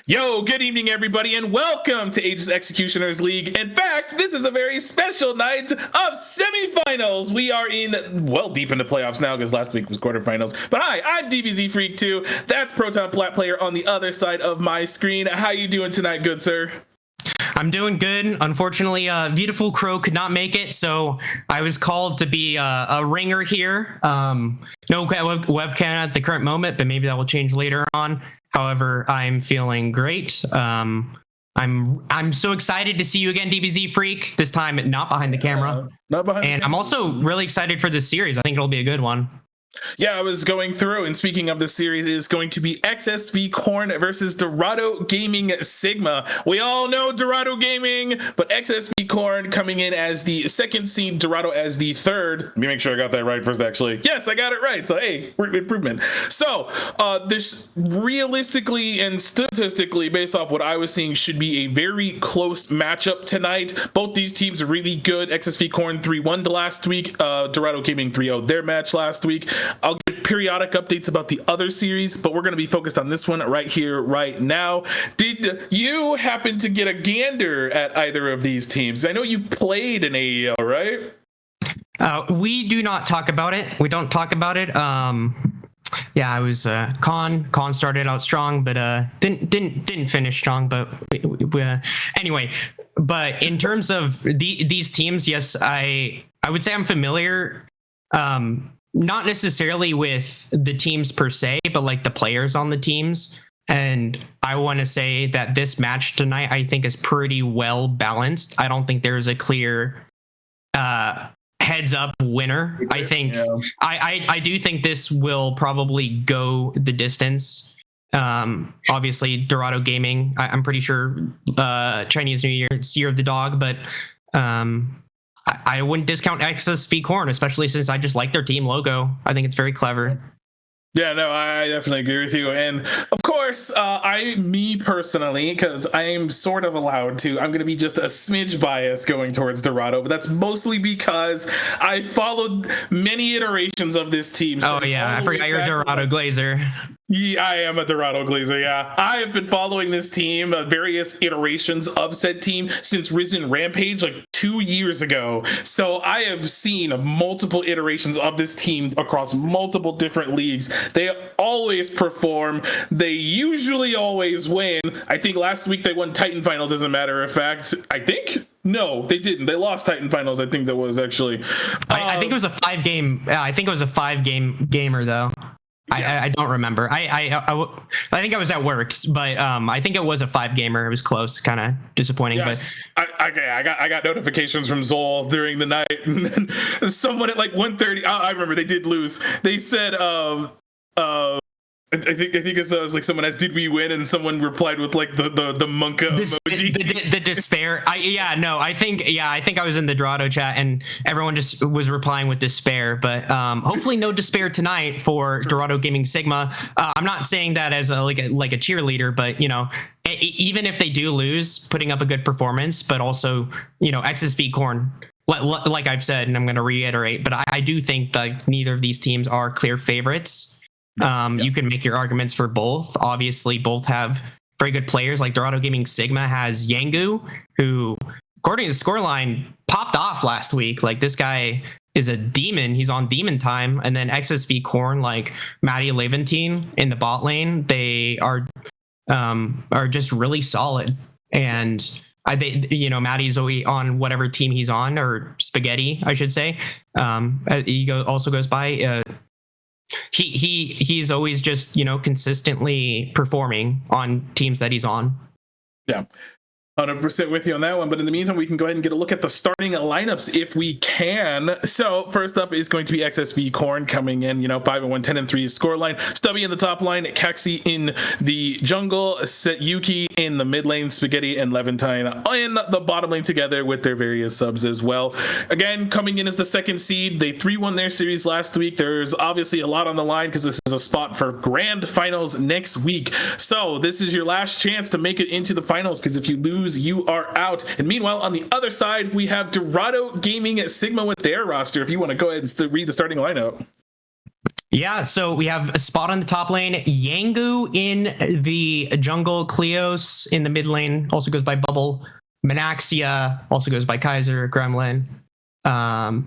Yo, good evening, everybody, and welcome to Aegis Executioners League. In fact, this is a very special night of semifinals. We are deep into playoffs now because last week was quarterfinals. But hi, I'm DBZ Freak 2. That's Proton Plat Player on the other side of my screen. How you doing tonight, good sir? I'm doing good. Unfortunately, Beautiful Crow could not make it, so I was called to be a ringer here. No webcam at the current moment, but maybe that will change later on. However, I'm feeling great. I'm so excited to see you again, DBZ Freak. This time, not behind the camera. I'm also really excited for this series. I think it'll be a good one. Yeah, I was going through, and speaking of the series, it is going to be XSV Cornn versus Dorado Gaming Sigma. We all know Dorado Gaming, but XSV Cornn coming in as the second seed, Dorado as the third. Let me make sure I got that right first, actually. Yes, I got it right. So, hey, improvement. So, this realistically and statistically, based off what I was seeing, should be a very close matchup tonight. Both these teams are really good. XSV Cornn 3-1 last week. Dorado Gaming 3-0 their match last week. I'll give periodic updates about the other series, but we're going to be focused on this one right here, right now. Did you happen to get a gander at either of these teams? I know you played in AEL, right? We do not talk about it. We don't talk about it. Yeah, I was Cornn started out strong, but didn't finish strong. But anyway, but in terms of these teams, yes, I would say I'm familiar. Not necessarily with the teams per se, but like the players on the teams. And I want to say that this match tonight, I think, is pretty well balanced. I don't think there's a clear heads up winner. I think I do think this will probably go the distance. Obviously, Dorado Gaming, I'm pretty sure Chinese New Year, it's Year of the Dog, but I wouldn't discount XSV Cornn, especially since I just like their team logo. I think it's very clever. Yeah, no, I definitely agree with you. And of course, me personally, because I'm sort of allowed to, I'm going to be just a smidge biased going towards Dorado, but that's mostly because I followed many iterations of this team. So I forgot you're a Dorado Glazer. Yeah, I am a Dorado Glazer, yeah. I have been following this team, various iterations of said team, since Risen Rampage, like 2 years ago. So I have seen multiple iterations of this team across multiple different leagues. They always perform. They usually always win. I think last week they won Titan Finals, as a matter of fact. I think? No, they didn't. They lost Titan Finals, I think that was actually. I think it was a 5-game. I think it was a 5-game gamer, though. Yes. I don't remember. I think I was at work, but I think it was a 5-gamer. It was close, kind of disappointing. Yes. But I got notifications from Zol during the night. And someone at like 1:30. I remember they did lose. They said I think it was like someone asked, "Did we win?" and someone replied with like the Monka emoji. The despair. I think I was in the Dorado chat and everyone just was replying with despair. But hopefully no despair tonight for Dorado Gaming Sigma. I'm not saying that as a cheerleader, but even if they do lose, putting up a good performance, but also XSV Cornn. Like I've said, and I'm going to reiterate, but I do think that neither of these teams are clear favorites. You can make your arguments for both. Obviously, both have very good players. Like Dorado Gaming Sigma has Yangu, who, according to the scoreline, popped off last week. Like, this guy is a demon. He's on demon time. And then XSV Cornn, like Maddie Levantine in the bot lane, they are just really solid. And Maddie's always on whatever team he's on, or Spaghetti, I should say. He also goes by. He's always just consistently performing on teams that he's on. Yeah, 100% with you on that one. But in the meantime, we can go ahead and get a look at the starting lineups if we can. So first up is going to be XSV Cornn coming in, 5-1, 10-3 scoreline. Stubby in the top line, Kaxi in the jungle, Yuki in the mid lane, Spaghetti and Levantine in the bottom lane together with their various subs as well. Again, coming in as the second seed, they 3-1 their series last week. There's obviously a lot on the line because this is a spot for grand finals next week. So this is your last chance to make it into the finals, because if you lose, you are out. And meanwhile, on the other side, we have Dorado Gaming Sigma with their roster. If you want to go ahead and read the starting lineup. Yeah, so we have a spot on the top lane, Yangu in the jungle, Kleos in the mid lane, also goes by Bubble, Manaxia also goes by Kaiser, Gremlin, and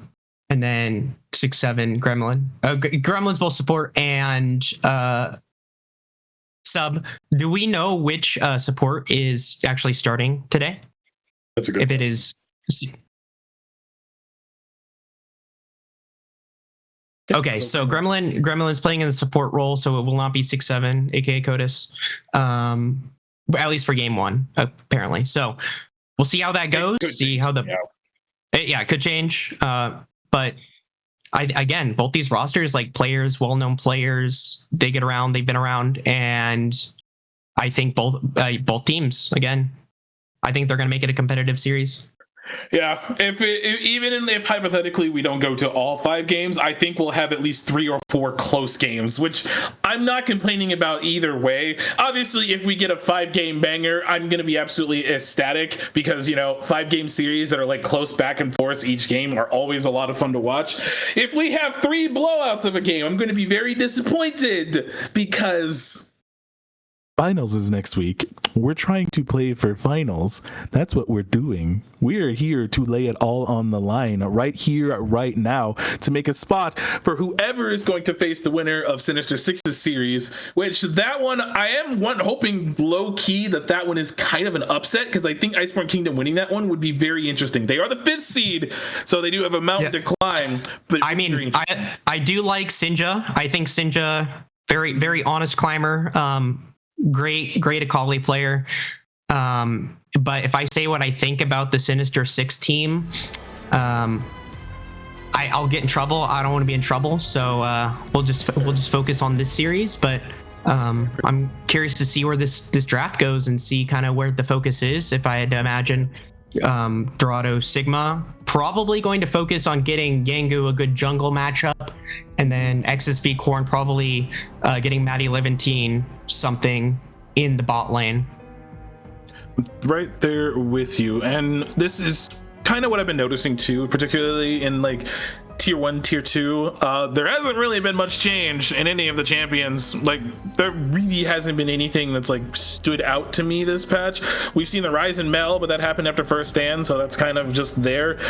then 6-7 Gremlin. Gremlin's both support and sub. Do we know which support is actually starting today? That's a good If question. it is... Okay, so Gremlin's playing in the support role, so it will not be 6-7, aka Codus. At least for game one, apparently. So we'll see how that goes. See how the it could change. But again, both these rosters, like players, well-known players, they've been around, and I think both teams, again, I think they're gonna make it a competitive series. Yeah, even if hypothetically we don't go to all 5 games, I think we'll have at least 3 or 4 close games, which I'm not complaining about either way. Obviously, if we get a 5-game banger, I'm going to be absolutely ecstatic because, 5-game series that are like close back and forth each game are always a lot of fun to watch. If we have 3 blowouts of a game, I'm going to be very disappointed because... Finals is next week. We're trying to play for finals. That's what we're doing. We are here to lay it all on the line right here, right now, to make a spot for whoever is going to face the winner of Sinister Six's series, which that one, I am hoping low-key that one is kind of an upset, because I think Iceborne Kingdom winning that one would be very interesting. They are the 5th seed, so they do have a mountain to climb. But I mean, I do like Sinja. I think Sinja, very, very honest climber. Great Akali player. But if I say what I think about the Sinister Six team, I'll get in trouble. I don't want to be in trouble, so we'll just focus on this series. But I'm curious to see where this draft goes and see kind of where the focus is. If I had to imagine, Dorado Sigma probably going to focus on getting Yangu a good jungle matchup, and then XSV Cornn probably getting Maddie Levantine something in the bot lane. Right there with you, and this is kind of what I've been noticing too, particularly in like tier 1, tier 2. There hasn't really been much change in any of the champions. Like, there really hasn't been anything that's like stood out to me this patch. We've seen the rise in Mel, but that happened after first stand, so that's kind of just there.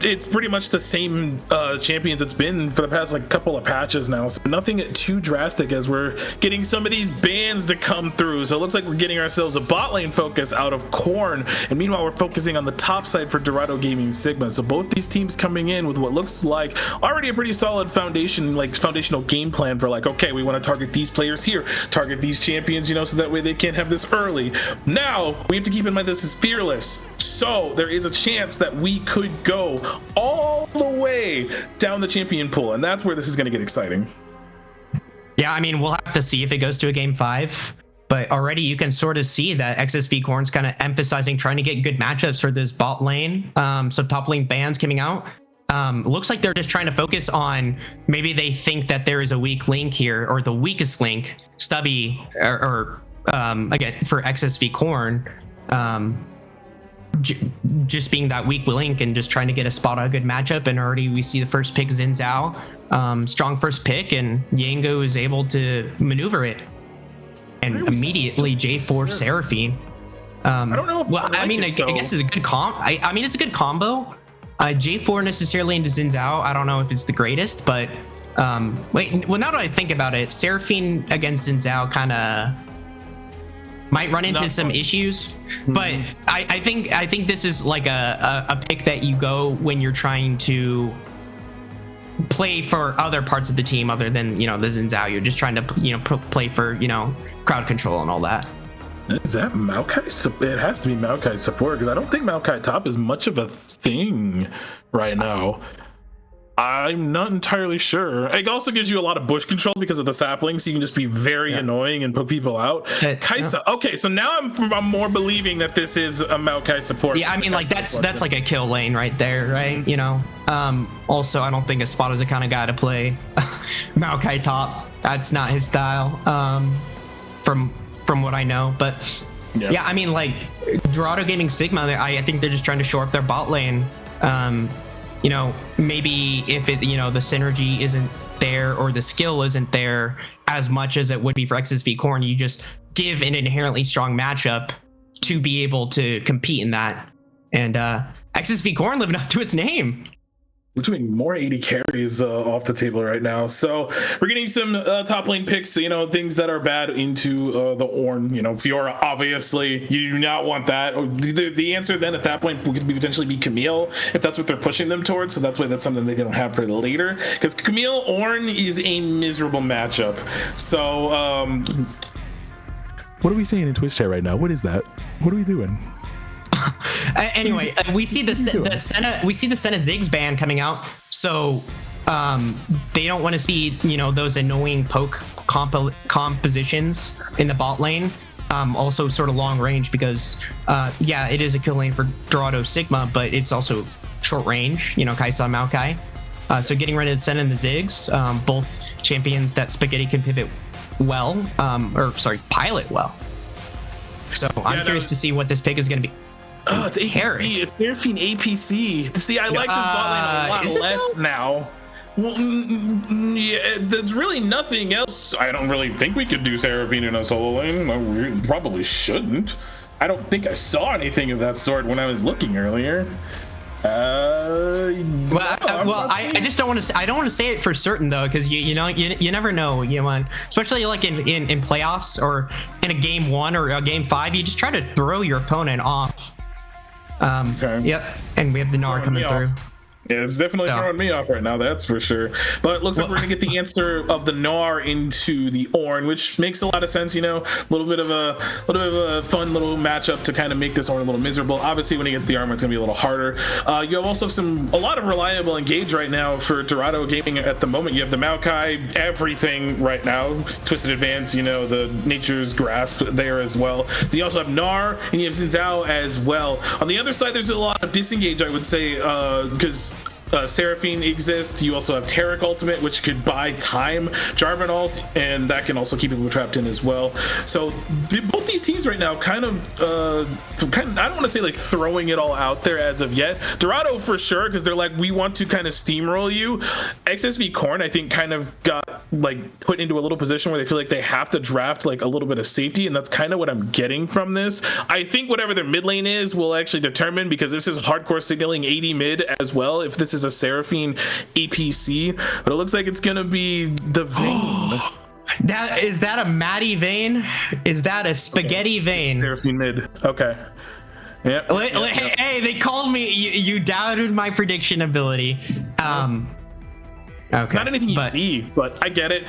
It's pretty much the same champions it's been for the past like couple of patches now, so nothing too drastic as we're getting some of these bans to come through. So it looks like we're getting ourselves a bot lane focus out of Cornn, and meanwhile we're focusing on the top side for Dorado Gaming Sigma. So both these teams coming in with what looks like already a pretty solid foundational game plan for like, okay, we want to target these players here, target these champions, so that way they can't have this early. Now we have to keep in mind this is fearless, so there is a chance that we could go all the way down the champion pool, and that's where this is going to get exciting. Yeah, I mean, we'll have to see if it goes to a game 5. But already you can sort of see that XSV Cornn's kind of emphasizing trying to get good matchups for this bot lane. Some top lane bans coming out. Looks like they're just trying to focus on, maybe they think that there is a weak link here, or the weakest link, Stubby, or again, for XSV Cornn, just being that weak link and just trying to get a spot on a good matchup. And already we see the first pick, Xin Zhao, strong first pick, and Yango is able to maneuver it. And immediately J4 Seraphine. I don't know. I guess it's a good I mean, it's a good combo. J4 necessarily into Xin Zhao, I don't know if it's the greatest, but now that I think about it, Seraphine against Xin Zhao kind of might run into some issues. But I think this is like a pick that you go when you're trying to play for other parts of the team other than the Xin Zhao. You're just trying to play for crowd control and all that. Is that Maokai? It has to be Maokai support, because I don't think Maokai top is much of a thing right now. I'm not entirely sure. It also gives you a lot of bush control because of the sapling, so you can just be very annoying and poke people out. Kaisa. Okay, so now I'm more believing that this is a Maokai support. Yeah, I mean, like that's like a kill lane right there, right? Also, I don't think Espada's the kind of guy to play Maokai top. That's not his style. From what I know, but yeah, I mean, like Dorado Gaming Sigma, I think they're just trying to shore up their bot lane. maybe if it, the synergy isn't there or the skill isn't there as much as it would be for XSV Cornn, you just give an inherently strong matchup to be able to compete in that. And XSV Cornn living up to its name. We're doing more 80 carries off the table right now. So we're getting some top lane picks, things that are bad into the Ornn. Fiora, obviously, you do not want that. The answer then at that point could potentially be Camille, if that's what they're pushing them towards. So that's something they don't have for later. Because Camille Ornn is a miserable matchup. So, what are we saying in Twitch chat right now? What is that? What are we doing? Anyway, we see the Senna Ziggs ban coming out, so they don't want to see those annoying poke compositions in the bot lane. Also sort of long range because it is a kill lane for Dorado Sigma, but it's also short range. Kaisa and Maokai. So getting rid of the Senna and the Ziggs, both champions that Spaghetti can pivot well, pilot well. So I'm curious to see what this pick is going to be. Oh, it's APC. It's Seraphine APC. See, I like this bot lane a lot less now. Well, yeah, there's really nothing else. I don't really think we could do Seraphine in a solo lane. We probably shouldn't. I don't think I saw anything of that sort when I was looking earlier. I just don't want to. I don't want to say it for certain though, because you never know. Especially like in playoffs or in a game 1 or a game 5, you just try to throw your opponent off. Okay. Yep, and we have the Gnar coming through. Yeah, it's definitely throwing me off right now, that's for sure. But it looks like we're gonna get the answer of the Gnar into the Ornn, which makes a lot of sense. A little bit of a fun little matchup to kind of make this Ornn a little miserable. Obviously, when he gets the armor, it's gonna be a little harder. You have also a lot of reliable engage right now for Dorado Gaming at the moment. You have the Maokai, everything right now. Twisted Advance, the Nature's Grasp there as well. Then you also have Gnar, and you have Xin Zhao as well. On the other side, there's a lot of disengage, I would say, because Seraphine exists. You also have Taric ultimate, which could buy time, Jarvan ult, and that can also keep people trapped in as well. So both these teams right now kind of I don't want to say like throwing it all out there as of yet. Dorado for sure, because they're like, we want to kind of steamroll you. XSV Cornn, I think, kind of got like put into a little position where they feel like they have to draft like a little bit of safety, and that's kind of what I'm getting from this. I think whatever their mid lane is will actually determine, because this is hardcore signaling 80 mid as well, if this is a Seraphine APC, but it looks like it's gonna be the Vayne. Is that a Maddie Vayne? Is that a Spaghetti Vayne? Seraphine mid. Okay. Yep. Hey, they called me. You doubted my prediction ability. Okay. It's not anything you see, but I get it.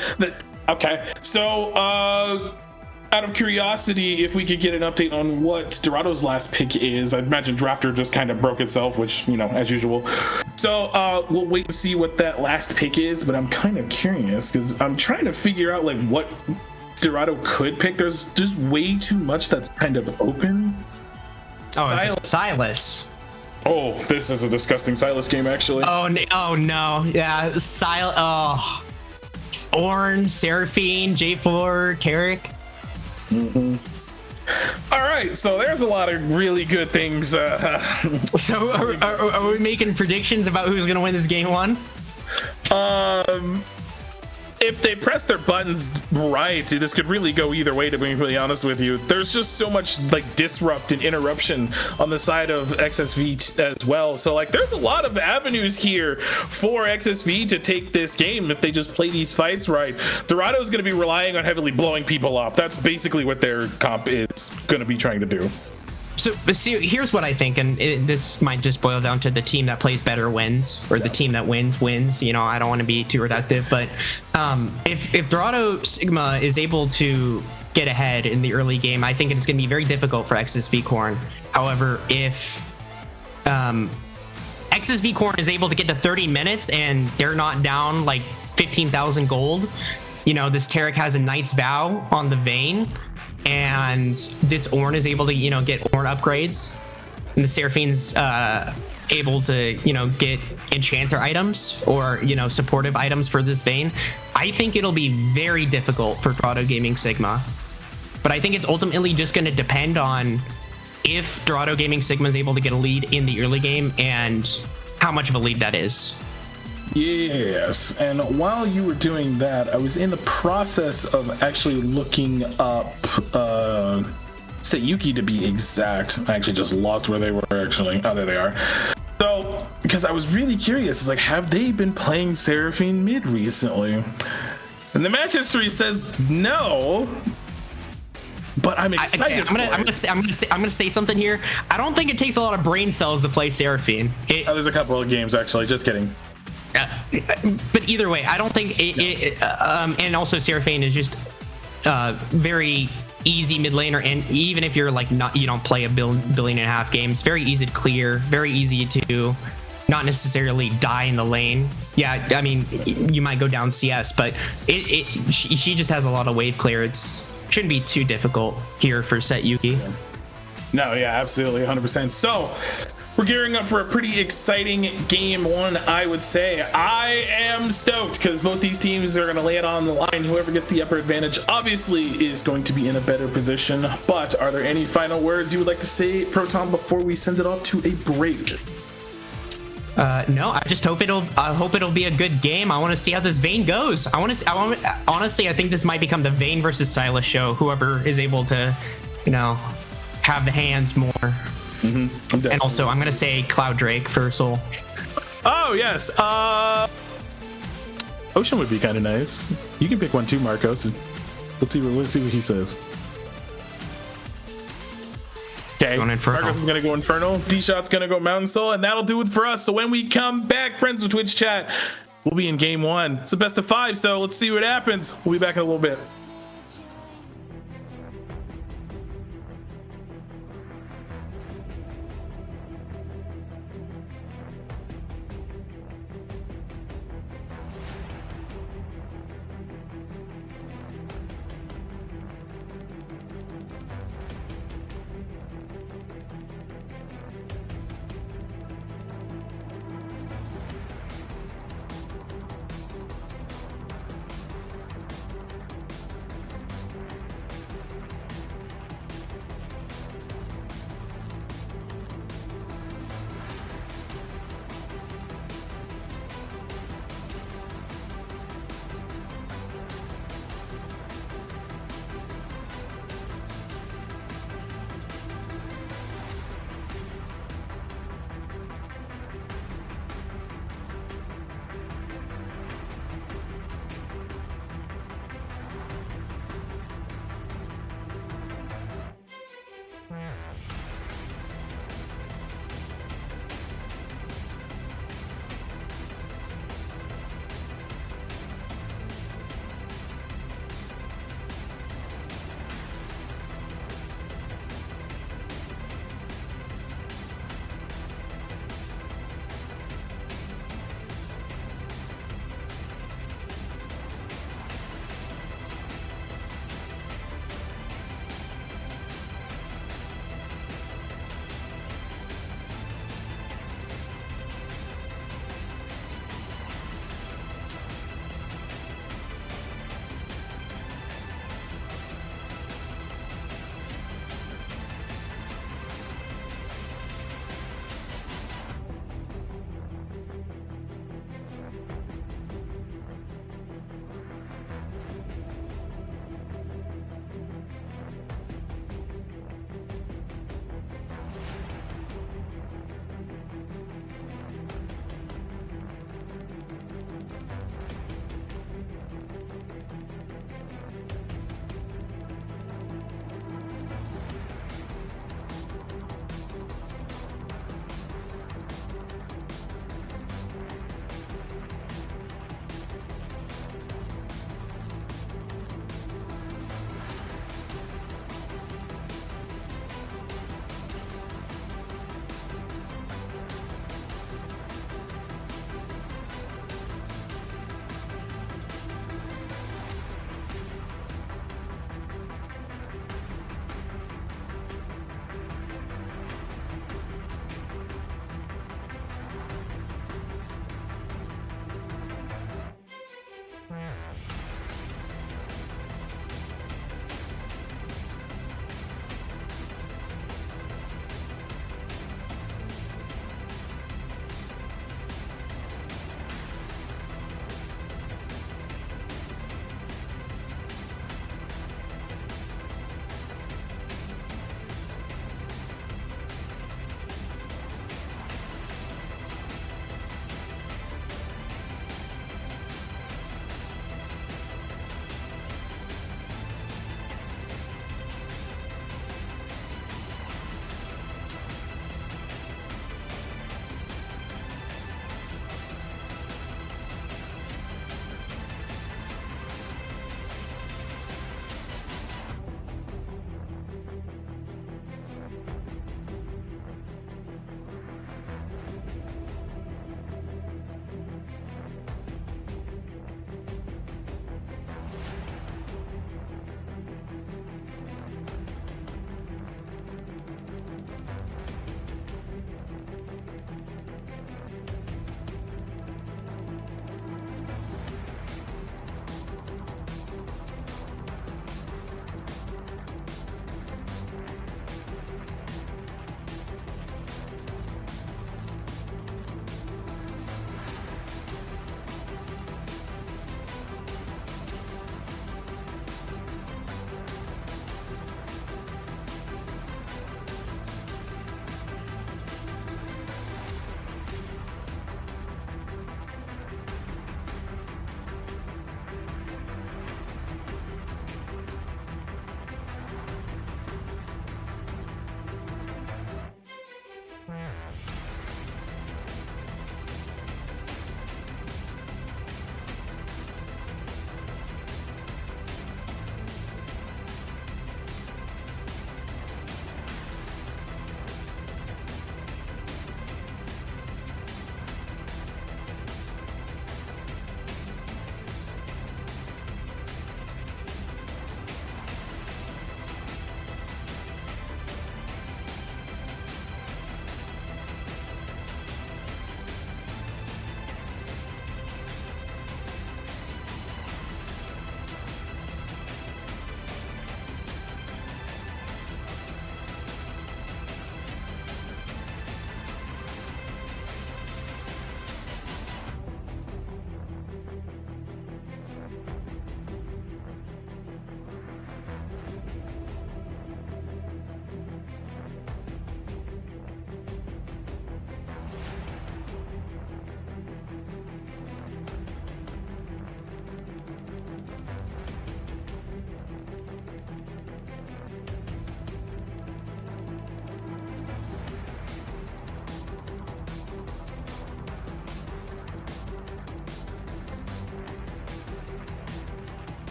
Okay. So, out of curiosity, if we could get an update on what Dorado's last pick is. I imagine Drafter just kind of broke itself, which, as usual. So we'll wait and see what that last pick is, but I'm kind of curious because I'm trying to figure out like what Dorado could pick. There's just way too much that's kind of open. Silas. Oh, this is a disgusting Silas game, actually. Oh no. Yeah, Ornn, Seraphine, J4, Taric. Mm-hmm. All right, so there's a lot of really good things. So are we making predictions about who's gonna win this game 1? If they press their buttons right, this could really go either way, to be really honest with you. There's just so much like disrupt and interruption on the side of XSV as well. So like there's a lot of avenues here for XSV to take this game if they just play these fights right. Dorado's going to be relying on heavily blowing people up. That's basically what their comp is going to be trying to do. So here's what I think, and this might just boil down to the team that plays better wins, or the team that wins. I don't want to be too reductive, but if Dorado Sigma is able to get ahead in the early game, I think it's going to be very difficult for XSV Cornn. However, if XSV Cornn is able to get to 30 minutes and they're not down like 15,000 gold, this Taric has a Knight's Vow on the Vayne, and this Ornn is able to get Ornn upgrades, and the Seraphine's able to get enchanter items or supportive items for this Vayne, I think it'll be very difficult for Dorado Gaming Sigma. But I think it's ultimately just going to depend on if Dorado Gaming Sigma is able to get a lead in the early game and how much of a lead that is. Yes, and while you were doing that, I was in the process of actually looking up Sayuki to be exact. I actually just lost where they were actually. Oh, there they are. So, because I was really curious, it's like, have they been playing Seraphine mid recently? And the match history says no. But I'm excited. I'm gonna say something here. I don't think it takes a lot of brain cells to play Seraphine. There's a couple of games actually. Just kidding. But either way, I don't think and also Seraphine is just very easy mid laner, and even if you're like you don't play a billion and a half games, very easy to clear, very easy to not necessarily die in the lane. Yeah, I mean, you might go down CS, but she just has a lot of wave clear. It shouldn't be too difficult here for Sayuki. No, yeah, absolutely, 100%. So we're gearing up for a pretty exciting game one, I would say. I am stoked because both these teams are going to lay it on the line. Whoever gets the upper advantage obviously is going to be in a better position. But are there any final words you would like to say, Proton, before we send it off to a break? No, I just hope it'll be a good game. I want to see how this Vayne goes. Honestly, I think this might become the Vayne versus Sylas show. Whoever is able to, have the hands more. Mm-hmm. And also, I'm gonna say Cloud Drake for Soul. Oh yes, Ocean would be kind of nice. You can pick one too, Marcos. Let's see what he says. Okay, Marcos is gonna go Infernal. D-Shot's gonna go Mountain Soul, and that'll do it for us. So when we come back, friends of Twitch chat, we'll be in game one. It's a best of 5, so let's see what happens. We'll be back in a little bit.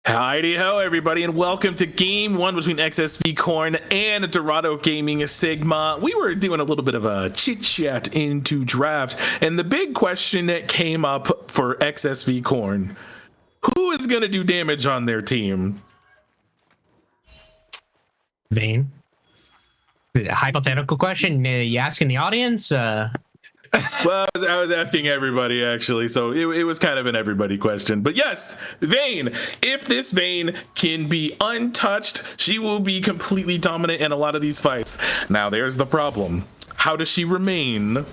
Heidi ho, everybody, and welcome to Game 1 between XSV Cornn and Dorado Gaming Sigma. We were doing a little bit of a chit-chat into draft, and the big question that came up for XSV Cornn, who is going to do damage on their team? Vayne? Hypothetical question? You asking the audience? Well, I was asking everybody, actually, so it was kind of an everybody question. But yes, Vayne, if this Vayne can be untouched, she will be completely dominant in a lot of these fights. Now, there's the problem. How does she remain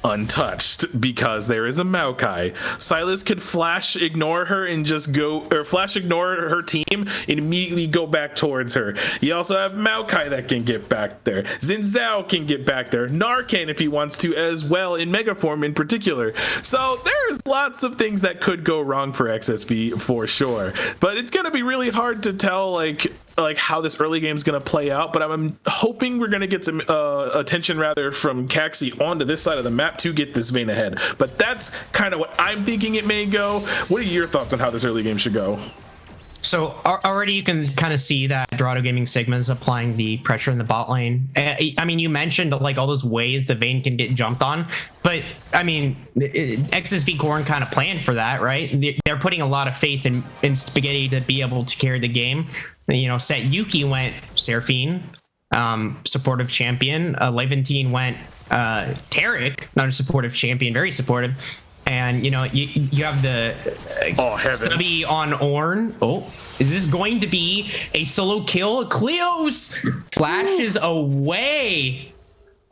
untouched because there is a Maokai. Sylas could flash ignore her and just go, or flash ignore her team and immediately go back towards her. You also have Maokai that can get back there. Xin Zhao can get back there. Narcan if he wants to as well, in Mega Form in particular. So there's lots of things that could go wrong for XSV for sure. But it's gonna be really hard to tell like how this early game is going to play out, but I'm hoping we're going to get some attention rather from Caxi onto this side of the map to get this vein ahead. But that's kind of what I'm thinking it may go. What are your thoughts on how this early game should go? So already you can kind of see that Dorado Gaming Sigma is applying the pressure in the bot lane. I mean, you mentioned like all those ways the Vayne can get jumped on, but I mean, XSV Cornn kind of planned for that, right? They're putting a lot of faith in Spaghetti to be able to carry the game. You know, Set Yuki went Seraphine, supportive champion. Levantine went Tarek, not a supportive champion, very supportive. And you know, you have the Stubby on Ornn. Oh, is this going to be a solo kill? Cleo's flashes away,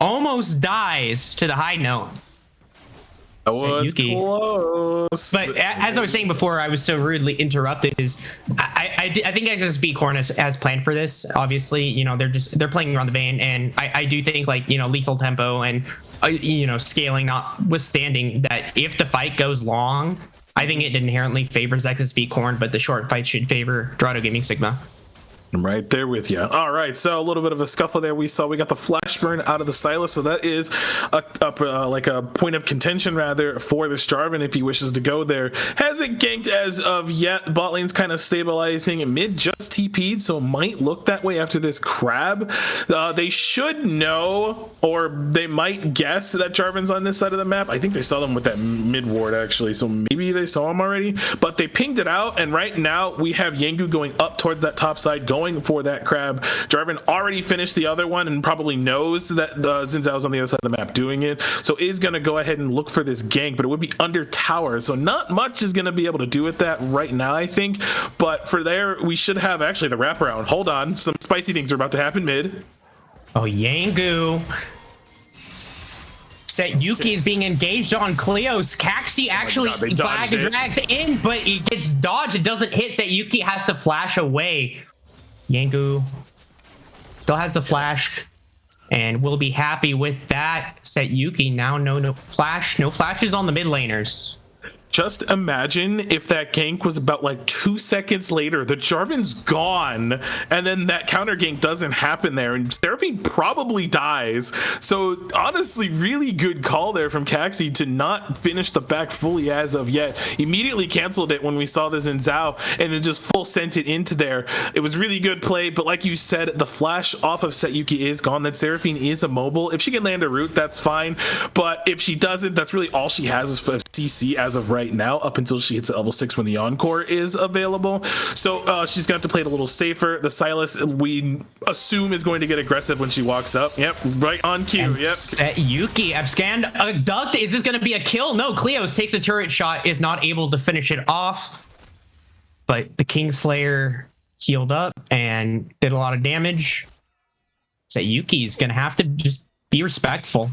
almost dies to the high note. That was close. But as I was saying before, I was so rudely interrupted. I think XSV Cornn has planned for this. Obviously, you know, they're playing around the Vayne, and I do think, like, you know, lethal tempo and you know, scaling notwithstanding, that if the fight goes long, I think it inherently favors XSV Cornn, but the short fight should favor Dorado Gaming Sigma. I'm right there with you. All right, so a little bit of a scuffle there. We got the flash burn out of the Sylas, so that is like a point of contention rather for the Jarvan if he wishes to go there. Hasn't ganked as of yet. Bot lane's kind of stabilizing. Mid just TP'd, so might look that way after this crab. They should know, or they might guess that Jarvan's on this side of the map. I think they saw them with that mid ward actually, so maybe they saw him already, but they pinged it out, and right now we have Yengu going up towards that top side, going for that crab. Jarvan already finished the other one and probably knows that Xin Zhao's on the other side of the map doing it, so is going to go ahead and look for this gank, but it would be under tower, so not much is going to be able to do with that right now, I think. But for there, we should have actually the wraparound. Hold on, some spicy things are about to happen mid. Oh, Yengu. Set Yuki is being engaged on Cleo's. Caxi actually flag drags in, but it gets dodged. It doesn't hit. Set Yuki has to flash away. Yengu still has the flash and will be happy with that. Set Yuki now no flashes on the mid laners. Just imagine if that gank was about like 2 seconds later, the Jarvan's gone, and then that counter gank doesn't happen there, and Seraphine probably dies. So honestly, really good call there from Caxi to not finish the back fully as of yet. Immediately canceled it when we saw the Xin Zhao, and then just full sent it into there. It was really good play, but like you said, the flash off of Set Yuki is gone. That Seraphine is immobile. If she can land a root, that's fine, but if she doesn't, that's really all she has is for CC as of right now, up until she hits level 6 when the Encore is available. So she's going to have to play it a little safer. The Sylas, we assume, is going to get aggressive when she walks up. Yep, right on cue. And yep. Set Yuki, Abscand, ducked. Is this going to be a kill? No, Cleos takes a turret shot, is not able to finish it off. But the Kingslayer healed up and did a lot of damage. Set Yuki's going to have to just be respectful.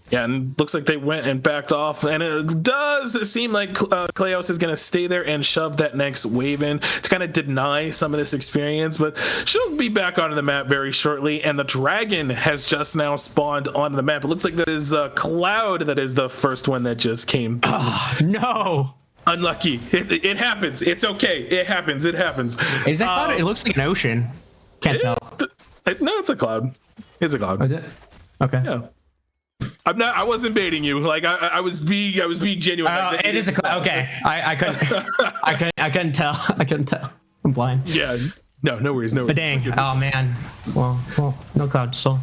Yeah, and looks like they went and backed off, and it does seem like Cleos is going to stay there and shove that next wave in to kind of deny some of this experience, but she'll be back onto the map very shortly, and the dragon has just now spawned onto the map. It looks like that is Cloud that is the first one that just came. Oh, no. Unlucky. It happens. It's okay. It happens. It happens. Is that Cloud? It looks like an ocean. Can't tell. No, it's a cloud. It's a cloud. Oh, is it? Okay. Yeah. I wasn't baiting you. Like I was being genuine. Like, it is a cloud. Okay. I couldn't tell. I couldn't tell. I'm blind. Yeah. No worries. No. But dang. Oh man. Well, no cloud. So.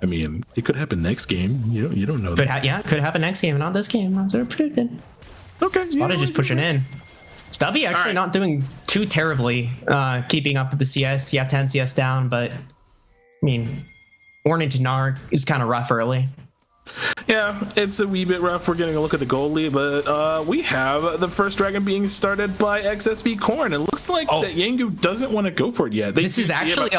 I mean, it could happen next game. You don't know. Could happen next game, not this game. That's what I predicted. Okay. Spotted just pushing in. Stubby actually not doing too terribly, keeping up with the CS. Yeah, 10 CS down, but I mean, Ornn into Narg is kind of rough early. Yeah, it's a wee bit rough. We're getting a look at the gold lead, but we have the first dragon being started by XSV Cornn. It looks like that Yengu doesn't want to go for it yet. This is actually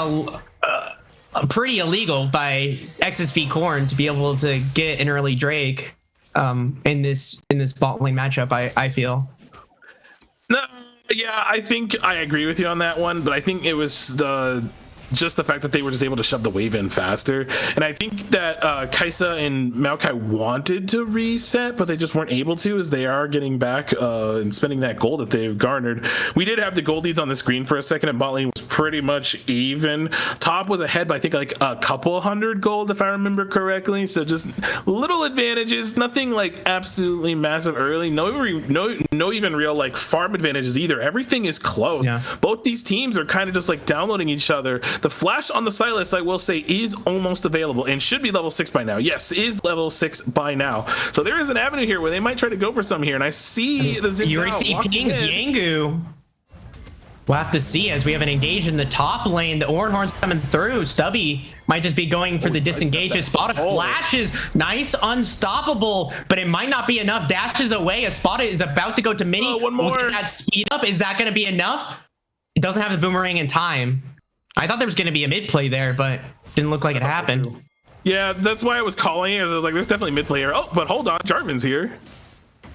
pretty illegal by XSV Cornn to be able to get an early Drake in this bot lane matchup. I feel. No, yeah, I think I agree with you on that one, but I think it was just the fact that they were just able to shove the wave in faster. And I think that Kaisa and Maokai wanted to reset, but they just weren't able to, as they are getting back and spending that gold that they've garnered. We did have the gold leads on the screen for a second, and bot lane was pretty much even. Top was ahead by I think like a couple hundred gold, if I remember correctly. So just little advantages, nothing like absolutely massive early. No even real like farm advantages either. Everything is close. Yeah. Both these teams are kind of just like downloading each other. The flash on the Silas, I will say, is almost available and should be level 6 by now. Yes, is level 6 by now. So there is an avenue here where they might try to go for some here. And I see the Xin You already see Ping's Yangu. We'll have to see as we have an engage in the top lane. The Oranhorn's coming through. Stubby might just be going for the disengage. Spada flashes. Nice, unstoppable, but it might not be enough. Dashes away. Spada is about to go to mini. One more. Look at that speed up. Is that going to be enough? It doesn't have the boomerang in time. I thought there was going to be a mid play there, but didn't look like it happened. So yeah, that's why I was calling it. I was like, there's definitely mid play here. Oh, but hold on, Jarvan's here.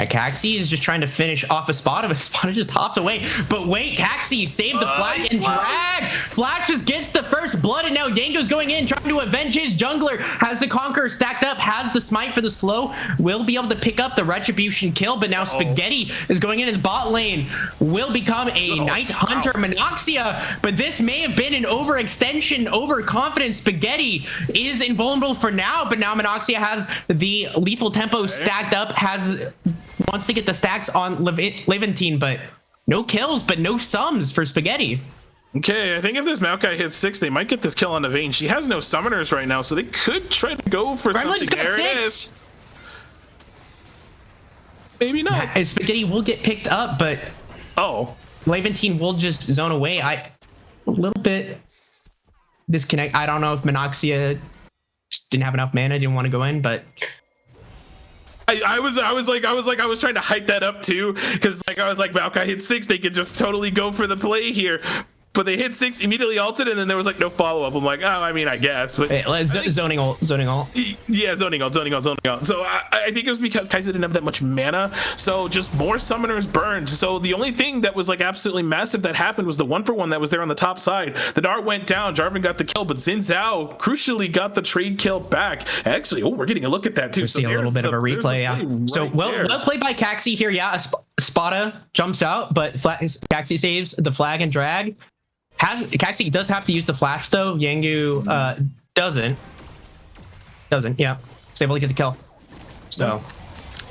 Caxi is just trying to finish off a Spada, but Spada just hops away. But wait, Caxi saved the flag and drag. Slash just gets the first blood, and now Yango's going in, trying to avenge his jungler. Has the Conqueror stacked up, has the smite for the slow, will be able to pick up the retribution kill, but now Spaghetti is going in the bot lane, will become a Night Hunter. Monoxia, but this may have been an overextension, overconfident. Spaghetti is invulnerable for now, but now Monoxia has the lethal tempo stacked up, wants to get the stacks on Levantine, but no kills, but no sums for Spaghetti. Okay, I think if this Maokai hits 6, they might get this kill on the Vayne. She has no summoners right now, so they could try to go for something. There it is. Maybe not. Yeah, Spaghetti will get picked up, but Levantine will just zone away. A little bit disconnect. I don't know if Monoxia just didn't have enough mana, didn't want to go in, but I was trying to hype that up too, because like I was like, Maokai hit 6, they could just totally go for the play here. But they hit 6, immediately ulted, and then there was like no follow-up. I'm like, oh, I mean, I guess. But zoning ult. Yeah, zoning ult. So I think it was because Kaisa didn't have that much mana, so just more summoners burned. So the only thing that was like absolutely massive that happened was the 1-for-1 that was there on the top side. The Dart went down, Jarvan got the kill, but Xin Zhao crucially got the trade kill back. Actually, we're getting a look at that too. We see a little bit of a replay, yeah. So well played by Caxi here, yeah. Spada jumps out, but Caxi saves the flag and drag. Caxi does have to use the flash though. Yangu doesn't. Yeah. He's able to get the kill. So,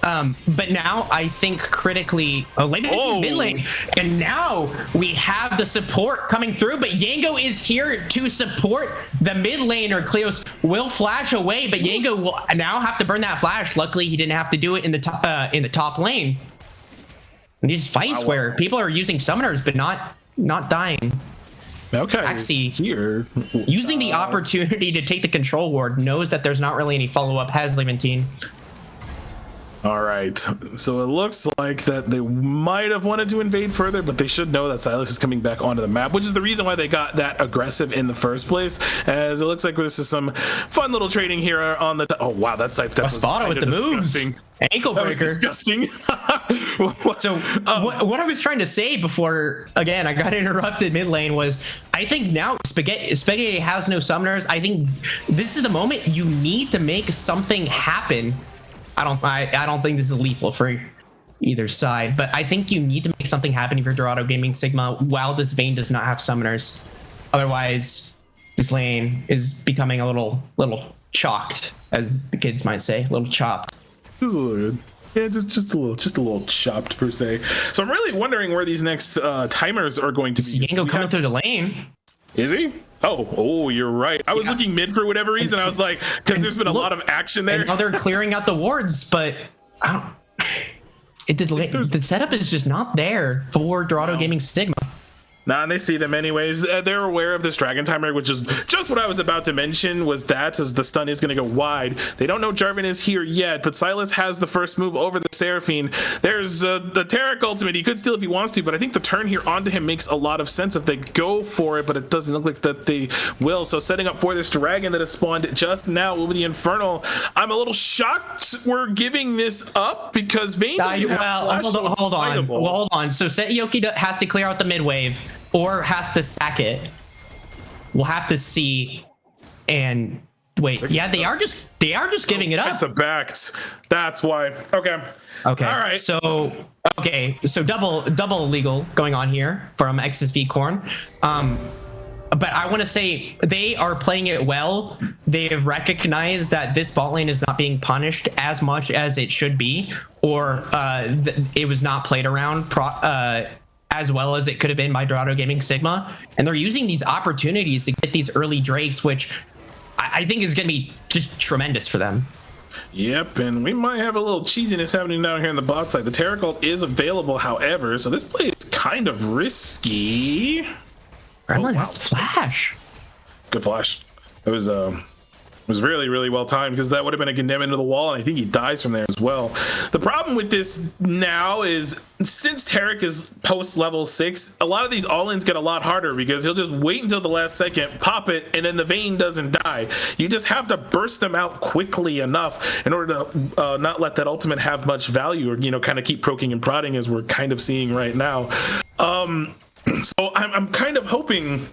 but now I think critically, Levi's mid lane, and now we have the support coming through. But Yango is here to support the mid laner. Cleos will flash away, but Yango will now have to burn that flash. Luckily, he didn't have to do it in the top lane. And these fights where people are using summoners but not dying. Maokai here using the opportunity to take the control ward, knows that there's not really any follow-up, has Levantine. All right, so it looks like that they might have wanted to invade further, but they should know that Silas is coming back onto the map, which is the reason why they got that aggressive in the first place, as it looks like this is some fun little trading here on the oh wow, that side step was Spada with the disgusting. Moves, ankle breaker. That was disgusting. So what I was trying to say before, again, I got interrupted mid lane, was I think now Spaghetti has no summoners. I think this is the moment you need to make something happen. I don't think this is lethal for either side, but I think you need to make something happen if you're Dorado Gaming Sigma while this Vayne does not have summoners. Otherwise, this lane is becoming a little chalked, as the kids might say, a little chopped. Just a little bit. Yeah, just a little chopped per se. So I'm really wondering where these next timers are going to be. Yango coming through the lane. Is he? Oh, you're right. I was looking mid for whatever reason. I was like, because there's been a lot of action there. And now they're clearing out the wards, but the setup is just not there for Dorado Gaming Sigma. Nah, and they see them anyways. They're aware of this dragon timer, which is just what I was about to mention, was that as the stun is going to go wide. They don't know Jarvan is here yet, but Sylas has the first move over the Seraphine. There's the Taric ultimate. He could steal if he wants to, but I think the turn here onto him makes a lot of sense if they go for it, but it doesn't look like that they will. So setting up for this dragon that has spawned just now with the Infernal. I'm a little shocked we're giving this up because Vayne hold on. So Setyoki has to clear out the mid wave or has to sack it. We'll have to see. And wait, yeah, they are just giving it up. It's a backed. That's why. Okay. All right. So double legal going on here from XSV Cornn. But I want to say they are playing it well. They have recognized that this bot lane is not being punished as much as it should be, or it was not played around as well as it could have been by Dorado Gaming Sigma. And they're using these opportunities to get these early drakes, which I think is going to be just tremendous for them. Yep, and we might have a little cheesiness happening down here on the bot side. The Taric ult is available, however, so this play is kind of risky. Gremlin has flash. Good flash. It was really, really well timed because that would have been a condemn into the wall, and I think he dies from there as well. The problem with this now is since Taric is post level 6, a lot of these all-ins get a lot harder because he'll just wait until the last second, pop it, and then the Vayne doesn't die. You just have to burst them out quickly enough in order to not let that ultimate have much value, or kind of keep proking and prodding as we're kind of seeing right now. So I'm kind of hoping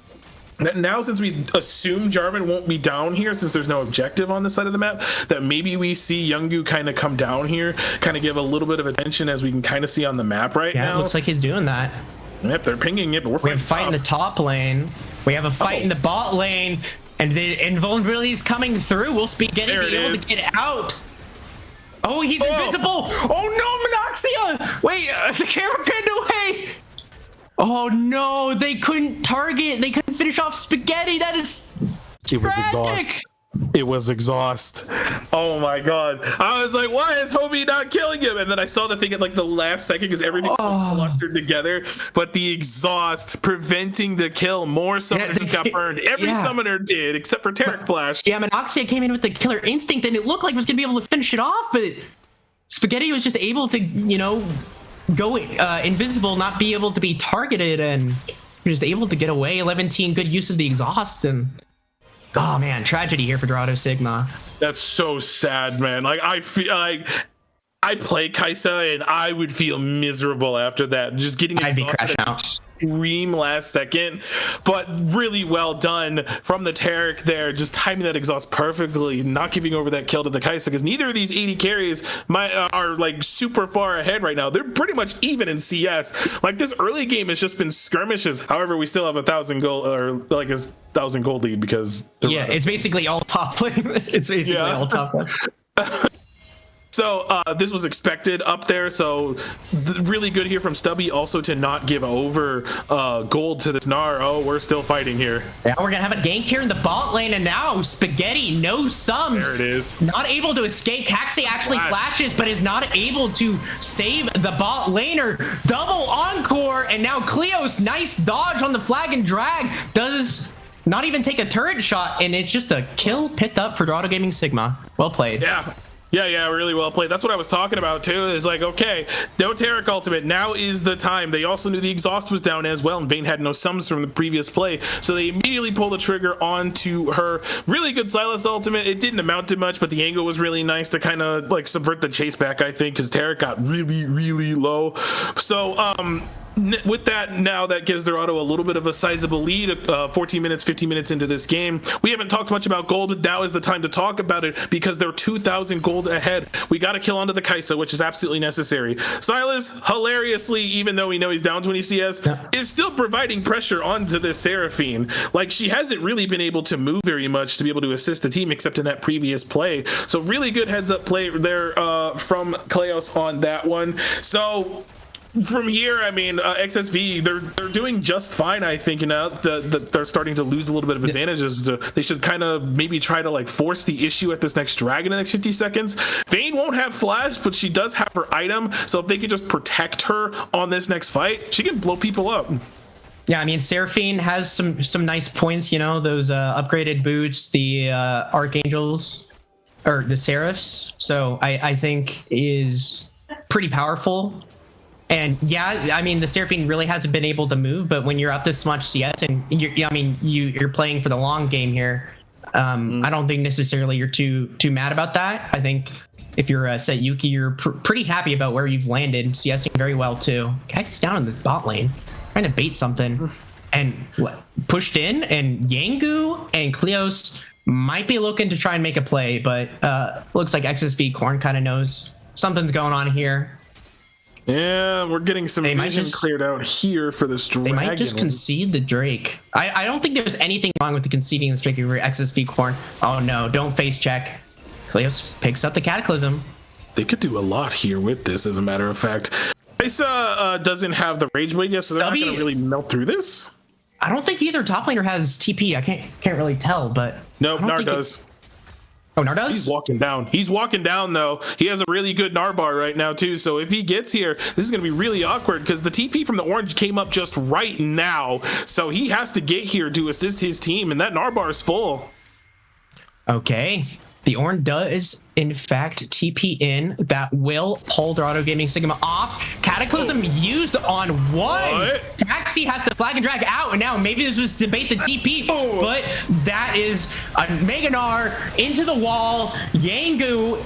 that now, since we assume Jarvan won't be down here, since there's no objective on this side of the map, that maybe we see Youngu kind of come down here, kind of give a little bit of attention, as we can kind of see on the map right now. Yeah, it looks like he's doing that. Yep, they're pinging it, but we have a fight in the top lane. We have a fight in the bot lane, and the invulnerability is coming through. Will Spaghetti be able to get out? Oh, he's invisible! Oh no, Monoxia! Wait, the camera pinned away! Oh no, they couldn't target. They couldn't finish off Spaghetti. That is tragic. It was exhaust. Oh my god. I was like, why is Hobie not killing him? And then I saw the thing at like the last second because everything was so clustered together. But the exhaust preventing the kill. More summoners just got burned. Every summoner did, except for Taric Flash. Yeah, Monoxia came in with the killer instinct and it looked like it was going to be able to finish it off. But Spaghetti was just able to, go invisible, not be able to be targeted, and just able to get away. 11-team, good use of the exhausts, and oh man, tragedy here for Dorado Sigma. That's so sad, man. Like I feel like I play Kai'Sa and I would feel miserable after that. Just getting I'd be crashing out. Scream last second, but really well done from the Taric there, just timing that exhaust perfectly, not giving over that kill to the Kai'Sa, because neither of these 80 carries are like super far ahead right now. They're pretty much even in CS. Like this early game has just been skirmishes. However, we still have 1,000 gold, or like a 1,000 gold lead, because it's basically all top lane. It's basically all top lane. So this was expected up there, so really good here from Stubby also to not give over gold to this Gnar. Oh, we're still fighting here. Yeah, we're gonna have a gank here in the bot lane, and now Spaghetti, no sums. There it is. Not able to escape. Caxi actually flashes, but is not able to save the bot laner. Double encore, and now Cleos, nice dodge on the flag and drag. Does not even take a turret shot, and it's just a kill picked up for Dorado Gaming Sigma. Well played. Yeah, really well played. That's what I was talking about too. Is like, okay, no Taric ultimate. Now is the time. They also knew the exhaust was down as well, and Vayne had no sums from the previous play, so they immediately pulled the trigger onto her. Really good Sylas ultimate. It didn't amount to much, but the angle was really nice to kind of like subvert the chase back, I think, because Taric got really, really low. So with that, now that gives Dorado a little bit of a sizable lead. 14 minutes, 15 minutes into this game. We haven't talked much about gold, but now is the time to talk about it because they're 2,000 gold ahead. We got to kill onto the Kai'Sa, which is absolutely necessary. Sylas, hilariously, even though we know he's down 20 CS, is still providing pressure onto this Seraphine. Like, she hasn't really been able to move very much to be able to assist the team, except in that previous play. So really good heads up play there from Cleos on that one. So from here, I mean, XSV, they're doing just fine, I think. That they're starting to lose a little bit of advantages. So they should kind of maybe try to like force the issue at this next dragon in the next 50 seconds. Vayne won't have flash, but she does have her item. So if they could just protect her on this next fight, she can blow people up. Yeah, I mean, Seraphine has some nice points, you know, those upgraded boots, the Archangels, or the Seraphs. So I think is pretty powerful. And yeah, I mean, the Seraphine really hasn't been able to move, but when you're up this much CS and you're playing for the long game here, I don't think necessarily you're too mad about that. I think if you're Set Yuki, you're pretty happy about where you've landed, CSing very well too. Kex is down in the bot lane, trying to bait something, and pushed in, and Yangu and Kleos might be looking to try and make a play, but looks like XSV Cornn kind of knows something's going on here. Yeah, we're getting some vision cleared out here for this dragon. They might just concede the Drake. I don't think there's anything wrong with the conceding this Drake over XSV Cornn. Oh no, don't face check. Kleos picks up the Cataclysm. They could do a lot here with this, as a matter of fact. Kai'Sa doesn't have the Rage Blade yet, so they're not going to really melt through this. I don't think either top laner has TP. I can't really tell, but no, Gnar does. Oh, Gnar does? He's walking down. He's walking down, though. He has a really good Gnar bar right now, too. So if he gets here, this is going to be really awkward because the TP from the orange came up just right now. So he has to get here to assist his team, and that Gnar bar is full. Okay. The orange does, in fact, TP in. That will pull Dorado Gaming Sigma off. Cataclysm used on one. What? Taxi has to flag and drag out, and now maybe this was debate the TP, but that is a Mega Gnar into the wall. Yangu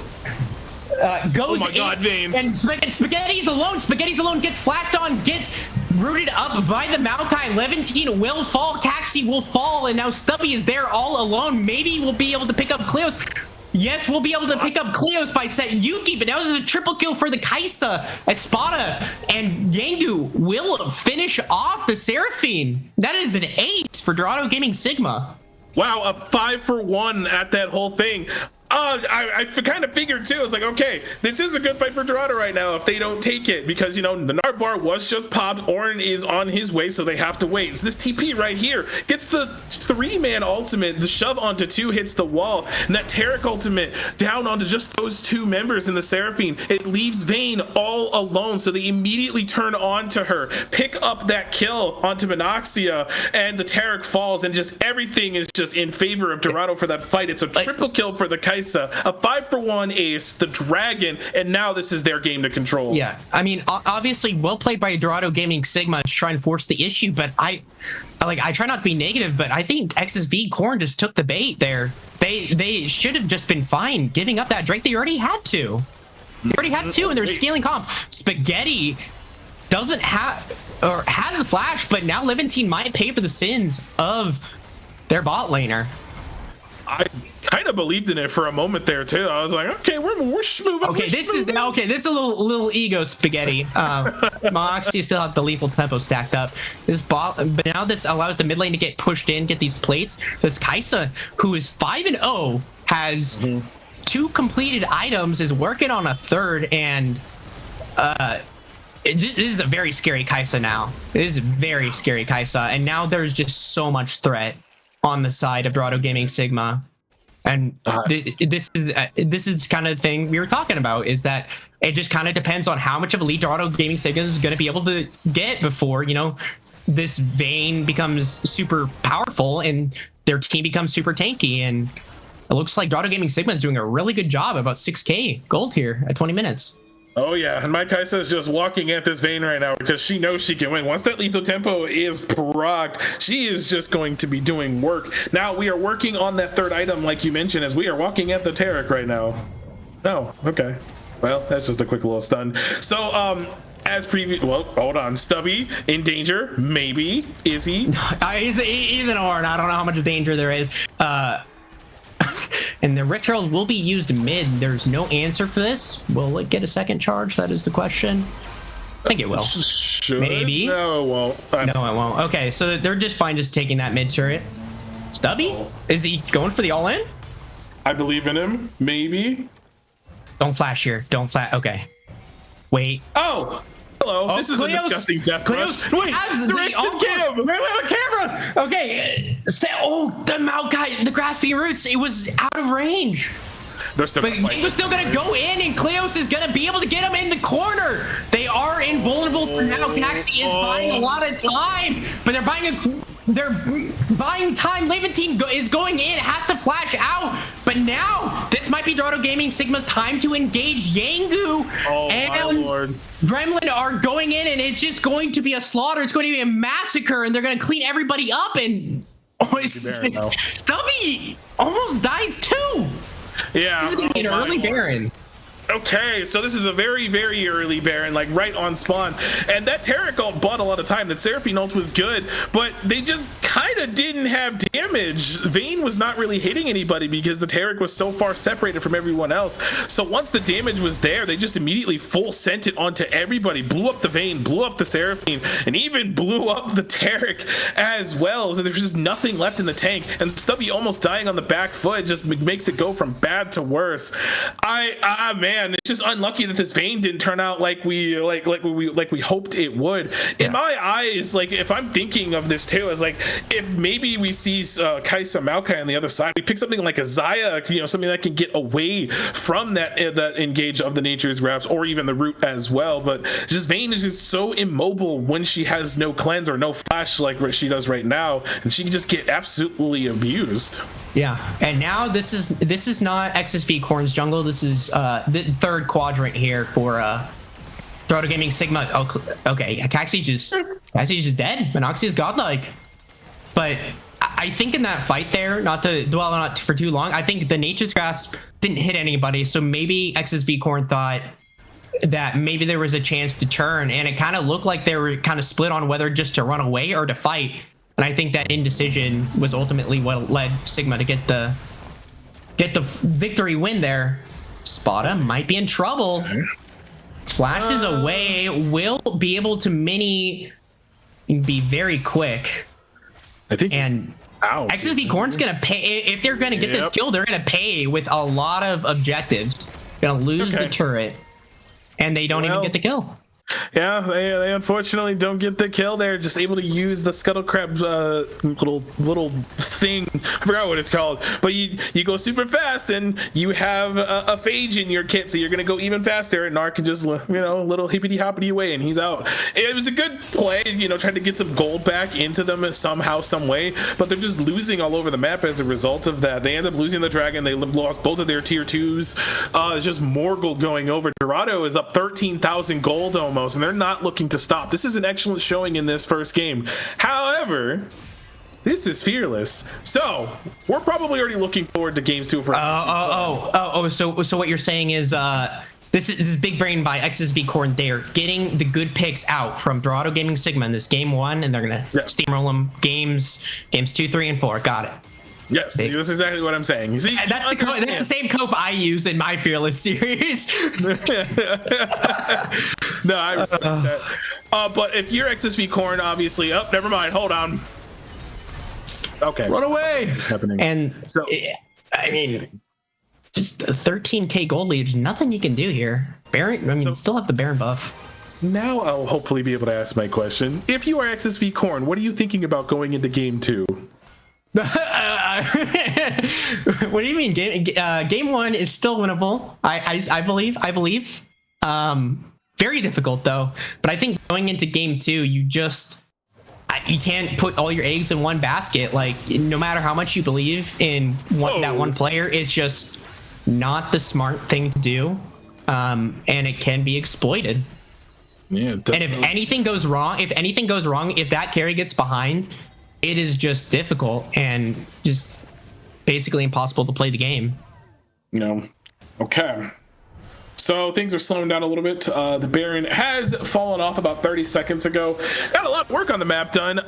goes in, and Spaghetti's alone. Spaghetti's alone gets flacked on, gets rooted up by the Maokai. Levantine will fall, Caxi will fall, and now Stubby is there all alone. Maybe we'll be able to pick up Kleos. Yes, we'll be able to pick up Kleos by Set Yuki, but that was a triple kill for the Kai'Sa. Espada and Yangu will finish off the Seraphine. That is an ace for Dorado Gaming Sigma. Wow, a 5-for-1 at that whole thing. I kind of figured too. I was like, okay, this is a good fight for Dorado right now if they don't take it, because you know the Gnar bar was just popped. Ornn is on his way, so they have to wait. So this TP right here gets the 3-man ultimate. The shove onto 2 hits the wall, and that Taric ultimate down onto just those 2 members in the Seraphine. It leaves Vayne all alone, so they immediately turn on to her, pick up that kill onto Monoxia, and the Taric falls, and just everything is just in favor of Dorado for that fight. It's a triple kill for the Kai'Sa. A 5-for-1 ace, the dragon, and now this is their game to control. Yeah, I mean, obviously, well played by Dorado Gaming Sigma to try and force the issue, but I try not to be negative, but I think XSV Cornn just took the bait there. They should have just been fine giving up that Drake. They already had to. They already had to, and they're scaling comp. Spaghetti doesn't have, or has the flash, but now Levantine might pay for the sins of their bot laner. I kind of believed in it for a moment there too. I was like, okay, we're moving. Okay, this is a little ego Spaghetti. Moxie still have the lethal tempo stacked up. This bot, but now this allows the mid lane to get pushed in, get these plates. This Kai'Sa, who is 5-0, has 2 completed items, is working on a 3rd, and this is a very scary Kai'Sa now. This is a very scary Kai'Sa, and now there's just so much threat on the side of Dorado Gaming Sigma. And this is kind of the thing we were talking about, is that it just kind of depends on how much of a lead Dorado Gaming Sigma is going to be able to get before, you know, this Vayne becomes super powerful and their team becomes super tanky. And it looks like Dorado Gaming Sigma is doing a really good job, about 6k gold here at 20 minutes. Oh yeah, and my Kai'Sa is just walking at this Vayne right now because she knows she can win. Once that lethal tempo is procced, she is just going to be doing work. Now we are working on that 3rd item, like you mentioned, as we are walking at the Taric right now. Oh, okay. Well, that's just a quick little stun. So, as previous, well, hold on, Stubby in danger, maybe. Is he? He's an Ornn. I don't know how much danger there is. And the Rift Herald will be used mid. There's no answer for this. Will it get a second charge? That is the question. I think it will. Should. Maybe. No, it won't. No, it won't. Okay, so they're just fine just taking that mid turret. Stubby? Is he going for the all-in? I believe in him. Maybe. Don't flash here. Don't flash. Okay. Wait. Oh! Hello. This is Kleos, a disgusting death rush. Wait, camera. Okay. The Maokai, the grasping roots, it was out of range. They're still But gonna fight. Gengo's still gonna go in, and Kleos is gonna be able to get him in the corner. They are invulnerable for now. Caxi is buying a lot of time, but they're buying time. Levin team is going in, has to flash out, but now this might be Dorado Gaming Sigma's time to engage. Yangu and Gremlin are going in, and it's just going to be a slaughter. It's going to be a massacre, and they're going to clean everybody up. And Stubby almost dies too. Yeah, this is going to be an early Baron. Okay, so this is a very, very early Baron, like right on spawn. And that Tarek ult bought a lot of time. That Seraphine ult was good, but they just kind of didn't have damage. Vayne was not really hitting anybody because the Tarek was so far separated from everyone else. So once the damage was there, they just immediately full sent it onto everybody. Blew up the Vayne, blew up the Seraphine, and even blew up the Tarek as well. So there's just nothing left in the tank. And Stubby almost dying on the back foot just makes it go from bad to worse. Man, it's just unlucky that this Vayne didn't turn out like we hoped it would. In my eyes, like if I'm thinking of this too, as like if maybe we see Kaisa Maokai on the other side, we pick something like a Xayah, something that can get away from that engage of the Nature's Grasp, or even the Root as well. But just Vayne is just so immobile when she has no cleanse or no flash like what she does right now, and she can just get absolutely abused. Yeah, and now this is not XSV Cornn's jungle. This is the third quadrant here for Dorado Gaming Sigma. Oh, okay, Caxi's just dead. Monoxy is godlike. But I think in that fight there, not to dwell on it for too long, I think the Nature's Grasp didn't hit anybody. So maybe XSV Cornn thought that maybe there was a chance to turn, and it kind of looked like they were kind of split on whether just to run away or to fight. And I think that indecision was ultimately what led Sigma to get the victory win there. Spada might be in trouble. Flashes away, will be able to mini be very quick. I think. And XSV Cornn's gonna pay if they're gonna get this kill. They're gonna pay with a lot of objectives. Gonna lose the turret, and they don't even get the kill. Yeah, they unfortunately don't get the kill. They're just able to use the Scuttle Crab little thing. I forgot what it's called. But you go super fast, and you have a phage in your kit, so you're gonna go even faster. And Narc can just little hippity hoppity away, and he's out. It was a good play, trying to get some gold back into them somehow, some way. But they're just losing all over the map as a result of that. They end up losing the dragon. They lost both of their tier 2s. It's just more gold going over. Dorado is up 13,000 gold almost, and they're not looking to stop. This is an excellent showing in this first game. However, this is fearless, so we're probably already looking forward to games 2 for so what you're saying is this is big brain by XSV Cornn. They're getting the good picks out from Dorado Gaming Sigma in this game 1, and they're gonna steamroll them games 2, 3, and 4. Got it. Yes, that's exactly what I'm saying. You see, that's the same cope I use in my Fearless series. No, I respect that. But if you're XSV Cornn, obviously, never mind. Hold on. Okay, run away. What's happening? And so, I mean, just a 13k gold lead. There's nothing you can do here. Baron. I mean, still have the Baron buff. Now I'll hopefully be able to ask my question. If you are XSV Cornn, what are you thinking about going into game 2? What do you mean? Game 1 is still winnable. I believe. Very difficult though. But I think going into game 2, you can't put all your eggs in one basket. Like no matter how much you believe in that one player, it's just not the smart thing to do. And it can be exploited. Yeah. And if anything goes wrong, if that carry gets behind, it is just difficult and just basically impossible to play the game. No. Okay. So things are slowing down a little bit. The Baron has fallen off about 30 seconds ago. Got a lot of work on the map done.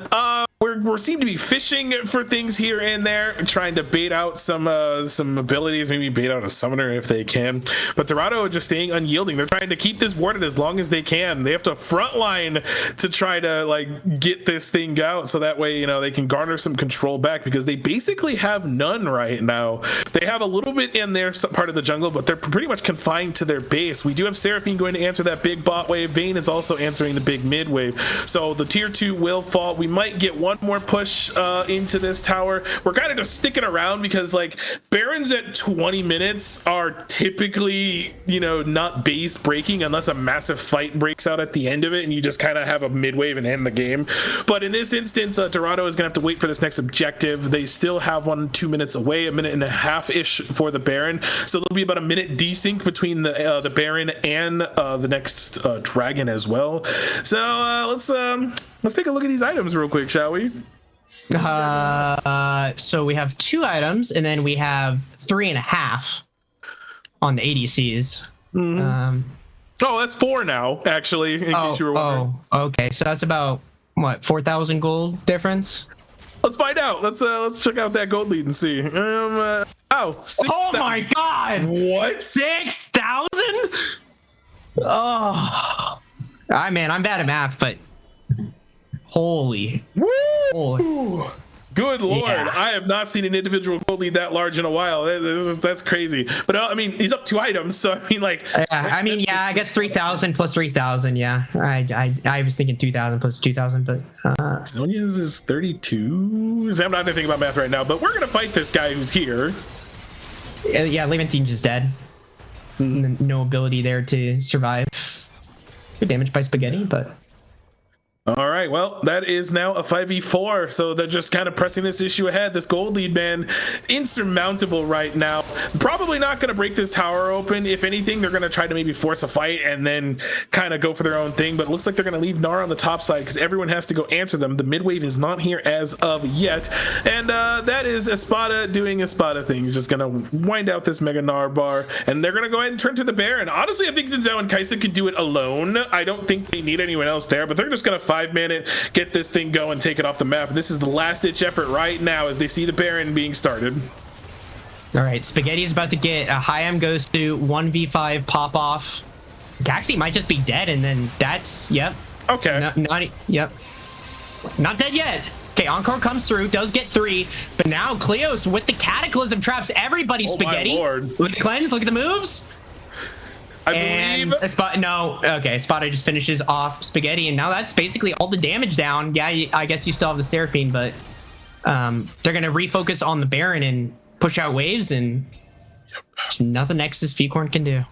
We seem to be fishing for things here and there, trying to bait out some abilities, maybe bait out a summoner if they can. But Dorado just staying unyielding. They're trying to keep this warded as long as they can. They have to frontline to try to get this thing out, so that way they can garner some control back, because they basically have none right now. They have a little bit in their part of the jungle, but they're pretty much confined to their base. We do have Seraphine going to answer that big bot wave. Vayne is also answering the big mid wave. So the tier 2 will fall. We might get one more more push into this tower. We're kind of just sticking around because like Barons at 20 minutes are typically, you know, not base breaking unless a massive fight breaks out at the end of it and you just kind of have a mid wave and end the game. But in this instance, Dorado is gonna have to wait for this next objective. They still have 2 minutes away, a minute and a half ish for the Baron, so there'll be about a minute desync between the Baron and the next dragon as well. So let's take a look at these items real quick, shall we? So we have 2 items, and then we have 3.5 on the ADCs. Oh, that's 4 now, actually. In case you were wondering. Okay. So that's about what, 4,000 gold difference? Let's find out. Let's check out that gold lead and see. 6, oh my god! What? 6,000? Oh, man, I'm bad at math, but holy. Good lord, Yeah. I have not seen an individual gold lead that large in a while. That's crazy. But I mean, he's up 2 items, so I mean, like. I guess 3,000 plus 3,000. Yeah, I was thinking 2,000 plus 2,000, but Sonya's is 32. I'm not thinking about math right now, but we're gonna fight this guy who's here. yeah, Levantine's just dead. No ability there to survive. Good damage by Spaghetti, but. All right, well, that is now a 5v4, so they're just kind of pressing this issue ahead. This gold lead, man, insurmountable right now. Probably not going to break this tower open. If anything, they're going to try to maybe force a fight and then kind of go for their own thing, but it looks like they're going to leave Gnar on the top side because everyone has to go answer them. The mid wave is not here as of yet, and that is Espada doing Espada things. Just going to wind out this Mega Gnar bar, and they're going to go ahead and turn to the Baron. Honestly, I think Zinzao and Kaisa could do it alone. I don't think they need anyone else there, but they're just going to 5-man it, get this thing going, take it off the map. This is the last ditch effort right now as they see the Baron being started. All right, Spaghetti's about to get a high M goes to 1v5 pop off. Taxi might just be dead, and then that's Okay. Not dead yet. Okay, Encore comes through, does get 3, but now Cleos with the Cataclysm traps everybody. Spaghetti my lord. with the cleanse. Look at the moves. I believe Espada just finishes off Spaghetti, and now that's basically all the damage down. Yeah, I guess you still have the Seraphine, but they're gonna refocus on the Baron and push out waves, and nothing XSV Cornn can do.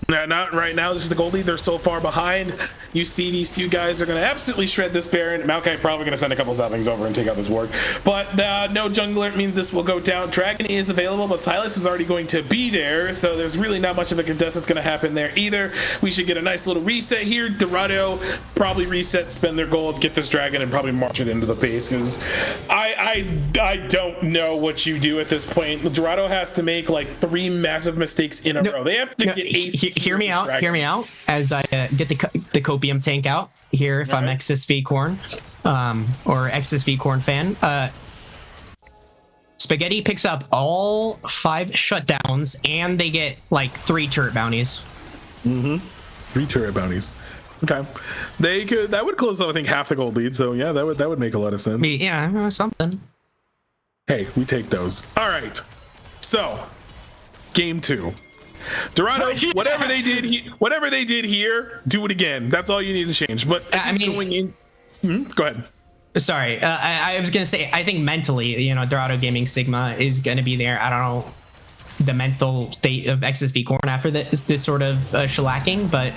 Not right now. This is the gold lead. They're so far behind. You see these 2 guys are going to absolutely shred this Baron. Maokai probably going to send a couple zappings over and take out this ward. But no jungler means this will go down. Dragon is available, but Silas is already going to be there. So there's really not much of a contest that's going to happen there either. We should get a nice little reset here. Dorado probably reset, spend their gold, get this Dragon, and probably march it into the base. Because I don't know what you do at this point. Dorado has to make like 3 massive mistakes in a row. They have to get ace. Hear me out as I get the copium tank out here if I'm XSV Cornn or XSV Cornn fan. Spaghetti picks up all 5 shutdowns and they get like 3 turret bounties. 3 turret bounties. Okay, that would close up I think half the gold lead, so yeah, that would make a lot of sense. Yeah, something. Hey, we take those. All right, so game 2. Dorado, whatever they did here, do it again. That's all you need to change. But I mean, going in, go ahead. Sorry, I was gonna say I think mentally, Dorado Gaming Sigma is gonna be there. I don't know the mental state of XSV Cornn after this sort of shellacking, but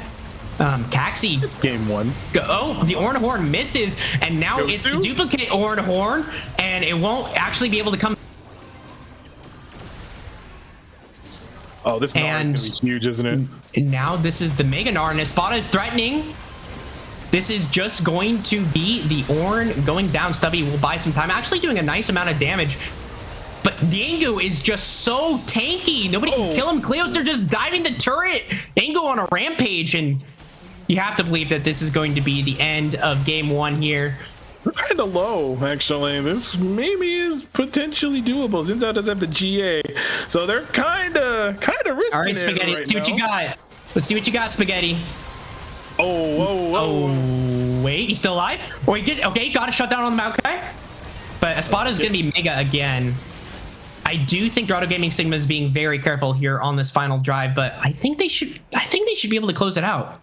Caxi game 1. The Oran Horn misses, and now it's the duplicate Oran Horn, and it won't actually be able to come. Oh, this Gnar is going to be huge, isn't it? And now this is the Mega Gnar, and Espada is threatening. This is just going to be the Ornn going down. Stubby will buy some time, actually doing a nice amount of damage. But Angu is just so tanky. Nobody can kill him. Cleos are just diving the turret. Angu on a rampage, and you have to believe that this is going to be the end of game 1 here. We're kind of low, actually. This maybe is potentially doable. Zinzao does have the GA, so they're kind of risking. All right, Spaghetti. Right Let's see what you got. Let's see what you got, Spaghetti. Oh, wait, he's still alive? Okay, got a shutdown on the Maokai. But Espada's gonna be Mega again. I do think Dorado Gaming Sigma is being very careful here on this final drive, but I think they should be able to close it out.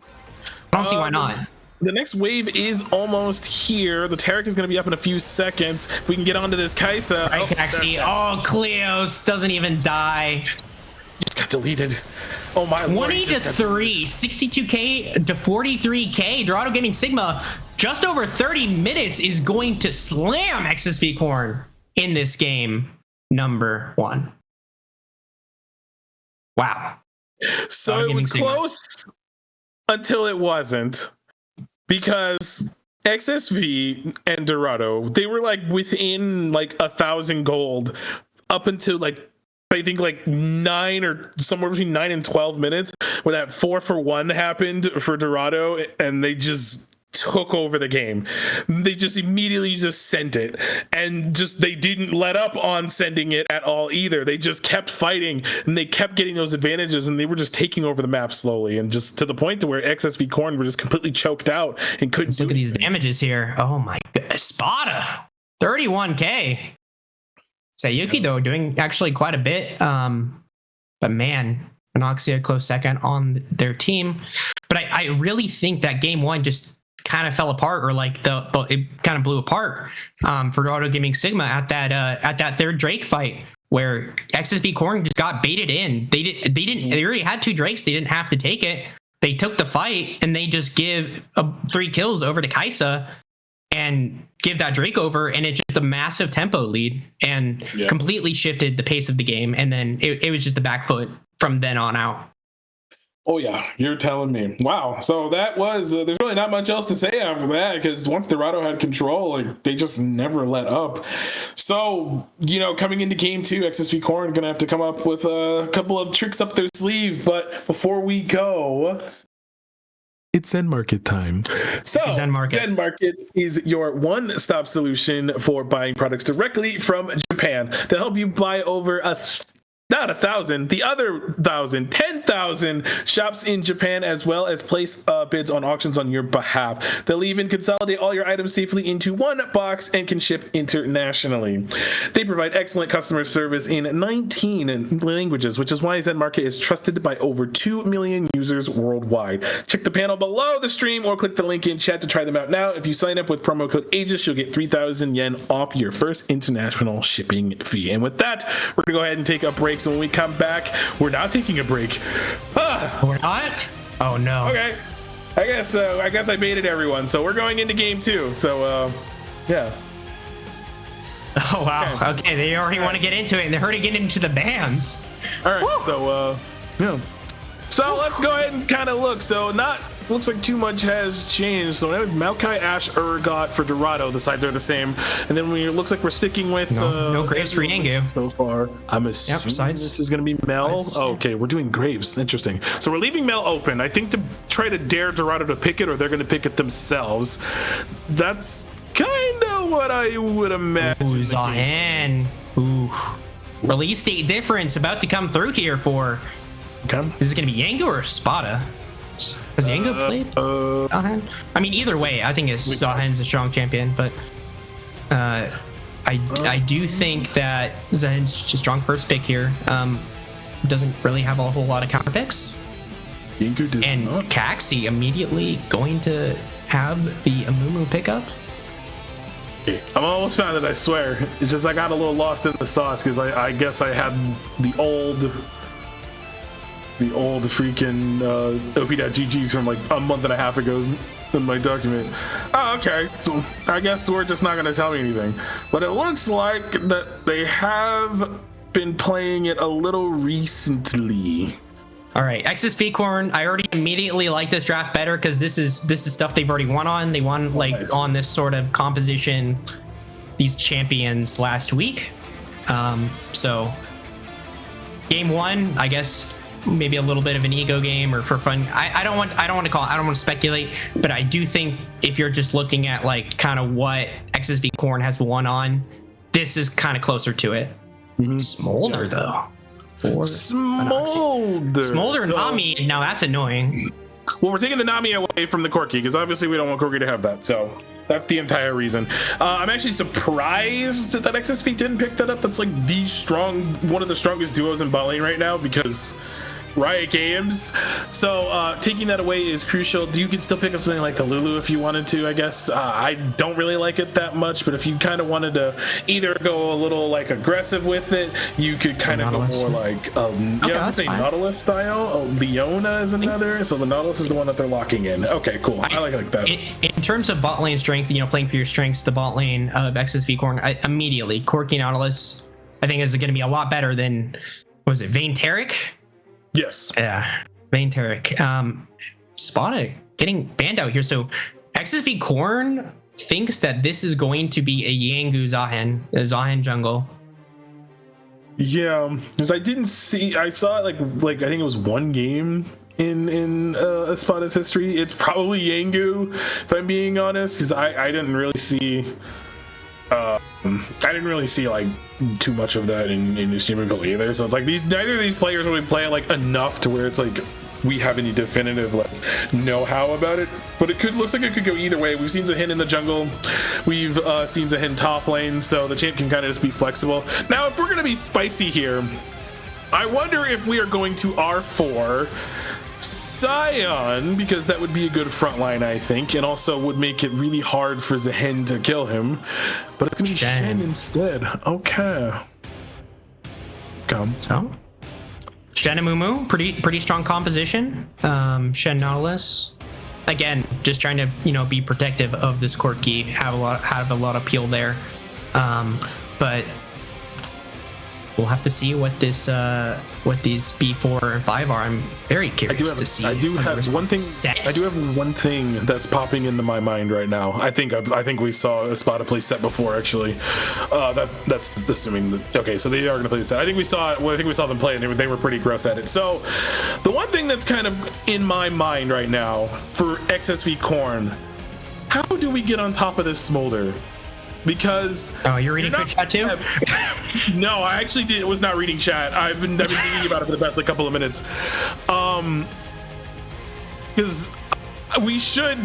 I don't see why not. The next wave is almost here. The Taric is going to be up in a few seconds. If we can get onto this Kaisa. Right, Caxi. Oh, Cleos doesn't even die. Just got deleted. Oh my 20 to 3, 62k to 43k. Dorado Gaming Sigma, just over 30 minutes, is going to slam XSV Cornn in this game. Number 1. Wow. So it was close until it wasn't, because XSV and Dorado, they were like within like 1,000 gold up until like, I think like 9 or somewhere between 9 and 12 minutes, where that 4-for-1 happened for Dorado, and they just took over the game. They just immediately just sent it, and just they didn't let up on sending it at all either. They just kept fighting, and they kept getting those advantages, and they were just taking over the map slowly, and just to the point to where XSV Cornn were just completely choked out and couldn't look at these damages here. Oh my god, Spada 31k. Sayuki though doing actually quite a bit, but man, Anoxia close second on their team. But I really think that game 1 just kind of fell apart, or like it kind of blew apart for Dorado Gaming Sigma at that third Drake fight, where XSV Cornn just got baited in. They already had 2 Drakes. They didn't have to take it. They took the fight, and they just give 3 kills over to Kaisa and give that Drake over, and it's just a massive tempo lead, and completely shifted the pace of the game. And then it was just the back foot from then on out. Oh yeah, you're telling me. Wow. So that was, there's really not much else to say after that, because once Dorado had control, like, they just never let up. So, you know, coming into game 2, XSV Cornn gonna have to come up with a couple of tricks up their sleeve. But before we go, it's Zen Market time. So Zen Market is your one-stop solution for buying products directly from Japan. They'll help you buy over not 1,000, the other 1,000, 10,000 shops in Japan, as well as place bids on auctions on your behalf. They'll even consolidate all your items safely into one box and can ship internationally. They provide excellent customer service in 19 languages, which is why Zen Market is trusted by over 2 million users worldwide. Check the panel below the stream or click the link in chat to try them out now. If you sign up with promo code Aegis, you'll get 3,000 yen off your first international shipping fee. And with that, we're gonna go ahead and take a break. So when we come back, we're not taking a break. We're not? Oh no. Okay. I guess I baited everyone. So we're going into game 2. So yeah. Oh wow. Okay, they already want to get into it, and they're already getting into the bans. All right. Woo! So yeah. So let's go ahead and kind of look. So looks like too much has changed. So Maokai, Ash, Urgot for Dorado, the sides are the same. And then it looks like we're sticking with no Graves for Yangu so far. I'm assuming this is going to be Mel. Oh, okay, we're doing Graves. Interesting. So we're leaving Mel open, I think, to try to dare Dorado to pick it, or they're going to pick it themselves. That's kind of what I would imagine. Ooh, Zahan. Ooh. Release date difference about to come through here for... Okay. Is it going to be Yangu or Spada? Has Yango played Zahan? I mean, either way, I think Zahan's a strong champion, but I do think that Zahan's a strong first pick here. Doesn't really have a whole lot of counter picks. And Caxi immediately going to have the Amumu pickup. I'm almost found it, I swear. It's just I got a little lost in the sauce, because I guess I had the old freaking op.ggs from like a month and a half ago in my document. Oh, okay. So I guess we're just not going to tell me anything. But it looks like that they have been playing it a little recently. All right, XSV Cornn. I already immediately like this draft better, because this is stuff they've already won on. They won like on this sort of composition, these champions last week. So game 1, I guess, maybe a little bit of an ego game or for fun. I don't want to speculate, but I do think if you're just looking at like kind of what XSV Cornn has won on, this is kind of closer to it. Smolder though. Smolder Nami. Now that's annoying. Well, we're taking the Nami away from the Corki, because obviously we don't want Corki to have that. So that's the entire reason. I'm actually surprised that XSV didn't pick that up. That's like one of the strongest duos in bot lane right now, because Riot Games. So taking that away is crucial. You could still pick up something like the Lulu if you wanted to, I guess. I don't really like it that much, but if you kind of wanted to either go a little like aggressive with it, you could kind of go more like I was gonna say Nautilus style. Leona is another. So the Nautilus is the one that they're locking in. Okay, cool. I like that. In terms of bot lane strength, playing for your strengths, the bot lane of XSV Cornn, immediately Corki Nautilus, I think is going to be a lot better than, what was it, Vayne Taric? Yes. Yeah, Vayne Taric. Spotted getting banned out here. So XSV Cornn thinks that this is going to be a Yangu Zahen jungle. Yeah, because I saw it like I think it was one game in Espada's history. It's probably Yangu, if I'm being honest, because I didn't really see like too much of that in Streamer either. So it's like neither of these players really play it like enough to where it's like we have any definitive like know-how about it. But looks like it could go either way. We've seen Zahin in the jungle, we've seen Zahin top lane, so the champ can kind of just be flexible. Now, if we're gonna be spicy here, I wonder if we are going to R4 Sion, because that would be a good front line, I think, and also would make it really hard for Zahin to kill him. But it's gonna be Shen instead. Okay. Come. So Shen and Mumu, pretty strong composition. Shen Nautilus, again, just trying to be protective of this Corki, have a lot of peel there. But we'll have to see what these B4 and 5 are. I'm very curious to see. I do have one thing that's popping into my mind right now. I think we saw Espada play set before, actually. That's assuming that, okay, so they are going to play the set. I think we saw them play, and they were pretty gross at it. So the one thing that's kind of in my mind right now for XSV Cornn, how do we get on top of this Smolder? Because you're reading Twitch chat too? No, I actually was not reading chat. I've been thinking about it for the past couple of minutes. Because we should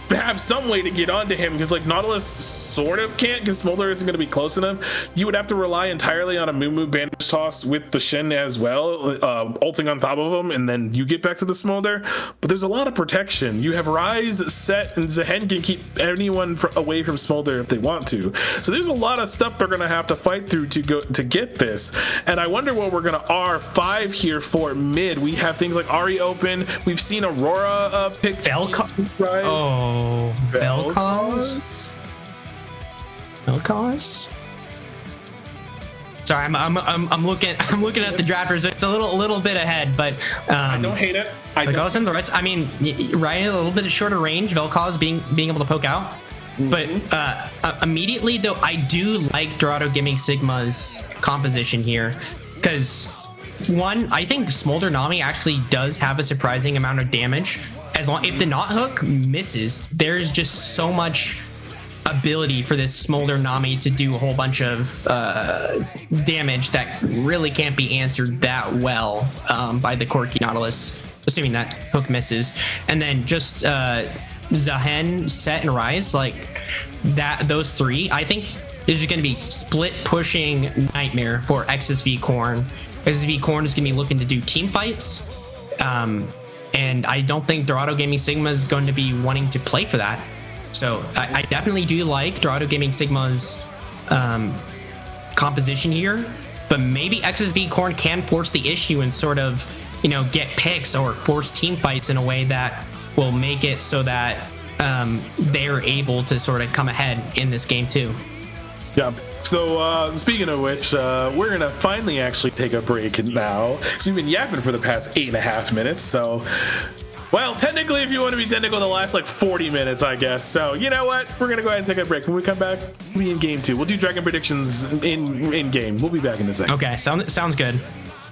have some way to get onto him, because like Nautilus sort of can't, because Smolder isn't going to be close enough. You would have to rely entirely on a Mumu bandage toss with the Shen as well, ulting on top of him, and then you get back to the Smolder. But there's a lot of protection. You have Ryze, Set, and Zahen can keep anyone away from Smolder if they want to. So there's a lot of stuff they're going to have to fight through to get this. And I wonder what we're going to R5 here for mid. We have things like Ahri open. We've seen Aurora pick Ryze. Oh, Vel'Koz? Sorry, I'm looking at the draft results. It's a little bit ahead, but I don't hate it. Vel'Koz and the rest. I mean, right, a little bit of shorter range. Vel'Koz being able to poke out, but immediately though, I do like Dorado Gaming Sigma's composition here, because one, I think Smolder Nami actually does have a surprising amount of damage. If the knot hook misses, there's just so much ability for this Smolder Nami to do a whole bunch of damage that really can't be answered that well by the Corki Nautilus, assuming that hook misses. And then just Zahen, Set, and Ryze, like that, those three, I think is just going to be split pushing nightmare for XSV Cornn. XSV Cornn is going to be looking to do team fights. And I don't think Dorado Gaming Sigma is going to be wanting to play for that. So I definitely do like Dorado Gaming Sigma's composition here, but maybe XSV Cornn can force the issue and sort of, get picks or force team fights in a way that will make it so that they're able to sort of come ahead in this game too. Yeah. So speaking of which, we're gonna finally actually take a break now. So we've been yapping for the past 8.5 minutes. So, well, technically, if you want to be technical, the last like 40 minutes, I guess. So you know what? We're gonna go ahead and take a break. When we come back, we'll be in game 2. We'll do dragon predictions in game. We'll be back in a second. Okay, sounds good.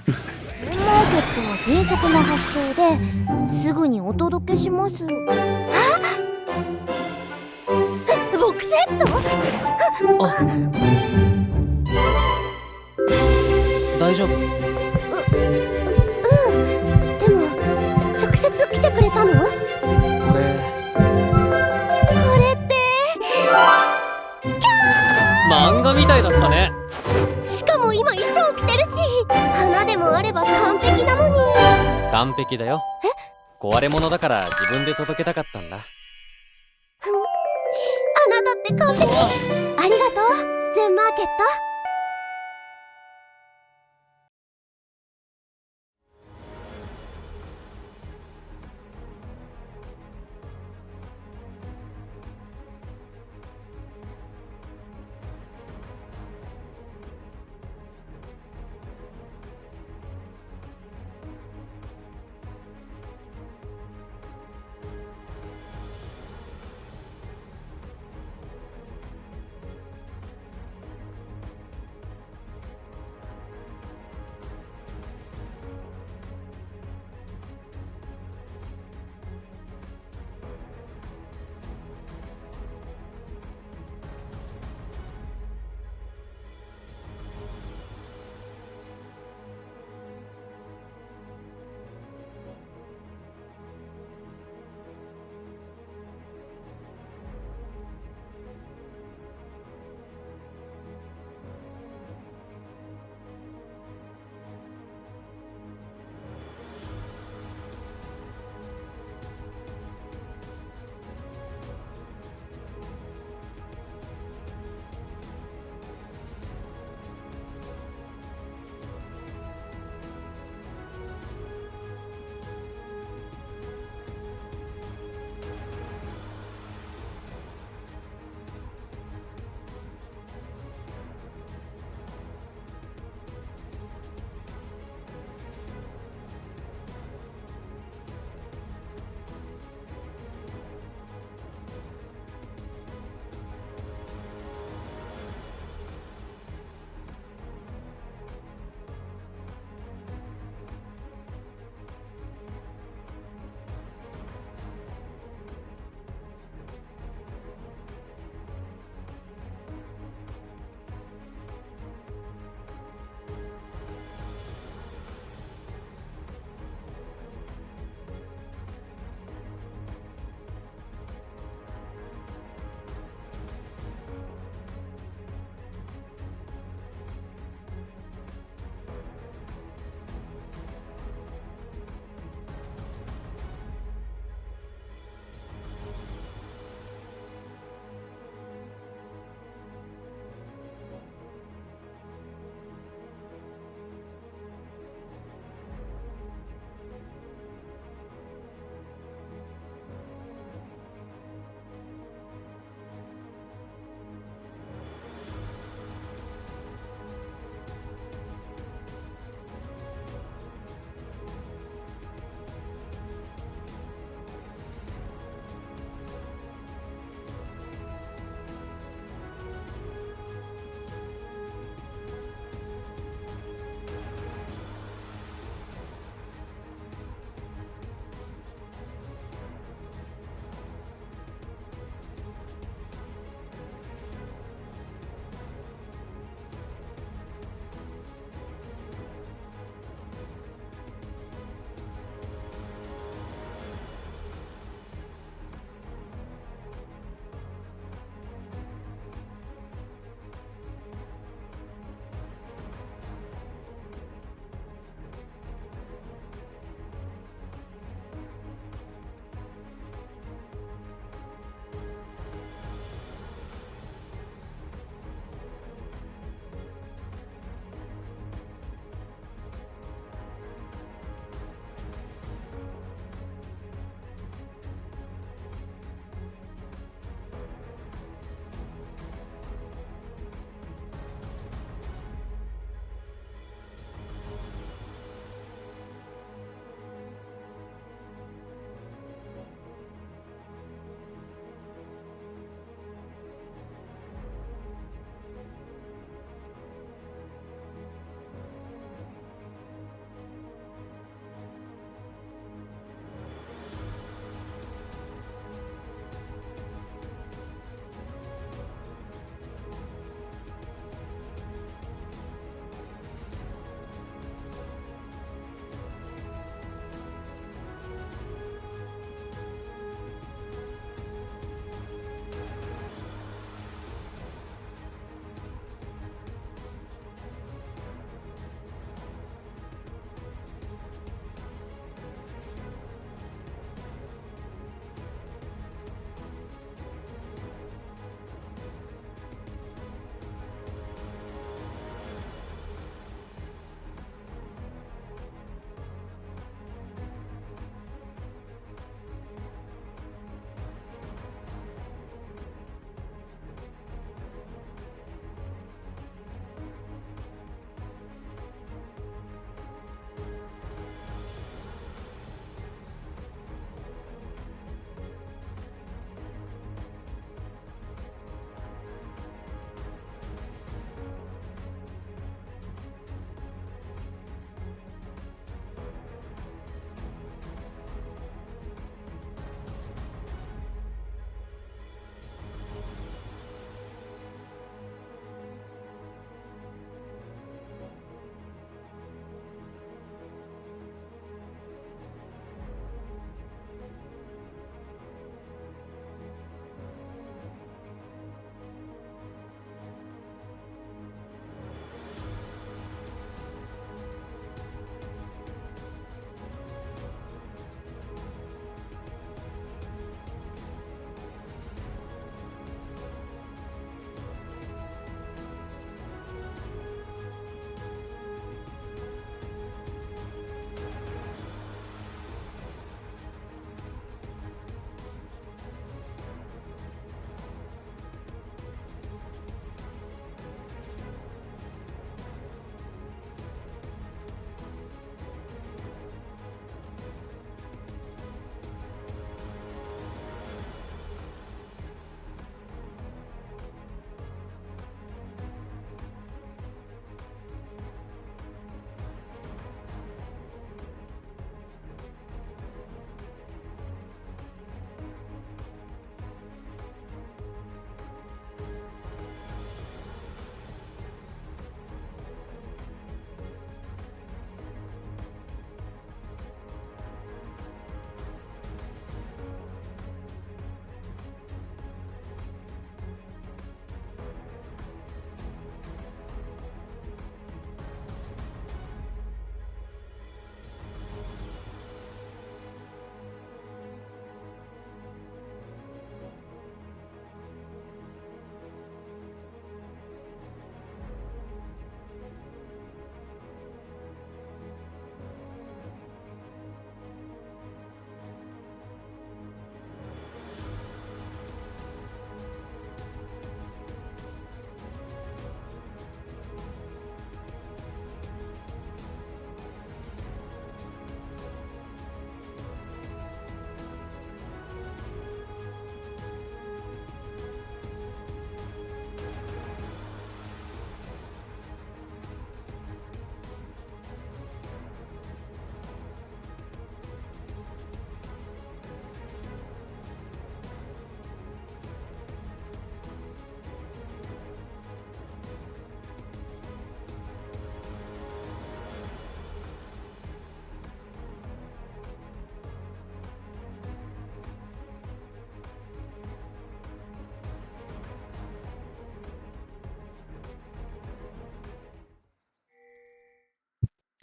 マーケットは迅速な発送ですぐにお届けします。あ、ボクセット？大丈夫？でも直接来てくれたの？これって漫画みたいだったね。しかも今衣装着てるし、花でもあれば完璧なのに。完璧だよ。壊れ物だから自分で届けたかったんだ。あなたって完璧。ありがとう全マーケット。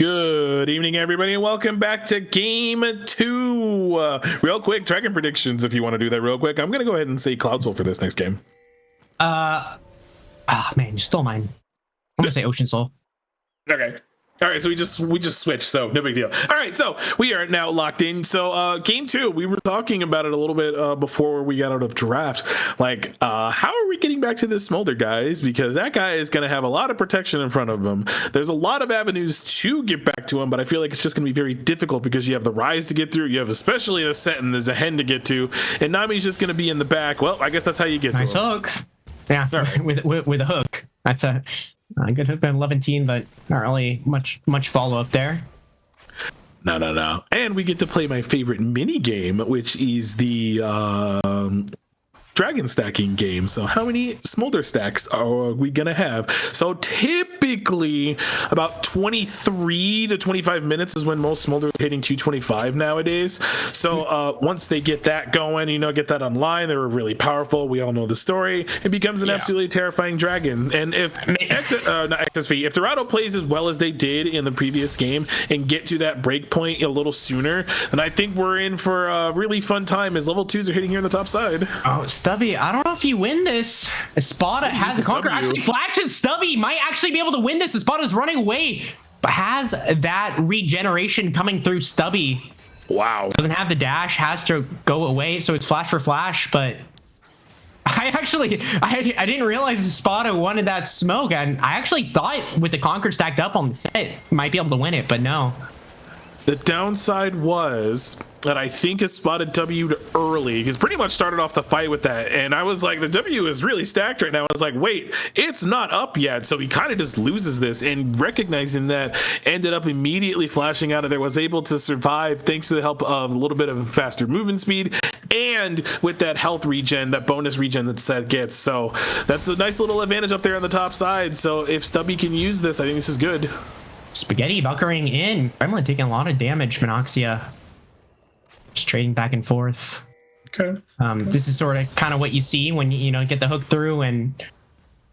Good evening, everybody, and welcome back to Game 2. Real quick, Dragon predictions, if you want to do that real quick. I'm going to go ahead and say Cloud Soul for this next game. Man, you stole mine. I'm going to say Ocean Soul. Okay. All right, so we just switched, so no big deal. All right, so we are now locked in. So game 2, we were talking about it a little bit before we got out of draft. Like, how are we getting back to this Smolder, guys? Because that guy is going to have a lot of protection in front of him. There's a lot of avenues to get back to him, but I feel like it's just going to be very difficult because you have the Rise to get through, you have especially the Set, and there's a Hen to get to, and Nami's just going to be in the back. Well, I guess that's how you get nice to him. Hook. Yeah, right. with a hook. That's a good hook on 11, but not really much follow up there. No. And we get to play my favorite mini game, which is the dragon stacking game. So how many smolder stacks are we gonna have? So typically about 23 to 25 minutes is when most smolder are hitting 225 nowadays. So once they get that going, get that online, they were really powerful. We all know the story. It becomes an absolutely terrifying dragon. And if not XSV, if Dorado plays as well as they did in the previous game and get to that break point a little sooner, then I think we're in for a really fun time as level 2s are hitting here on the top side. Oh, Stubby, I don't know if you win this. Espada has a conquer. Actually, Flash and Stubby might actually be able to win this. Espada's running away, but has that regeneration coming through. Stubby, wow, doesn't have the dash, has to go away, so it's Flash for Flash. But I didn't realize Espada wanted that smoke, and I actually thought with the conquer stacked up on the set, might be able to win it, but no. The downside was that I think Espada W'd early. He's pretty much started off the fight with that. And I was like, the W is really stacked right now. I was like, wait, it's not up yet. So he kind of just loses this, and recognizing that, ended up immediately flashing out of there, was able to survive thanks to the help of a little bit of faster movement speed and with that health regen, that bonus regen that Set gets. So that's a nice little advantage up there on the top side. So if Stubby can use this, I think this is good. Spaghetti Valkyring in. Gremlin taking a lot of damage. Minoxia just trading back and forth. Okay. This is sort of kind of what you see when you get the hook through, and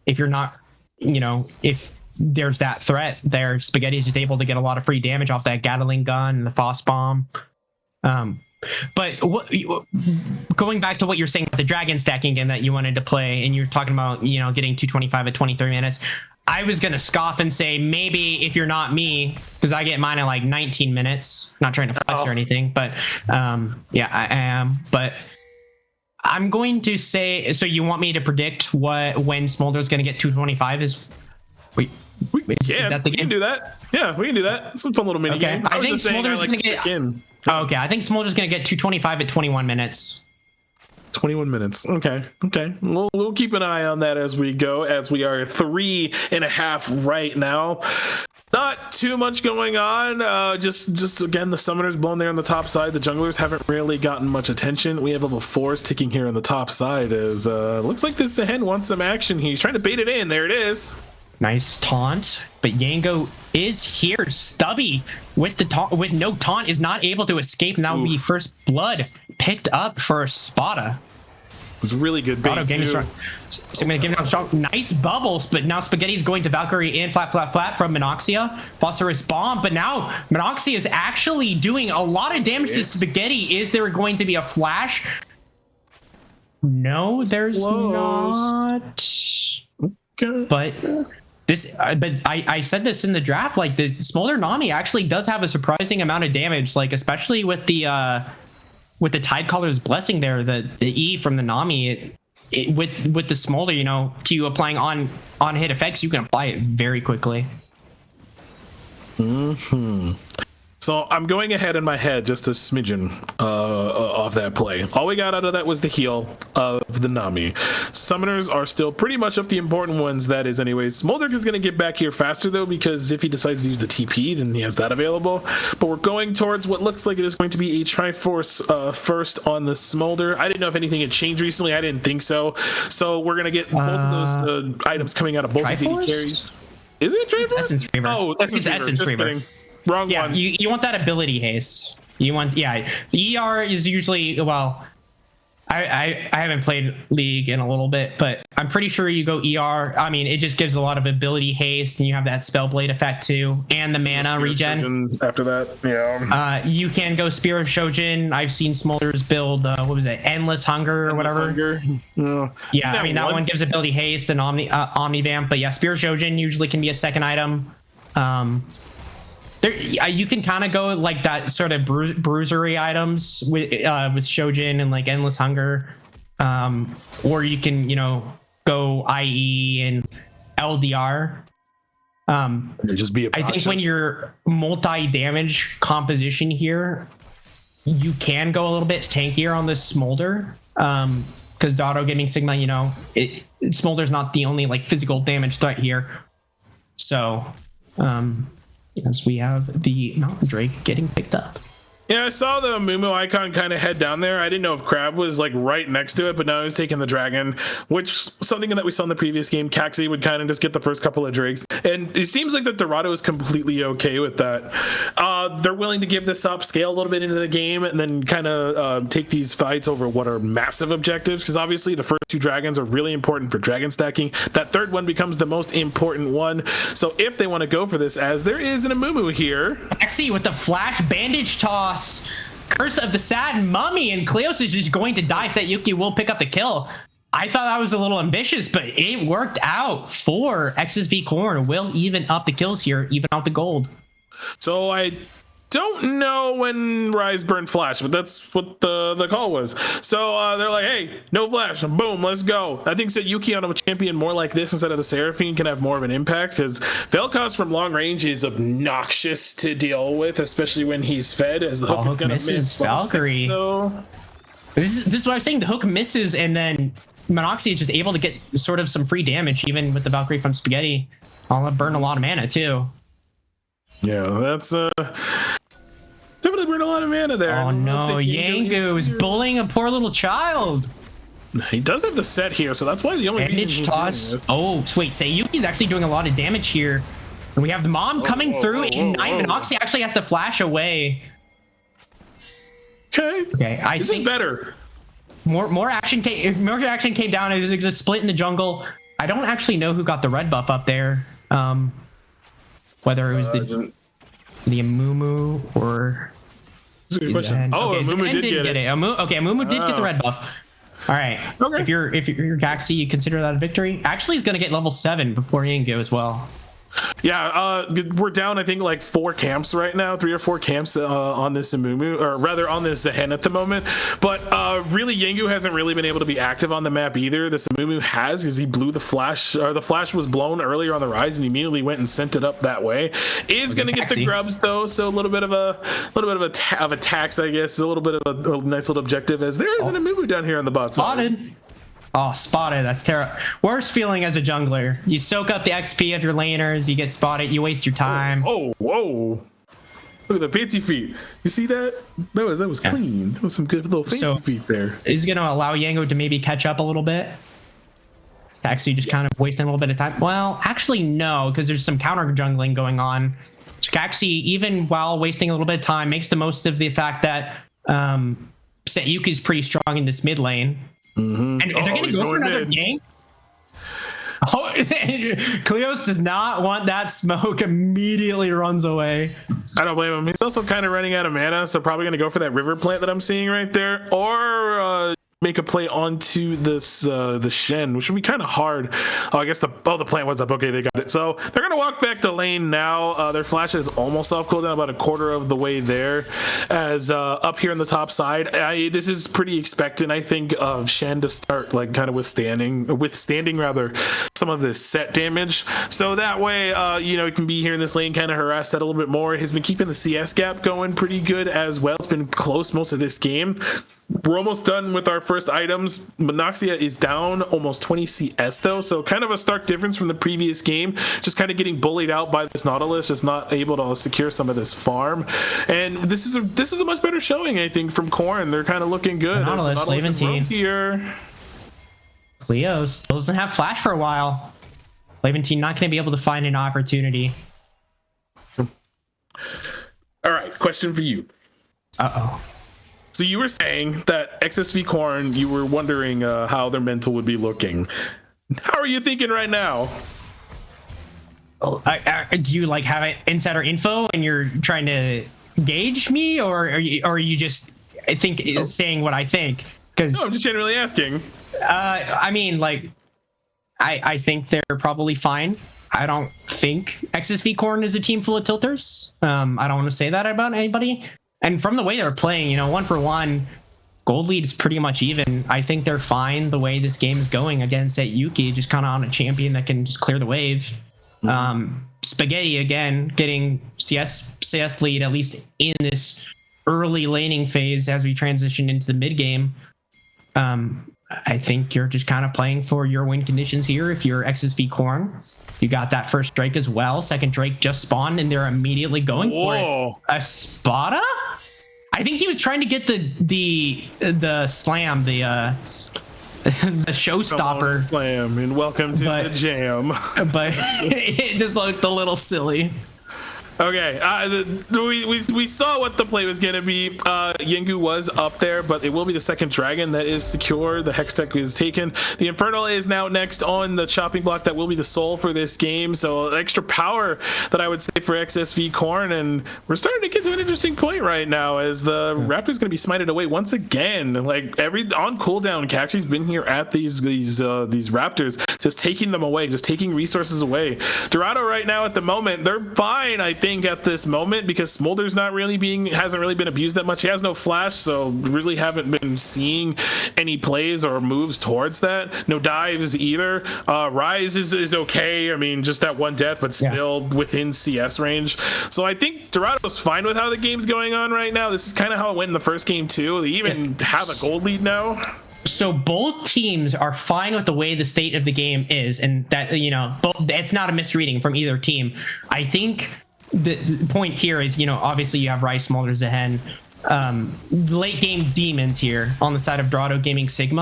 if you're not, if there's that threat there, Spaghetti is just able to get a lot of free damage off that Gatling gun and the Foss bomb. But going back to what you're saying with the dragon stacking game that you wanted to play, and you're talking about getting 225 at 23 minutes. I was gonna scoff and say maybe if you're not me, because I get mine in like 19 minutes. Not trying to flex or anything, but yeah, I am. But I'm going to say. So you want me to predict when Smolder's gonna get 225? Is that the game? We can do that. Yeah, we can do that. It's a fun little mini game. I think Smolder's gonna get. Okay, I think Smolder's gonna get 225 at 21 minutes. 21 minutes. Okay. We'll keep an eye on that as we go, as we are 3.5 right now. Not too much going on. Just again, the summoners blown there on the top side. The junglers haven't really gotten much attention. We have level 4s ticking here on the top side. As looks like this Hen wants some action. He's trying to bait it in. There it is. Nice taunt, but Yango is here. Stubby with the taunt, with no taunt, is not able to escape, and that would be first blood picked up for Espada. It was really good bait too. So I'm gonna give him a strong, nice bubbles, but now Spaghetti's going to Valkyrie in flat from Minoxia. Phosphorus bomb, but now Minoxia is actually doing a lot of damage to Spaghetti. Is there going to be a flash? No, there's not. Okay. But I said this in the draft, like the Smolder Nami actually does have a surprising amount of damage, like especially with the Tidecaller's blessing there, the E from the Nami, with the Smolder, to applying on hit effects, you can apply it very quickly. So I'm going ahead in my head just a smidgen of that play. All we got out of that was the heal of the Nami. Summoners are still pretty much up the important ones, that is anyways. Smolder is going to get back here faster though, because if he decides to use the TP, then he has that available. But we're going towards what looks like it is going to be a Triforce first on the Smolder. I didn't know if anything had changed recently. I didn't think so. So we're going to get both of those items coming out of both of the carries. Is it Triforce? Essence Reaver. Oh, it's Essence Reaver. Wrong one. Yeah, you want that ability haste. You want, ER is usually, well, I haven't played League in a little bit, but I'm pretty sure you go ER. I mean, it just gives a lot of ability haste, and you have that Spellblade effect too, and the mana regen. After that, yeah. You can go Spear of Shojin. I've seen Smolders build, what was it, Endless Hunger or whatever. Yeah, I mean, that one gives ability haste and Omnivamp, but yeah, Spear of Shojin usually can be a second item. You can kind of go like that sort of bruisery items with Shojin and like Endless Hunger, or you can go IE and LDR. Just be obnoxious. I think when you're multi-damage composition here, you can go a little bit tankier on this Smolder, because Dorado Gaming Sigma, Smolder's not the only like physical damage threat here, so. As we have the Mountain Drake getting picked up. Yeah, I saw the Mumu icon kind of head down there. I didn't know if Crab was like right next to it, but now he's taking the dragon, which something that we saw in the previous game. Caxi would kind of just get the first couple of drakes, and it seems like that Dorado is completely okay with that. They're willing to give this up, scale a little bit into the game, and then kind of take these fights over what are massive objectives, because obviously the first two dragons are really important for dragon stacking. That third one becomes the most important one. So if they want to go for this, as there is an Amumu here. Caxi with the flash bandage toss. Curse of the Sad Mummy, and Kleos is just going to die. Sayuki will pick up the kill. I thought that was a little ambitious, but it worked out for XSV Cornn. Will even up the kills here, even out the gold. So I don't know when Rise Burn Flash, but that's what the call was. So they're like, hey, no flash, boom, let's go. I think Sayuki on a champion more like this instead of the Seraphine can have more of an impact, because Vel'Koz from long range is obnoxious to deal with, especially when he's fed, as the hook is gonna miss Valkyrie. This is what I was saying. The hook misses, and then Monoxy is just able to get sort of some free damage, even with the Valkyrie from Spaghetti. I'll burn a lot of mana too. Yeah, that's definitely burn a lot of mana there. Oh no, Yangu is bullying a poor little child. He does have the set here, so that's why the only bandage toss. Oh, wait, Sayuki's actually doing a lot of damage here. And we have the mom coming through. Ignite. Monoxy actually has to flash away. Okay. I think this is better. More action came down. It was a split in the jungle. I don't actually know who got the red buff up there. Whether it was the Amumu or Zen. Oh, okay, Amumu did get it. Amumu did get the red buff. All right. Okay. If you're Gaxi, you consider that a victory. Actually, he's gonna get level 7 before Yango as well. Yeah, we're down, I think, like 4 camps right now, 3 or 4 camps on this Amumu, or rather on this Zehen at the moment. But really, Yangu hasn't really been able to be active on the map either. This Amumu has, because he blew the flash, or the flash was blown earlier on the rise, and he immediately went and sent it up that way. Is going to get the grubs though, so a little bit of a tax, I guess, a little bit of a nice little objective, as there is an Amumu down here on the bot spotted. Side. Oh, spotted. That's terrible. Worst feeling as a jungler. You soak up the XP of your laners, you get spotted, you waste your time. Oh, whoa. Look at the fancy feet. You see that? That was clean. That was some good little fancy feet there. Is going to allow Yango to maybe catch up a little bit. Actually, just kind of wasting a little bit of time. Well, actually, no, because there's some counter jungling going on. Caxi, even while wasting a little bit of time, makes the most of the fact that Sayuki's pretty strong in this mid lane. Mm-hmm. And they're going to go for another gank. Oh, Kleos does not want that smoke. Immediately runs away. I don't blame him. He's also kind of running out of mana, so probably going to go for that river plant that I'm seeing right there, or make a play onto this the Shen, which would be kind of hard. Oh, I guess the plant was up. Okay, they got it. So they're gonna walk back to lane now. Their flash is almost off cooldown, about a quarter of the way there. As up here on the top side, this is pretty expectant, I think, of Shen to start like kind of withstanding rather some of this set damage. So that way, he can be here in this lane, kind of harass that a little bit more. He's been keeping the CS gap going pretty good as well. It's been close most of this game. We're almost done with our first items. Monoxia is down almost 20 CS though, so kind of a stark difference from the previous game. Just kind of getting bullied out by this Nautilus, just not able to secure some of this farm. And this is a much better showing, I think, from Cornn. They're kind of looking good. Nautilus Levantine here. Cleo still doesn't have flash for a while. Levantine not going to be able to find an opportunity. All right, question for you. Uh-oh. So you were saying that XSV Cornn, you were wondering how their mental would be looking. How are you thinking right now? Do you like have insider info and you're trying to gauge me, or are you just saying what I think? Because No, I'm just generally asking. I mean, like, I think they're probably fine. I don't think XSV Cornn is a team full of tilters. I don't want to say that about anybody. And from the way they're playing, 1-for-1, gold lead is pretty much even. I think they're fine the way this game is going against Yuki, just kind of on a champion that can just clear the wave. Spaghetti again getting CS lead, at least in this early laning phase as we transition into the mid game. I think you're just kind of playing for your win conditions here. If you're XSV Cornn, you got that first Drake as well. Second Drake just spawned and they're immediately going for it. A Spada? I think he was trying to get the slam, the showstopper. Slam, and welcome to the jam. But it just looked a little silly. Okay, we saw what the play was going to be. Yengu was up there, but it will be the second dragon that is secure. The Hextech is taken. The Infernal is now next on the chopping block. That will be the soul for this game. So extra power that I would say for XSV Cornn. And we're starting to get to an interesting point right now as the Raptor's going to be smited away once again. Like on cooldown, Caxi's been here at these Raptors, just taking them away, just taking resources away. Dorado right now at the moment, they're fine, I think, at this moment, because Smolder's hasn't really been abused that much. He has no flash, so really haven't been seeing any plays or moves towards that. No dives either. Rise is okay. I mean, just that one death, but still within CS range. So I think Dorado's fine with how the game's going on right now. This is kind of how it went in the first game too. They even have a gold lead now. So both teams are fine with the way the state of the game is, and that it's not a misreading from either team. I think the point here is, obviously you have Rice, Smolder, Zehen, late game demons here on the side of Dorado Gaming Sigma.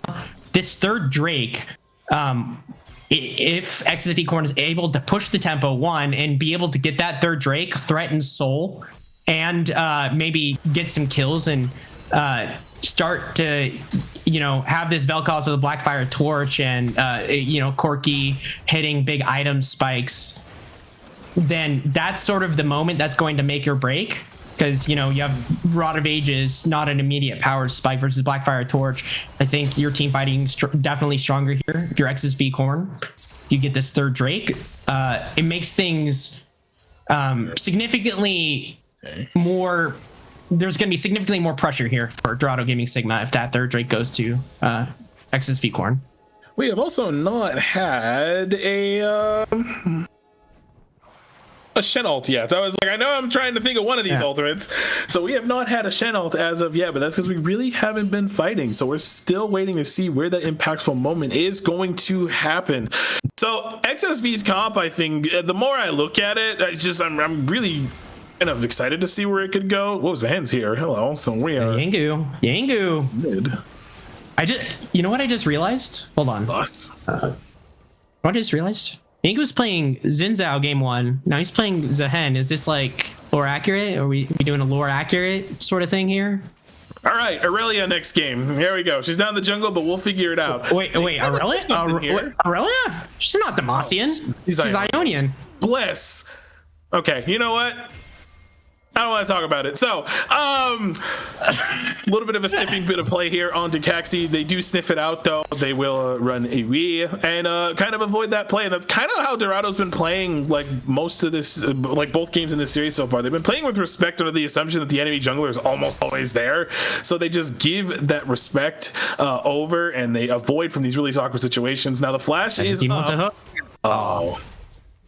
This third Drake, if XSV Cornn is able to push the tempo and be able to get that third Drake, threaten Soul, and maybe get some kills and start to have this Vel'Koz with a Blackfire Torch and Corki hitting big item spikes, then that's sort of the moment that's going to make or break, because you have Rod of Ages, not an immediate power spike, versus Blackfire Torch. I think your team fighting definitely stronger here. If you're XSV Cornn, you get this third Drake, it makes things significantly more. There's going to be significantly more pressure here for Dorado Gaming Sigma if that third Drake goes to XSV Cornn. We have also not had a Shen ult yet. I was like, I know I'm trying to think of one of these ultimates. So we have not had a Shen ult as of yet, but that's because we really haven't been fighting. So we're still waiting to see where that impactful moment is going to happen. So XSV's comp, I think, the more I look at it, I'm really kind of excited to see where it could go. What was the hands here? Hello. So we are Yengu. Mid. What I just realized? Hold on. Lost. What I just realized? Yengu was playing Xin game 1. Now he's playing Zehen. Is this like lore accurate? Are we doing a lore accurate sort of thing here? All right, Aurelia next game. Here we go. She's down in the jungle, but we'll figure it out. Wait, Aurelia? Aurelia? She's not Demacian. She's Ionian. Bliss. Okay, you know what? I don't want to talk about it. So, a little bit of a sniffing bit of play here on Caxi. They do sniff it out, though. They will run a Wii and kind of avoid that play. And that's kind of how Dorado's been playing, like, most of this, like, both games in this series so far. They've been playing with respect under the assumption that the enemy jungler is almost always there. So they just give that respect over, and they avoid from these really awkward situations. Now, the flash is up. Oh.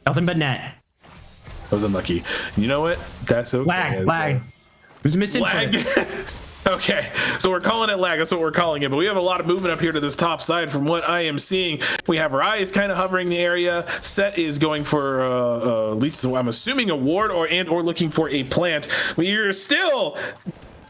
Nothing but net. I was unlucky. You know what? That's okay. Lag. It was misinput. Lag. Okay, so we're calling it lag. That's what we're calling it. But we have a lot of movement up here to this top side from what I am seeing. We have Rai is kind of hovering the area. Set is going for at least I'm assuming a ward or looking for a plant. We are still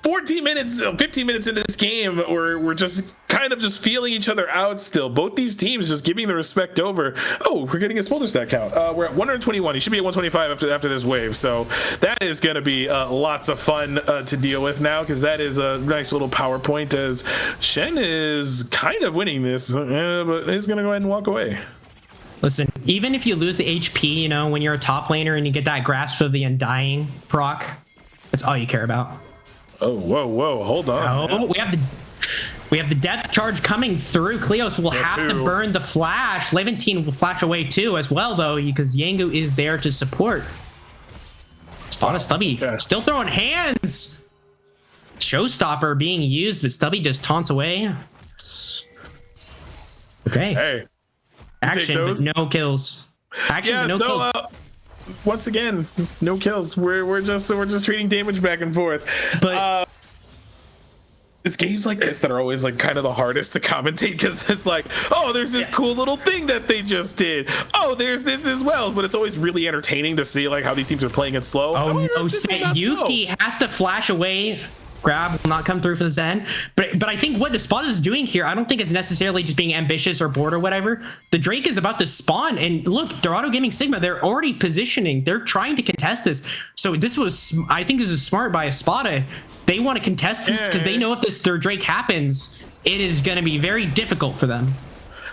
14 minutes, 15 minutes into this game, we're just kind of just feeling each other out still. Both these teams just giving the respect over. Oh, we're getting a smolder stat count. We're at 121. He should be at 125 after this wave. So that is going to be lots of fun to deal with now, because that is a nice little PowerPoint as Shen is kind of winning this, but he's going to go ahead and walk away. Listen, even if you lose the HP, you know, when you're a top laner and you get that grasp of the Undying proc, that's all you care about. Oh, whoa, hold on. Oh, we have the death charge coming through. Kleos will have to burn the flash. Levantine will flash away too as well, though, because Yangu is there to support. Spot of Stubby still throwing hands. Showstopper being used, but Stubby just taunts away. Okay. Hey. Action, but no kills. Action, no kills. Once again, no kills. We're just trading damage back and forth. But it's games like this that are always like kind of the hardest to commentate, because it's like, oh, there's this cool little thing that they just did. Oh, there's this as well. But it's always really entertaining to see like how these teams are playing it slow. Oh no, Yuki has to flash away. Grab will not come through for the Zen, but I think what the Spot is doing here, I don't think it's necessarily just being ambitious or bored or whatever. The Drake is about to spawn, and look, Dorado Gaming Sigma, they're already positioning. They're trying to contest this. So this was, I think this is smart by Espada. They want to contest this because they know if this their Drake happens, it is going to be very difficult for them.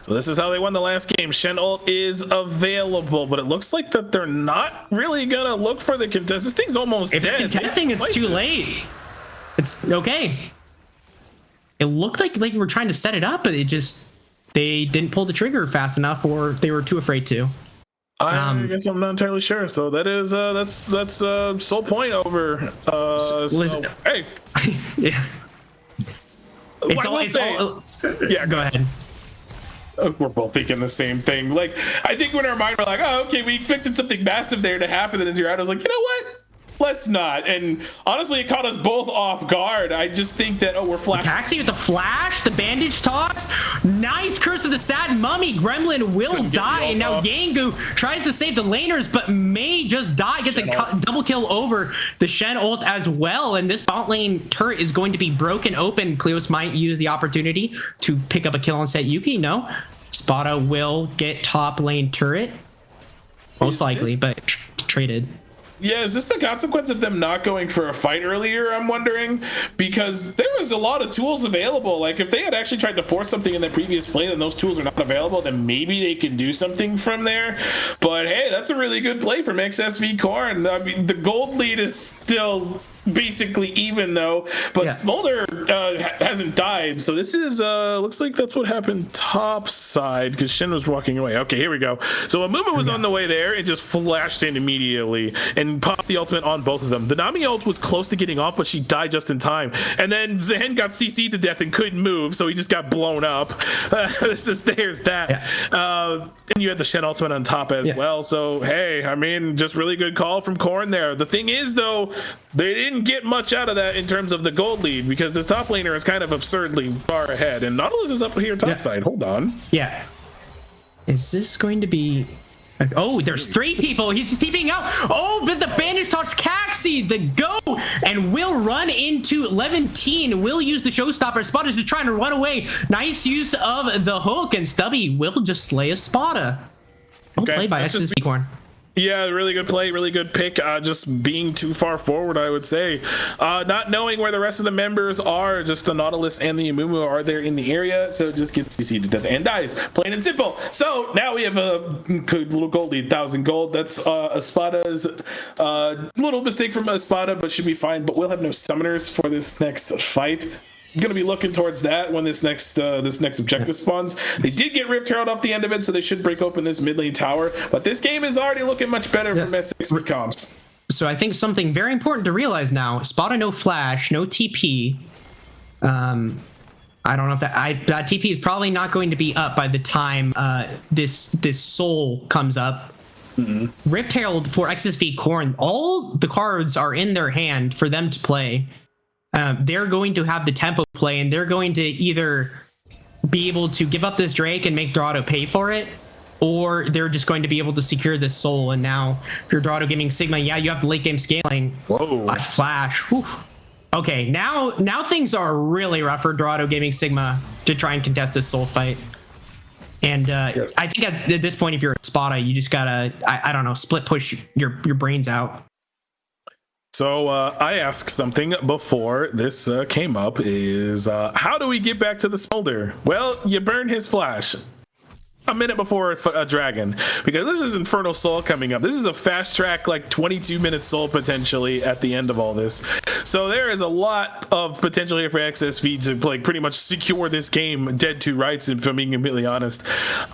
So this is how they won the last game. Shen ult is available, but it looks like that they're not really going to look for the contest. This thing's almost dead. If they're contesting, it's too late. It's okay. It looked like we're trying to set it up, but they didn't pull the trigger fast enough, or they were too afraid to. I guess I'm not entirely sure. So that is that's sole point over. Listen, hey, yeah. Yeah, go ahead. We're both thinking the same thing. Like, I think when our mind we're like, oh, okay, we expected something massive there to happen, and then Dorado was like, you know what? Let's not. And honestly, it caught us both off guard. I just think that, we're flashing. Taxi with the flash, the bandage toss. Nice Curse of the Sad Mummy. Gremlin will die. And now Yangu tries to save the laners, but may just die. Gets a double kill over the Shen ult as well. And this bot lane turret is going to be broken open. Kleos might use the opportunity to pick up a kill on set Yuki. No. Spada will get top lane turret. Most likely, but traded. Yeah, is this the consequence of them not going for a fight earlier, I'm wondering? Because there was a lot of tools available. Like, if they had actually tried to force something in their previous play, then those tools are not available, then maybe they can do something from there. But hey, that's a really good play from XSV Cornn. I mean, the gold lead is still basically even, though, but Smolder hasn't died, so this is looks like that's what happened top side, because Shen was walking away. Okay, here we go. So Amuma was on the way there and just flashed in immediately and popped the ultimate on both of them. The Nami ult was close to getting off, but she died just in time, and then Zen got CC'd to death and couldn't move, so he just got blown up. There's that. And you had the Shen ultimate on top as well, so hey, I mean, just really good call from Cornn there. The thing is, though, they didn't get much out of that in terms of the gold lead, because this top laner is kind of absurdly far ahead, and Nautilus is up here topside. Hold on. Yeah. Is this going to be... Oh, there's 3 people. He's steeping out. Oh, but the bandage talks Caxi, the go, and will run into Levantine. Will use the showstopper. Spada's just trying to run away. Nice use of the hook, and Stubby will just slay a Spada. Well played by XSV Cornn. Yeah, really good play, really good pick. Just being too far forward, I would say. Not knowing where the rest of the members are, just the Nautilus and the Amumu are there in the area, so it just gets CC'd to death and dies. Plain and simple. So now we have a good little gold lead, 1,000 gold. That's Espada's little mistake from Espada, but should be fine. But we'll have no summoners for this next fight. Going to be looking towards that when this next objective spawns. They did get Rift Herald off the end of it, so they should break open this mid lane tower. But this game is already looking much better from S6 comps. So I think something very important to realize now: Spada no flash, no TP. I don't know if that TP is probably not going to be up by the time this soul comes up. Rift Herald for XSV Cornn, all the cards are in their hand for them to play. They're going to have the tempo play, and they're going to either be able to give up this Drake and make Dorado pay for it, or they're just going to be able to secure this soul. And now, if you're Dorado Gaming Sigma, you have the late game scaling. Whoa! Flash. Whew. Okay, now things are really rough for Dorado Gaming Sigma to try and contest this soul fight. And Yes. I think at this point, if you're a Spada, you just gotta, I don't know, split push your brains out. So I asked something before this came up is how do we get back to the smolder? Well, you burn his flash a minute before a dragon, because this is Infernal Soul coming up. This is a fast track, like 22-minute soul potentially at the end of all this. So there is a lot of potential here for XSV to like pretty much secure this game dead to rights, if I'm being completely honest.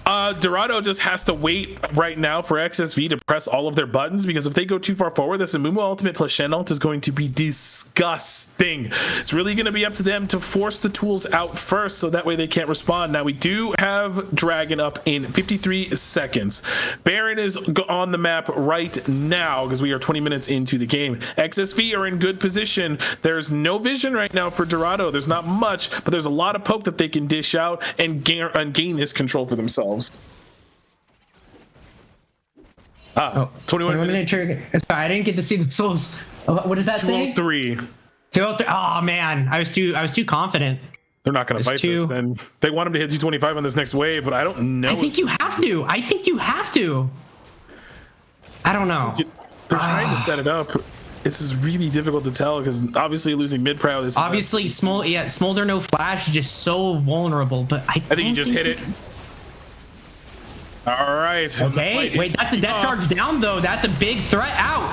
Dorado just has to wait right now for XSV to press all of their buttons, because if they go too far forward, this Amumu ultimate plus Shen ult is going to be disgusting. It's really going to be up to them to force the tools out first, so that way they can't respond. Now we do have Dragon up in 53 seconds. Baron is on the map right now because we are 20 minutes into the game. XSV are in good position. There's no vision right now for Dorado. There's not much, but there's a lot of poke that they can dish out and gain this control for themselves. 21 minutes. Sorry, I didn't get to see the souls. What does that say? 203. 203. Oh man, I was too confident. They're not going to fight this. Then they want him to hit 225 on this next wave, but I don't know. I think you have to. I don't know. They're trying to set it up. This is really difficult to tell because obviously losing mid prow. Obviously, Smolder no flash, just so vulnerable. But I think you just hit it. All right. Okay. Wait, that's the death charge down though. That's a big threat out.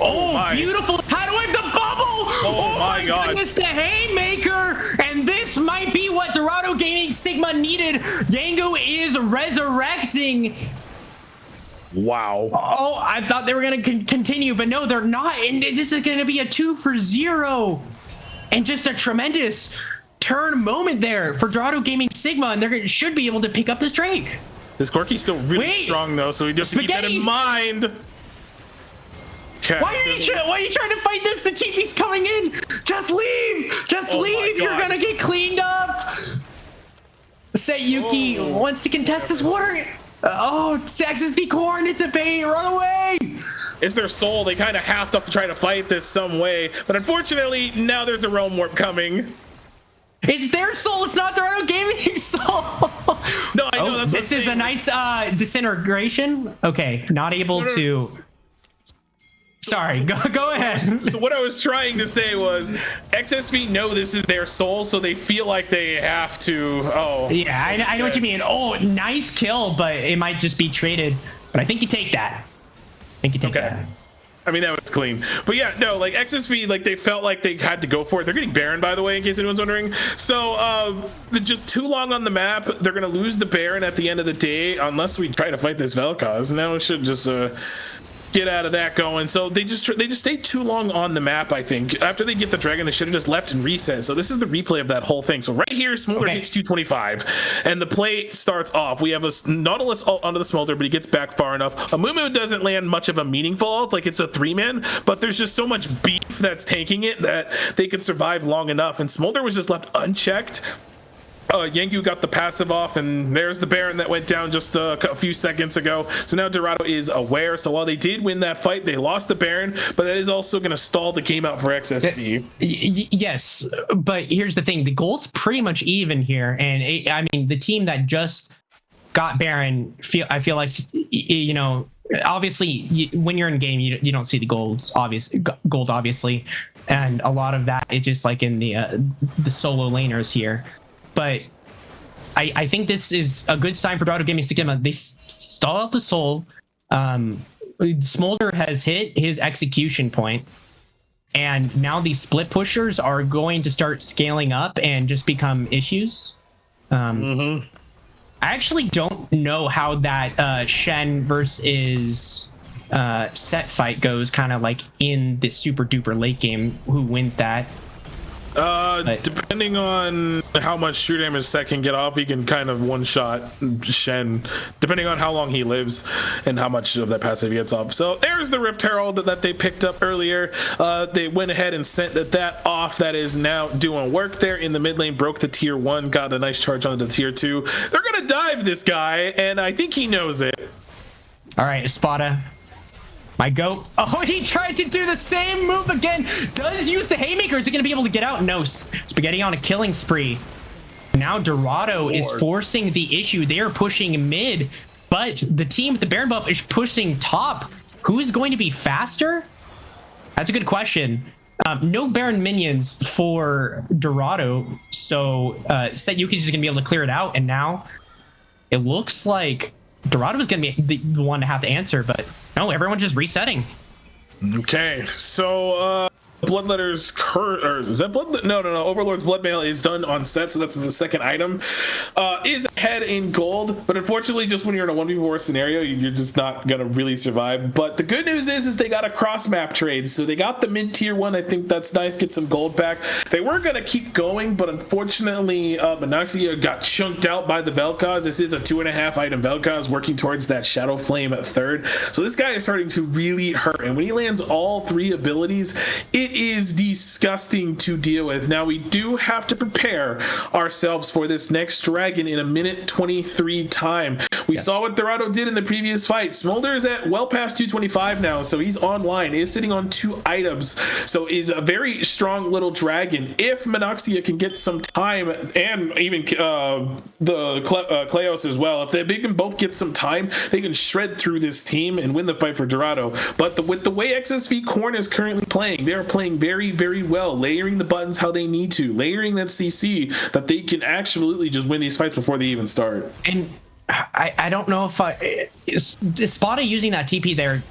Oh, beautiful tidal wave, the bubble. Oh my God. Goodness, the haymaker, and this might be what Dorado Gaming Sigma needed. Yangu is resurrecting. Wow. Oh, I thought they were going to continue, but no, they're not. And this is going to be a 2-for-0. And just a tremendous turn moment there for Dorado Gaming Sigma, and they should be able to pick up this Drake. This Corki's still really strong, though, so we just keep that in mind. Why are you trying to fight this? The TP's coming in. Just leave. Just leave. You're going to get cleaned up. Yuki wants to contest this water. Oh, XSV Cornn, it's a bait. Run away. It's their soul. They kind of have to try to fight this some way. But unfortunately, now there's a realm warp coming. It's their soul. It's not Dorado Gaming soul. No, I know. That's this is a nice disintegration. Okay, not able to. Sorry, go ahead. So what I was trying to say was XSV know this is their soul, so they feel like they have to. Oh. Yeah, I know what you mean. Oh, nice kill, but it might just be traded. But I think you take that. That. I mean, that was clean. But yeah, no, like XSV, like they felt like they had to go for it. They're getting Baron, by the way, in case anyone's wondering. So just too long on the map. They're going to lose the Baron at the end of the day unless we try to fight this Vel'Koz. Now we should just get out of that going. So they just stay too long on the map. I think after they get the dragon, they should have just left and reset. So this is the replay of that whole thing. So right here, Smolder hits 225 and the play starts off. We have a Nautilus ult onto the Smolder, but he gets back far enough. Amumu doesn't land much of a meaningful ult, like it's a 3-man, but there's just so much beef that's tanking it that they could survive long enough, and Smolder was just left unchecked. Yangu got the passive off, and there's the Baron that went down just a few seconds ago. So now Dorado is aware. So while they did win that fight, they lost the Baron, but that is also going to stall the game out for XSV. Yes, but here's the thing. The gold's pretty much even here. And I mean, the team that just got Baron, I feel like, you know, obviously when you're in game, you don't see the gold, obviously. And a lot of that is just like in the solo laners here. But I think this is a good sign for Dorado Gaming Sigma. They stall out the soul. Smolder has hit his execution point, and now these split pushers are going to start scaling up and just become issues. I actually don't know how that Shen versus Set fight goes, kind of like in the super duper late game. Who wins that? Depending on how much true damage Set can get off, he can kind of one-shot Shen, depending on how long he lives and how much of that passive he gets off. So there's the Rift Herald that they picked up earlier. They went ahead and sent that off. That is now doing work there in the mid lane, broke the tier 1, got a nice charge onto the tier 2. They're gonna dive this guy, and I think he knows it. All right, Espada. My goat. Oh, he tried to do the same move again. Does use the haymaker. Is he going to be able to get out? No. Spaghetti on a killing spree. Now Dorado is forcing the issue. They are pushing mid, but the team with the Baron buff is pushing top. Who is going to be faster? That's a good question. No Baron minions for Dorado, so Set Yuki's just going to be able to clear it out, and now it looks like Dorado is going to be the one to have to answer, but no, everyone's just resetting. Okay, so Bloodletter's or is that Blood? No. Overlord's Bloodmail is done on set, so that's the second item. Is ahead in gold, but unfortunately, just when you're in a 1v4 scenario, you're just not gonna really survive. But the good news is they got a cross map trade, so they got the mid tier one. I think that's nice. Get some gold back. They were gonna keep going, but unfortunately, Monoxia got chunked out by the Vel'Koz. This is a 2.5 item Vel'Koz working towards that Shadow Flame at third. So this guy is starting to really hurt, and when he lands all 3 abilities, it is disgusting to deal with. Now we do have to prepare ourselves for this next dragon in a minute 23 time. We saw what Dorado did in the previous fight. Smolder is at well past 225 now, so he's online. He's sitting on 2 items, so is a very strong little dragon. If Monoxia can get some time, and even Kleos as well, if they can both get some time, they can shred through this team and win the fight for Dorado. But with the way XSV Cornn is currently playing, they are playing very, very well, layering the buttons how they need to, layering that CC that they can absolutely just win these fights before they even start. And I don't know if is Spada using that TP there.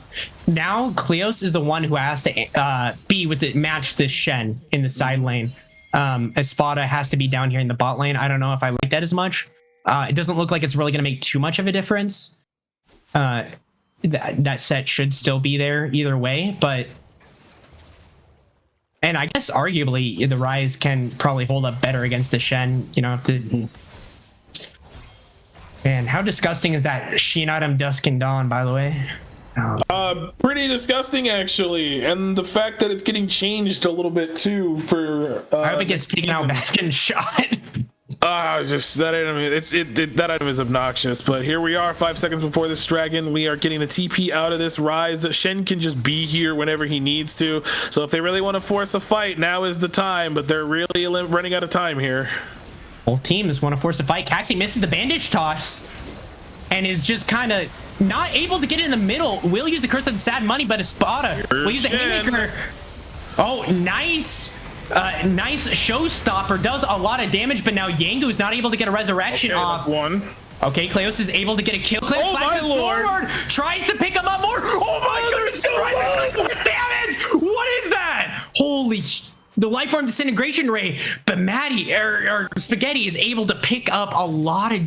Now Kleos is the one who has to be with the match this Shen in the side lane. Espada has to be down here in the bot lane. I don't know if I like that as much. It doesn't look like it's really going to make too much of a difference. That set should still be there either way, but and I guess arguably the Rise can probably hold up better against the Shen. You know, and how disgusting is that Sheen item Dusk and Dawn, by the way? Pretty disgusting actually, and the fact that it's getting changed a little bit too for I hope it gets taken out back and shot. Just that item, that item is obnoxious. But here we are, 5 seconds before this dragon. We are getting the TP out of this Rise. Shen can just be here whenever he needs to. So if they really want to force a fight, now is the time. But they're really running out of time here. Whole team just want to force a fight. Caxi misses the bandage toss and is just kind of not able to get in the middle. Will use the curse of the sad money, but Espada will use the haymaker. Oh, nice. Nice showstopper, does a lot of damage, but now Yangu is not able to get a resurrection off. One. Okay, Kleos is able to get a kill. Kleos flashes forward, tries to pick him up more. Oh my goodness, damage! What is that? Holy the life form disintegration ray, but Maddie or Spaghetti is able to pick up a lot of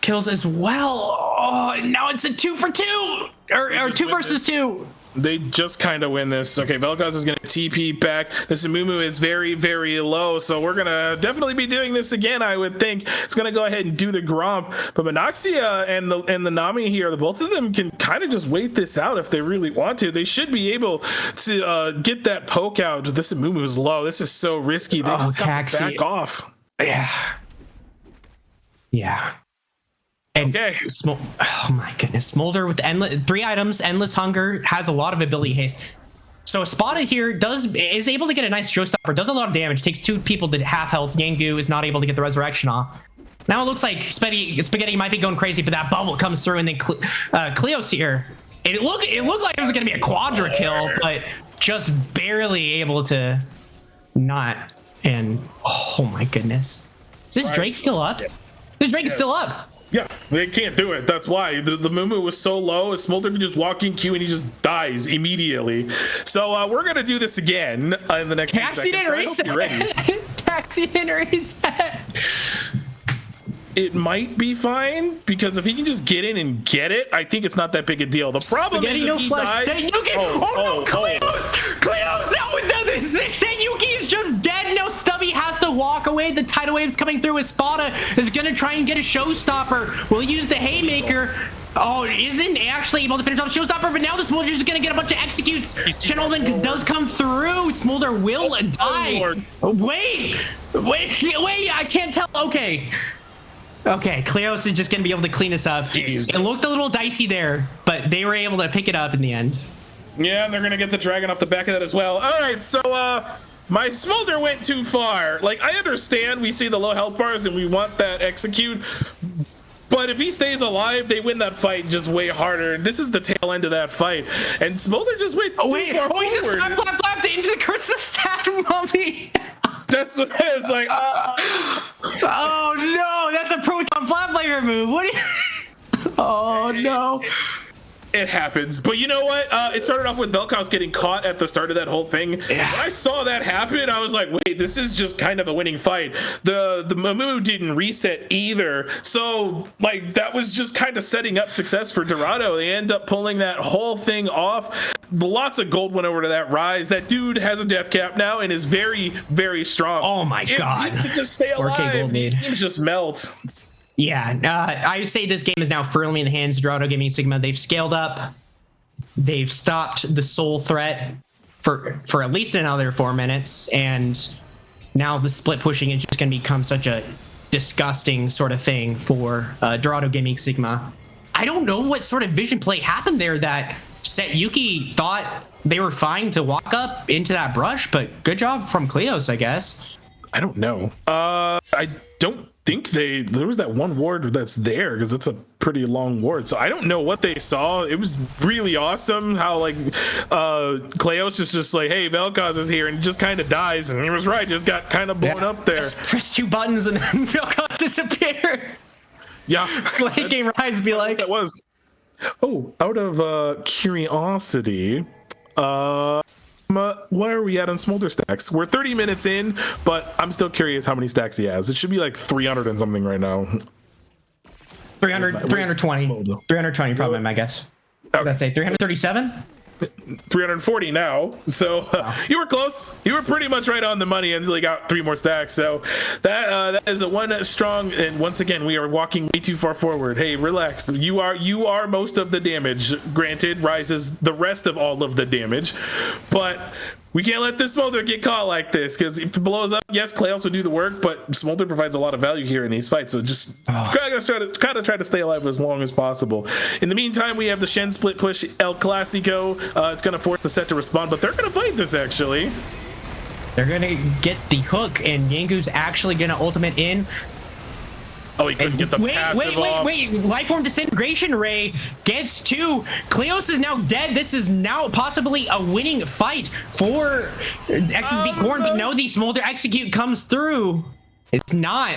kills as well. Oh, now it's a 2 for 2 or 2 versus 2. They just kind of win this. Okay, Vel'Koz is going to TP back. This Amumu is very, very low, so we're going to definitely be doing this again, I would think. It's going to go ahead and do the Gromp, but Monoxia and the Nami here, both of them can kind of just wait this out if they really want to. They should be able to get that poke out. This Amumu is low. This is so risky. They just got to back off. Yeah. Yeah. And okay. Oh my goodness. Smolder with endless 3 items, endless hunger, has a lot of ability haste. So Espada here is able to get a nice showstopper, does a lot of damage, takes 2 people to half health. Yangu is not able to get the resurrection off. Now it looks like Spaghetti might be going crazy, but that bubble comes through, and then Kleos here. It looked like it was gonna be a quadra kill, but just barely able to not. And oh my goodness. Is this Drake still up? This Drake is still up. Yeah, they can't do it. That's why the Mumu was so low. Smolder can just walk in queue and he just dies immediately. So we're gonna do this again in the next. Taxi didn't reset. Taxi didn't reset. It might be fine because if he can just get in and get it, I think it's not that big a deal. The problem is if he dies. Kleos! No, Seiyuki is just dead. No, Stubby has to walk away. The tidal wave's coming through. Espada is gonna try and get a showstopper. We'll use the haymaker. Oh, isn't actually able to finish off the showstopper, but now the Smolder is gonna get a bunch of executes. Shenolden does come through. Smolder will die. Wait, I can't tell. Okay, Kleos is just gonna be able to clean this up. Jesus. It looked a little dicey there, but they were able to pick it up in the end. Yeah, and they're gonna get the dragon off the back of that as well. All right, so my smolder went too far. Like, I understand we see the low health bars and we want that execute, but if he stays alive, they win that fight just way harder. This is the tail end of that fight, and smolder just went too far forward. He just flapped into the curse of the sad mummy. That's what it was like. Oh no, that's a proton flat player move. What? Oh no. It happens, but you know what? It started off with Vel'Koz getting caught at the start of that whole thing. Yeah. When I saw that happen, I was like, wait, this is just kind of a winning fight. The Mamu didn't reset either, so like that was just kind of setting up success for Dorado. They end up pulling that whole thing off. Lots of gold went over to that Rise. That dude has a death cap now and is very, very strong. Oh my god! He just stay alive. These teams just melt. Yeah, I say this game is now firmly in the hands of Dorado Gaming Sigma. They've scaled up. They've stopped the soul threat for at least another 4 minutes, and now the split pushing is just going to become such a disgusting sort of thing for Dorado Gaming Sigma. I don't know what sort of vision play happened there that Set Yuki thought they were fine to walk up into that brush, but good job from Kleos, I guess. I don't know. I don't think there was that one ward that's there because it's a pretty long ward, so I don't know what they saw. It was really awesome how like Kleos is just like, hey, Vel'Koz is here, and he just kind of dies, and he was right, just got kind of blown up there. Just press 2 buttons and then Vel'Koz disappear. Yeah. Late game Rise be like that was. Oh, out of curiosity, where are we at on smolder stacks? We're 30 minutes in, but I'm still curious how many stacks he has. It should be like 300 and something right now. 320 probably, my guess. Okay. Let's say 337. 340 now, so you were close. You were pretty much right on the money until you got 3 more stacks. So that is a one strong, and once again we are walking way too far forward. Hey, relax. You are most of the damage. Granted, Rise is the rest of all of the damage, but we can't let this smolder get caught like this, because if it blows up, yes, Kleos would do the work, but smolder provides a lot of value here in these fights, so just gotta try to stay alive as long as possible. In the meantime, we have the Shen split push El Clasico. It's gonna force the set to respond, but they're gonna fight this actually. They're gonna get the hook, and Yangu's actually gonna ultimate in. Oh, he couldn't get the passive off. Wait. Lifeform Disintegration Ray gets 2. Kleos is now dead. This is now possibly a winning fight for XSV Cornn, but no, the Smolder Execute comes through. It's not.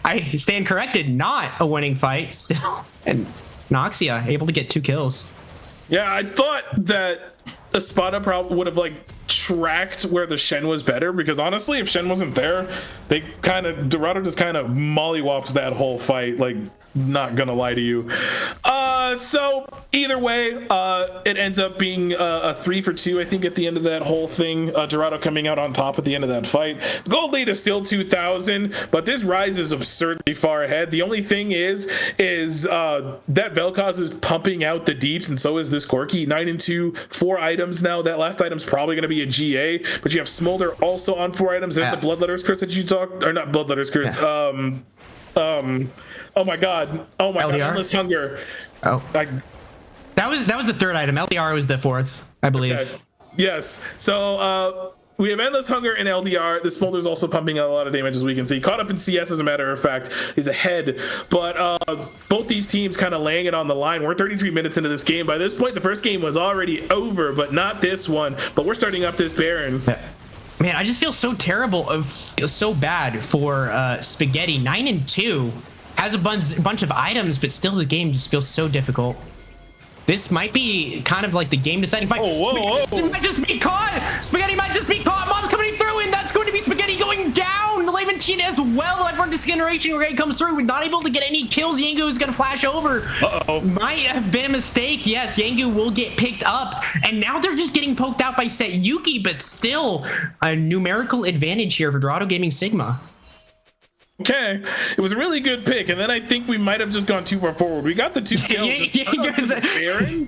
I stand corrected. Not a winning fight still. And Noxia able to get 2 kills. Yeah, I thought that Espada probably would have like tracked where the Shen was better, because honestly, if Shen wasn't there, Dorado just kind of mollywops that whole fight, like, not gonna lie to you. So either way, it ends up being a 3 for 2, I think, at the end of that whole thing. Dorado coming out on top at the end of that fight. Gold lead is still 2,000, but this Rise is absurdly far ahead. The only thing is that Vel'Koz is pumping out the deeps, and so is this Corki. 9 and 2, 4 items now. That last item's probably gonna be a GA, but you have Smolder also on 4 items. There's the Bloodletter's Curse that you talked, or not Bloodletter's Curse. Oh my god, Endless Hunger. That was the 3rd item. LDR was the 4th, I believe. Okay. Yes, so we have Endless Hunger and LDR. The Smolder's also pumping out a lot of damage, as we can see. Caught up in CS, as a matter of fact. He's ahead, but both these teams kind of laying it on the line. We're 33 minutes into this game. By this point, the first game was already over, but not this one. But we're starting up this Baron. Man, I just feel so terrible, so bad for Spaghetti. 9 and 2. Has a bunch of items, but still the game just feels so difficult. This might be kind of like the game deciding fight. Spaghetti might just be caught. Spaghetti might just be caught. Mom's coming through, and that's going to be Spaghetti going down. The Levantine as well. Lifeform Disintegration Ray comes through. We're not able to get any kills. Yangu is going to flash over. Might have been a mistake. Yes, Yangu will get picked up, and now they're just getting poked out by Set Yuki, but still a numerical advantage here for Dorado Gaming Sigma. Okay, it was a really good pick, and then I think we might have just gone too far forward. We got the 2 kills.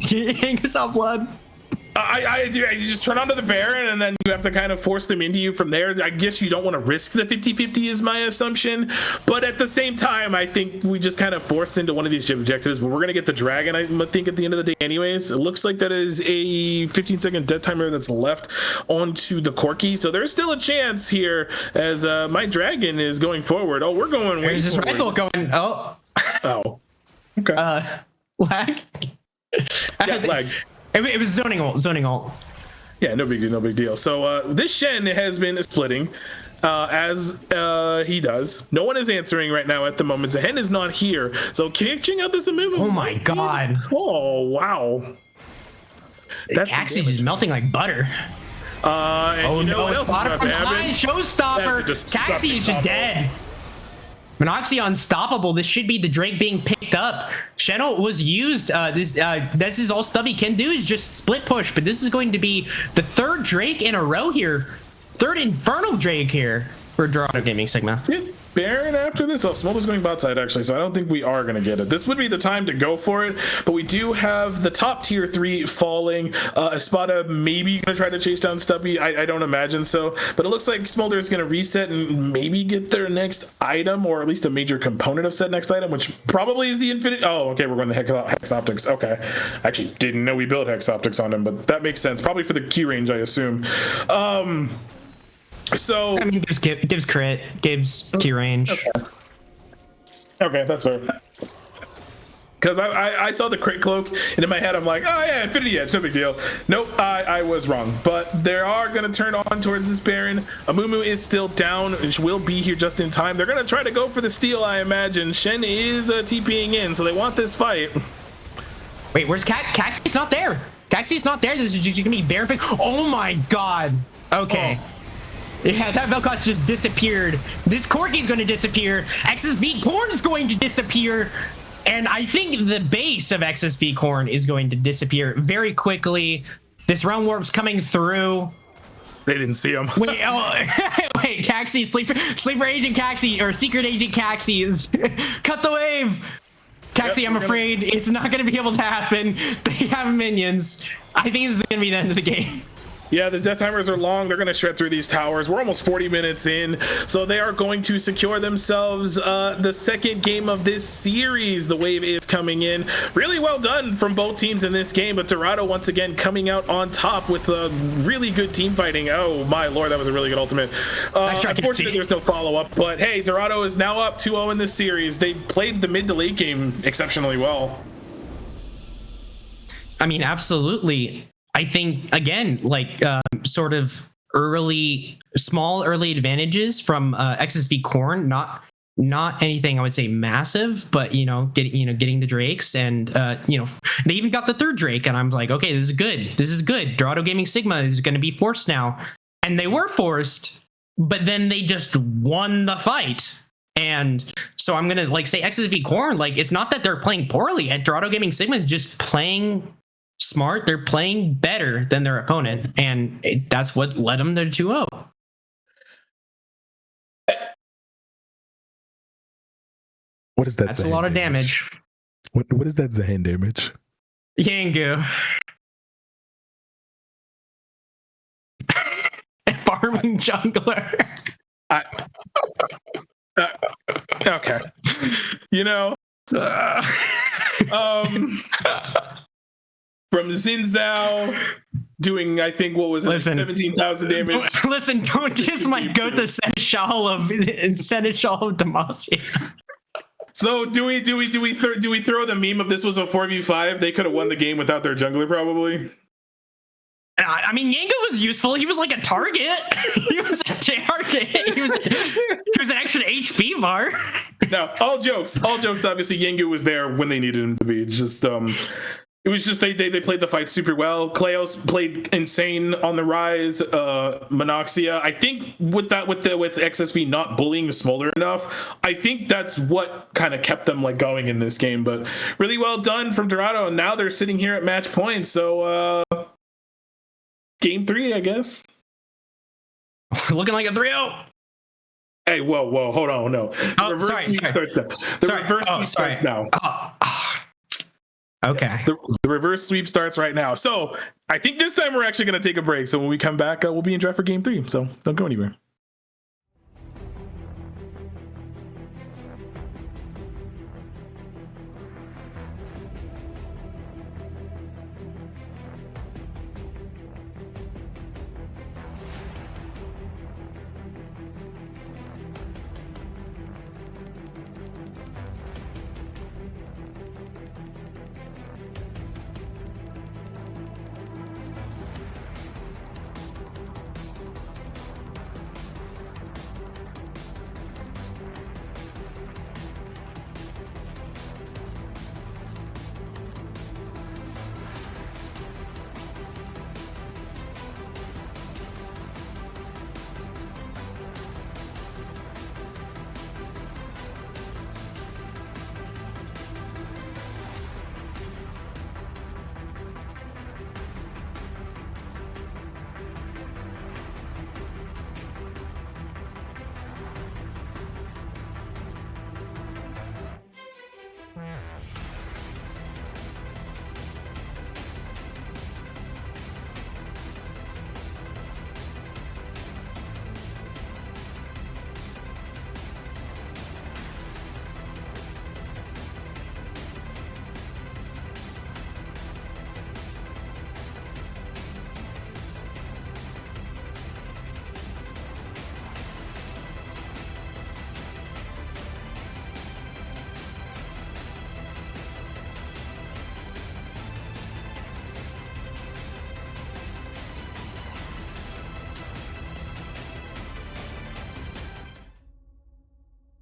Yangus off blood. I you just turn onto the Baron and then you have to kind of force them into you from there. I guess you don't want to risk the 50-50 is my assumption, but at the same time I think we just kind of forced into one of these objectives, but we're gonna get the dragon I think at the end of the day anyways. It looks like that is a 15-second death timer that's left onto the Corki, so there's still a chance here as my dragon is going forward. Oh, we're going way There's this forward. rifle going. Oh, Okay. lag. Yeah, lag. It was zoning ult. Yeah, no big deal. So this Shen has been splitting as he does. No one is answering right now at the moment. Zehen is not here. So catching out this move. Oh my god. Oh, wow. That's Caxi just melting like butter. And you know what else is Spotted about from to happen? behind, showstopper. That's a Caxi is just combo. dead. Monoxy unstoppable. This should be the Drake being picked up. Channel was used. This is all Stubby can do is just split push, but this is going to be the third Drake in a row here. Third Infernal Drake here for Dorado Gaming Sigma. Yeah, Baron after this. Oh, Smolder's going bot side actually, so I don't think we are going to get it. This would be the time to go for it, but we do have the top tier 3 falling. Espada maybe going to try to chase down Stubby. I don't imagine so, but it looks like Smolder is going to reset and maybe get their next item, or at least a major component of said next item, which probably is the Infinite. Oh, okay, we're going to Hex Optics. Okay, actually didn't know we built Hex Optics on him, but that makes sense. Probably for the Q range, I assume. So I mean, gives crit, gives Q range. Okay, that's fair. Because I saw the crit cloak, and in my head I'm like, oh yeah, Infinity Edge, no big deal. Nope, I was wrong. But they are going to turn on towards this Baron. Amumu is still down, and will be here just in time. They're going to try to go for the steal, I imagine. Shen is TPing in, so they want this fight. Wait, where's Caxi's not there? Caxi's not there. This is just going to be Baron pick. Oh my god. Okay. Oh. Yeah, that Velcot just disappeared. This Corki's going to disappear. XSV Cornn is going to disappear. And I think the base of XSV Cornn is going to disappear very quickly. This realm warp's coming through. They didn't see him. Wait, wait, Caxi, sleeper agent Caxi, or secret agent Caxi is cut the wave. Caxi, Yep, I'm afraid it's not going to be able to happen. They have minions. I think this is going to be the end of the game. Yeah, the death timers are long. They're going to shred through these towers. We're almost 40 minutes in, so they are going to secure themselves the second game of this series. The wave is coming in. Really well done from both teams in this game, but Dorado once again coming out on top with really good team fighting. Oh my lord, that was a really good ultimate. Unfortunately, there's no follow-up, but hey, Dorado is now up 2-0 in this series. They played the mid to late game exceptionally well. I mean, absolutely. I think, again, like sort of small early advantages from XSV Cornn, not anything I would say massive, but getting the Drakes, and they even got the third Drake, and I'm like, okay, this is good. Dorado Gaming Sigma is going to be forced now, and they were forced, but then they just won the fight. And so I'm gonna say XSV Cornn, it's not that they're playing poorly. At Dorado Gaming Sigma is just playing smart. They're playing better than their opponent, and that's what led them to 2-0. What is that? That's a Zehen lot of damage. What is that Zehen damage? Yangu. Farming jungler. Okay. From Zinzao doing, I think, what was it, 17,000 damage. Listen, don't diss my goat, the Seneschal of Demacia. So do we throw the meme of this was a 4v5? They could have won the game without their jungler, probably. I mean, Yango was useful. He was like a target. He was a target. He was an extra HP bar. No, all jokes. Obviously, Yangu was there when they needed him to be. It's just it was just they played the fight super well. Kleos played insane on the rise. Monoxia, I think with XSV not bullying Smolder enough, I think that's what kind of kept them going in this game. But really well done from Dorado, and now they're sitting here at match point. So game 3, I guess. Looking like a 3-0. Hey, whoa, hold on, no. The reverse sweep starts now. The reverse sweep starts now. Okay. The reverse sweep starts right now. So I think this time we're actually going to take a break. So when we come back, we'll be in draft for game 3. So don't go anywhere.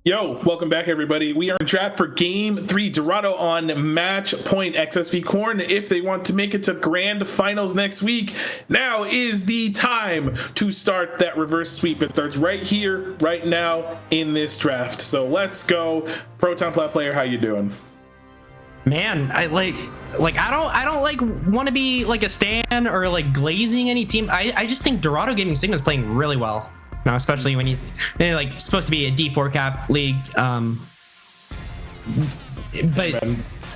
Yo, welcome back, everybody. We are in draft for game 3. Dorado on match point. XSV Cornn, if they want to make it to grand finals next week, now is the time to start that reverse sweep. It starts right here, right now in this draft. So let's go. Proton Plat player, how you doing? Man, I don't like want to be like a stan or like glazing any team. I just think Dorado Gaming Sigma is playing really well. Now, especially when they're like supposed to be a D4 cap league. But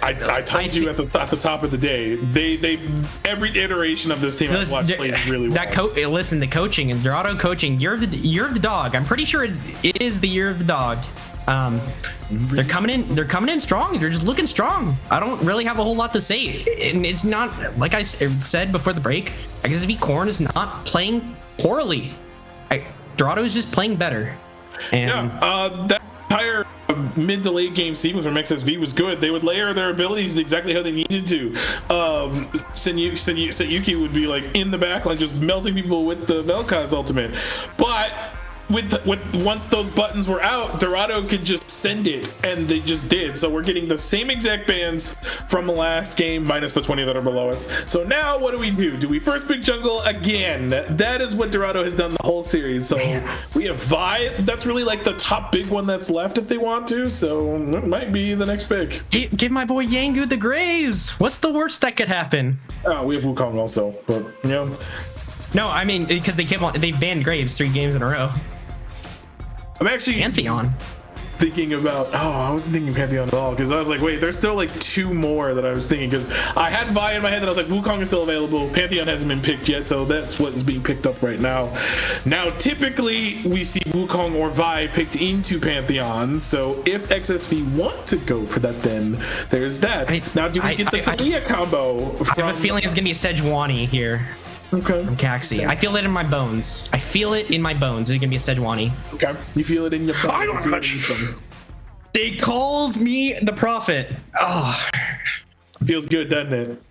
I told you at the top of the day, they every iteration of this team I've watched plays really well. Listen, the coaching and Dorado coaching, year of the dog. I'm pretty sure it is the year of the dog. They're coming in strong. They're just looking strong. I don't really have a whole lot to say, and it's not like I said before the break. XSV Cornn is not playing poorly. Dorado is just playing better. And that entire mid to late game sequence from XSV was good. They would layer their abilities exactly how they needed to. Sayuki would be like in the back, like just melting people with the Vel'Koz ultimate. But once those buttons were out, Dorado could just send it, and they just did. So we're getting the same exact bans from the last game minus the 20 that are below us. So now what do? Do we first pick jungle again? That is what Dorado has done the whole series. So we have Vi. That's really like the top big one that's left if they want to. So it might be the next pick. Give my boy Yangu the Graves. What's the worst that could happen? We have Wukong also, but you know. No, I mean because they banned Graves 3 games in a row. I'm actually Pantheon. Thinking about I wasn't thinking Pantheon at all, because I was like, wait, there's still like 2 more that I was thinking, because I had Vi in my head that I was like, Wukong is still available, Pantheon hasn't been picked yet, so that's what is being picked up right now. Typically we see Wukong or Vi picked into Pantheon, so if XSV want to go for that, then there's that. Now do we get the Talia combo? I have a feeling it's gonna be a Sejuani here. Okay. From Caxi. I feel it in my bones. It's gonna be a Sejuani. Okay. You feel it in your bones. I don't know. They called me the prophet. Oh. Feels good, doesn't it?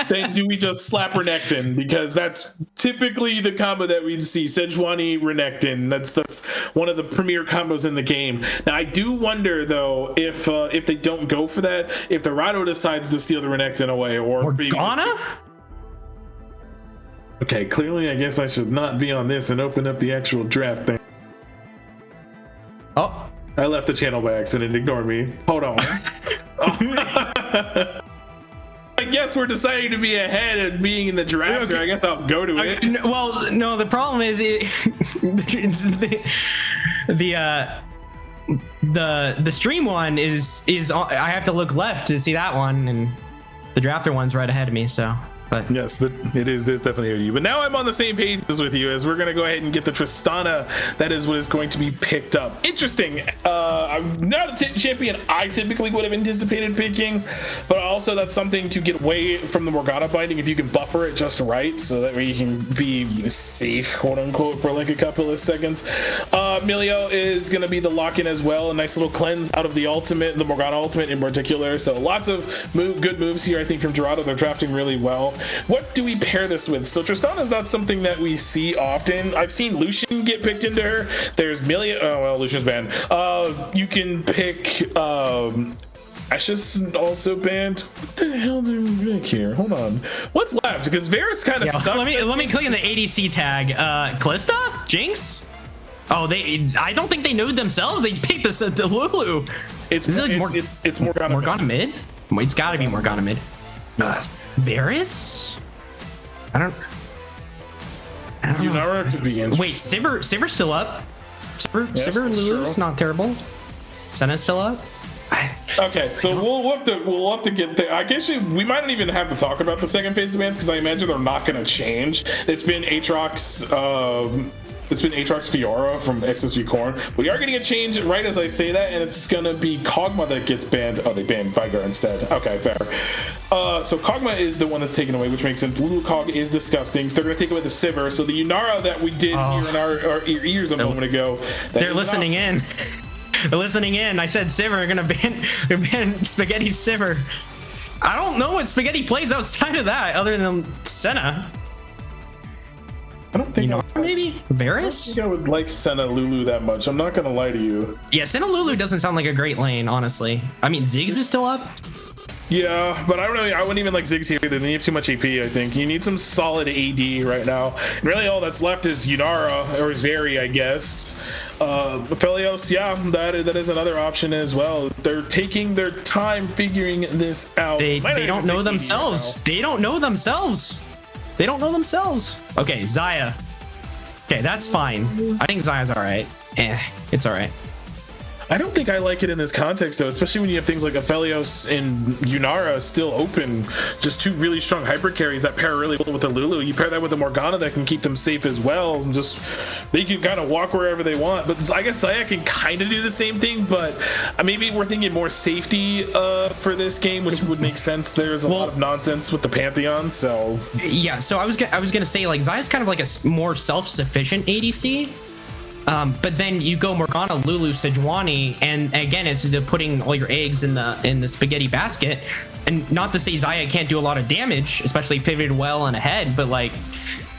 Then do we just slap Renekton? Because that's typically the combo that we'd see. Sejuani, Renekton. That's one of the premier combos in the game. Now I do wonder though if they don't go for that, if Dorado decides to steal the Renekton away or Morgana? Okay, clearly I guess I should not be on this and open up the actual draft thing. Oh. I left the channel by accident. Ignore me. Hold on. I guess we're deciding to be ahead and being in the draft. Okay. I guess I'll go to it. Well, the problem is the stream one is I have to look left to see that one, and the drafter one's right ahead of me. So, but yes, it is definitely you. But now I'm on the same page as with you, as we're gonna go ahead and get the Tristana. That is what is going to be picked up. Interesting. I'm not a champion I typically would have anticipated picking, but also that's something to get away from the Morgana binding if you can buffer it just right, so that way you can be safe, quote unquote, for like a couple of seconds. Milio is gonna be the lock-in as well. A nice little cleanse out of the ultimate, the Morgana ultimate in particular. So lots of good moves here, I think, from Dorado. They're drafting really well. What do we pair this with? So Tristana is not something that we see often. I've seen Lucian get picked into her. There's Milio. Oh well, Lucian's banned. You can pick Ashes also banned. What the hell do we pick here? Hold on. What's left? Because Varus kind of sucks. Let me click on the ADC tag. Kalista? Jinx? Oh, I don't think they know themselves. They picked the Lulu. It's Morgana mid. It's got to be Morgana mid. Yes. Varus? I don't know. Could be interesting. Wait, Sivir's still up. Sivir Lulu's not terrible. Senna's still up. Okay, so we'll have to get there. I guess we might not even have to talk about the second phase of bans, because I imagine they're not going to change. It's been Aatrox Fiora from XSV Cornn. We are getting a change right as I say that, and it's gonna be Kog'Maw that gets banned. Oh, they banned Vigar instead. Okay, fair. So Kog'Maw is the one that's taken away, which makes sense. Lulu Kog is disgusting, so they're gonna take away the Sivir. So the Yunara that we did hear in our ears a moment ago. They're listening in. They're listening in. I said Sivir are gonna ban Spaghetti Sivir. I don't know what Spaghetti plays outside of that other than Senna. I don't think maybe Varus? I don't think I would like Senna Lulu that much. I'm not gonna lie to you. Yeah, Senna Lulu doesn't sound like a great lane, honestly. I mean, Ziggs is still up. Yeah, but I wouldn't even like Ziggs here either. They have too much AP, I think. You need some solid AD right now. And really all that's left is Yunara or Zeri, I guess. Felios, yeah, that is another option as well. They're taking their time figuring this out. They don't know themselves. They don't know themselves. They don't know themselves. Okay, Xayah. Okay, that's fine. I think Xayah's all right. It's all right. I don't think I like it in this context though, especially when you have things like Aphelios and Yunara still open. Just two really strong hyper carries that pair really well with the Lulu. You pair that with the Morgana that can keep them safe as well. Just they can kind of walk wherever they want. But I guess Xayah can kind of do the same thing, but maybe we're thinking more safety for this game, which would make sense. There's a lot of nonsense with the Pantheon, so yeah. So I was gonna say like Xayah's kind of like a more self-sufficient ADC. But then you go Morgana, Lulu, Sejuani, and again, it's putting all your eggs in the spaghetti basket. And not to say Xayah can't do a lot of damage, especially pivoted well and ahead, but like,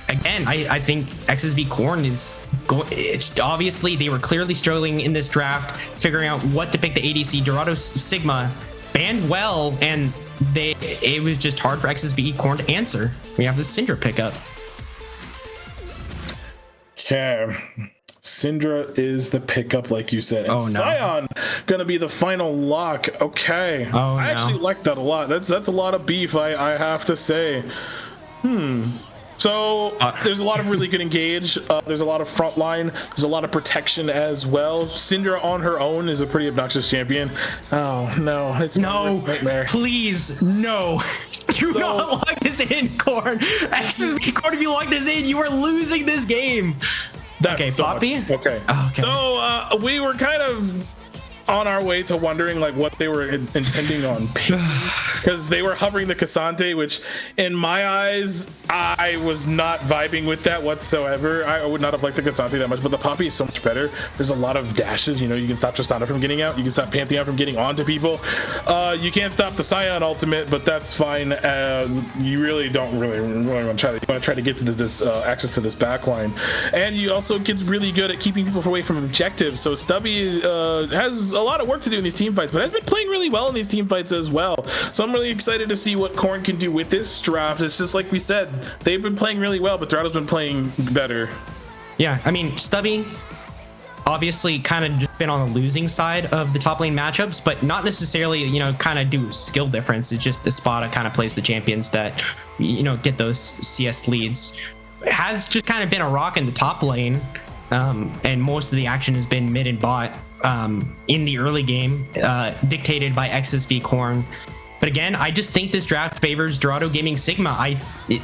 again, I think XSV Cornn is going. It's obviously they were clearly struggling in this draft, figuring out what to pick the ADC. Dorado Sigma banned well, and it was just hard for XSV Cornn to answer. We have this Syndra pickup. Okay. Syndra is the pickup, like you said. And Sion gonna be the final lock. Okay. I actually like that a lot. That's a lot of beef, I have to say. So there's a lot of really good engage. There's a lot of frontline. There's a lot of protection as well. Syndra on her own is a pretty obnoxious champion. Oh no, it's my worst nightmare. Please, no. Do not lock this in, Cornn. XSV Cornn, if you lock this in, you are losing this game. That's okay, Poppy. Okay. So we were kind of on our way to wondering like what they were intending on because they were hovering the Cassante, which in my eyes I was not vibing with that whatsoever. I would not have liked the Cassante that much, but the Poppy is so much better. There's a lot of dashes, you know, you can stop Tristana from getting out, you can stop Pantheon from getting onto people. You can't stop the Sion ultimate, but that's fine. You really don't really want to try to get to this access to this backline, and you also get really good at keeping people away from objectives. So Stubby has a lot of work to do in these team fights, but has been playing really well in these team fights as well. So I'm really excited to see what Cornn can do with this draft. It's just like we said, they've been playing really well, but Dorado's been playing better. Yeah, I mean, Stubby obviously kind of just been on the losing side of the top lane matchups, but not necessarily, you know, kind of do skill difference. It's just the Spada kind of plays the champions that, you know, get those CS leads. It has just kind of been a rock in the top lane, and most of the action has been mid and bot. in the early game, dictated by XSV Cornn. But again, I just think this draft favors Dorado Gaming Sigma.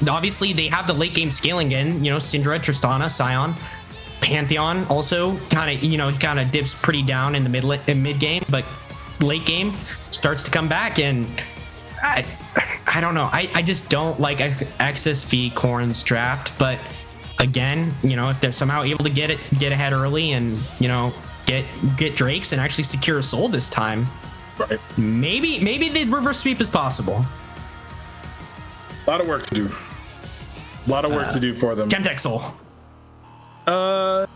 Obviously they have the late game scaling in, Syndra, Tristana, Scion, Pantheon also kind of dips pretty down in the mid game, but late game starts to come back, and I don't know. I just don't like XSV Cornn's draft, but again, if they're somehow able to get ahead early and get Drakes and actually secure a soul this time, Right. maybe the reverse sweep is possible. A lot of work to do. A lot of work to do for them. Chemtech soul. I'll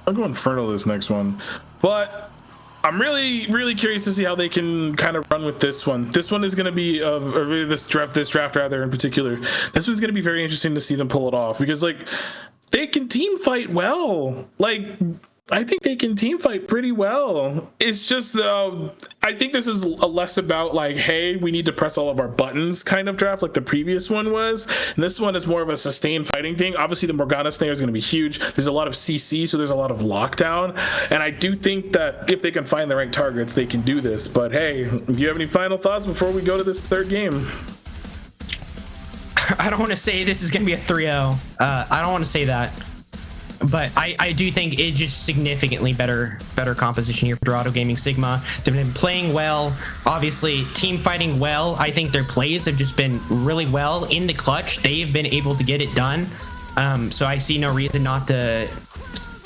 go Infernal this next one, but I'm really, really curious to see how they can kind of run with this one. This one is going to be, this draft rather in particular. This one's going to be very interesting to see them pull it off, because they can team fight well. I think they can team fight pretty well. It's just though, I think this is less about hey, we need to press all of our buttons kind of draft like the previous one was. And this one is more of a sustained fighting thing. Obviously the Morgana snare is going to be huge. There's a lot of CC, so there's a lot of lockdown. And I do think that if they can find the right targets, they can do this. But hey, do you have any final thoughts before we go to this third game? I don't want to say this is going to be a 3-0. I don't want to say that. But I do think it's just significantly better composition here for Dorado Gaming Sigma. They've been playing well, obviously team fighting well. I think their plays have just been really well in the clutch. They've been able to get it done. So I see no reason not to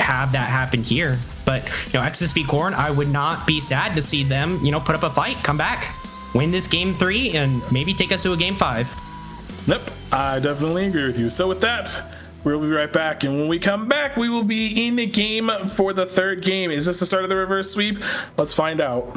have that happen here. But XSV Cornn, I would not be sad to see them put up a fight, come back, win this game 3, and maybe take us to a game 5. Yep, I definitely agree with you. So with that, we'll be right back, and when we come back, we will be in the game for the third game. Is this the start of the reverse sweep? Let's find out.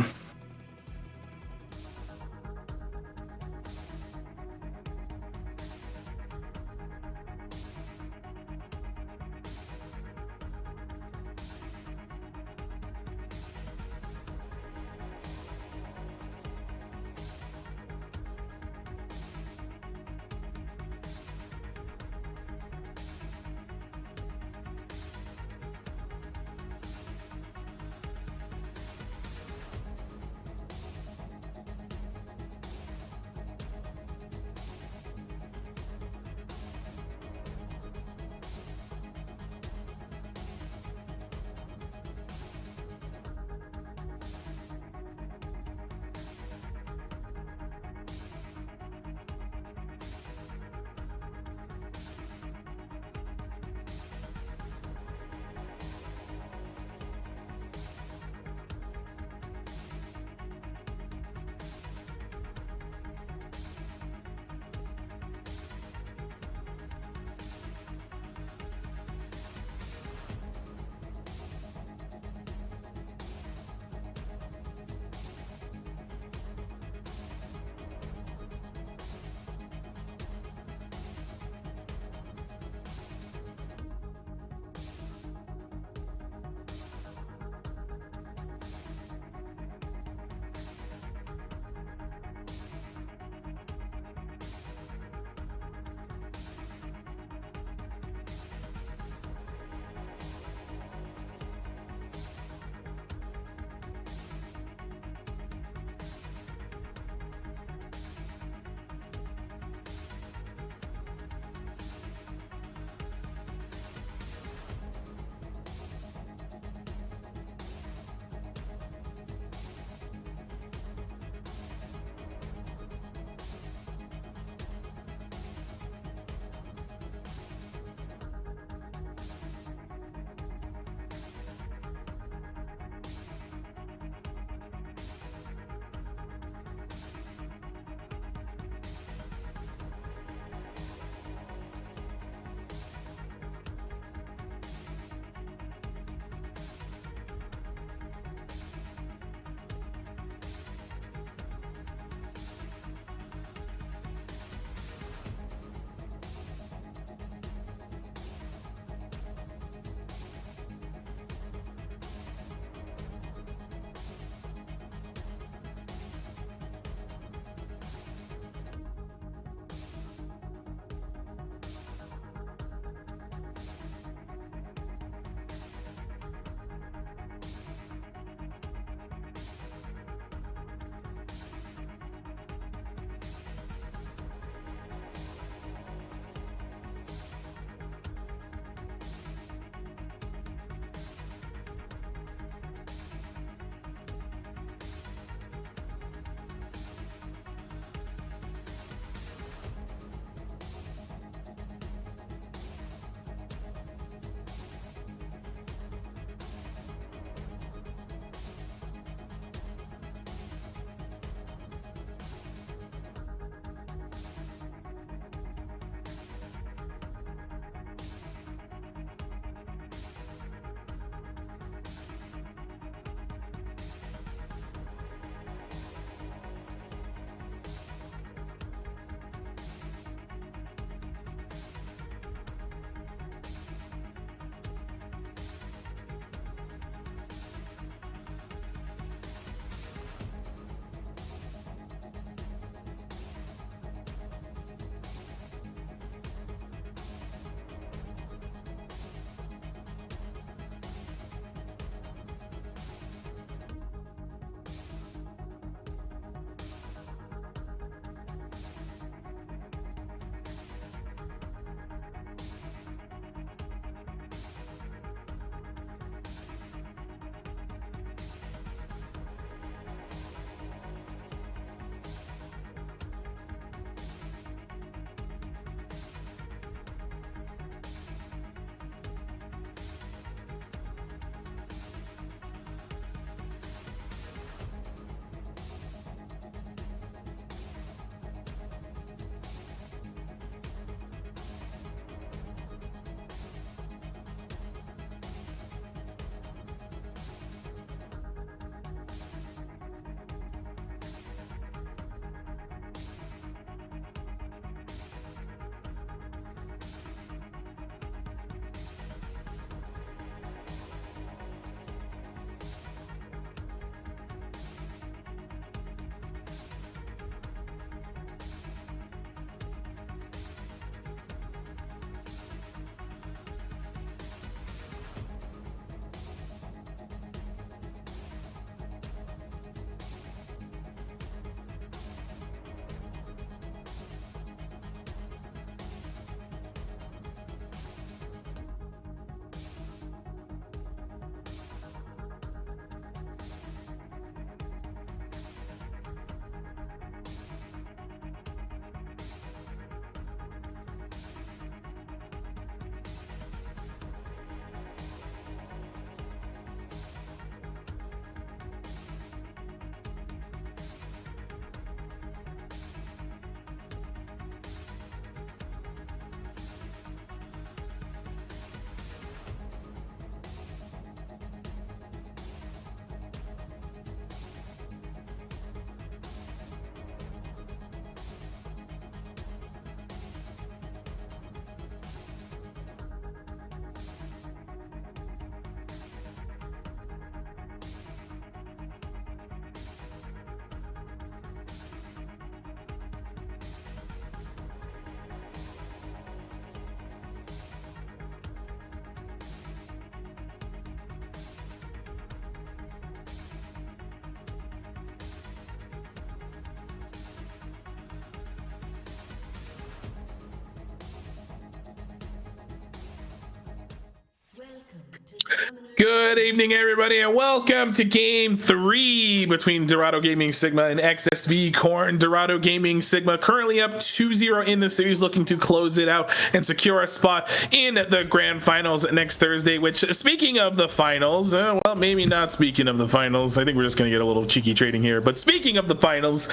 Good evening, everybody, and welcome to Game 3 between Dorado Gaming Sigma and XSV Cornn. Dorado Gaming Sigma currently up 2-0 in the series, looking to close it out and secure a spot in the Grand Finals next Thursday, which, speaking of the finals, well, maybe not speaking of the finals. I think we're just going to get a little cheeky trading here. But speaking of the finals,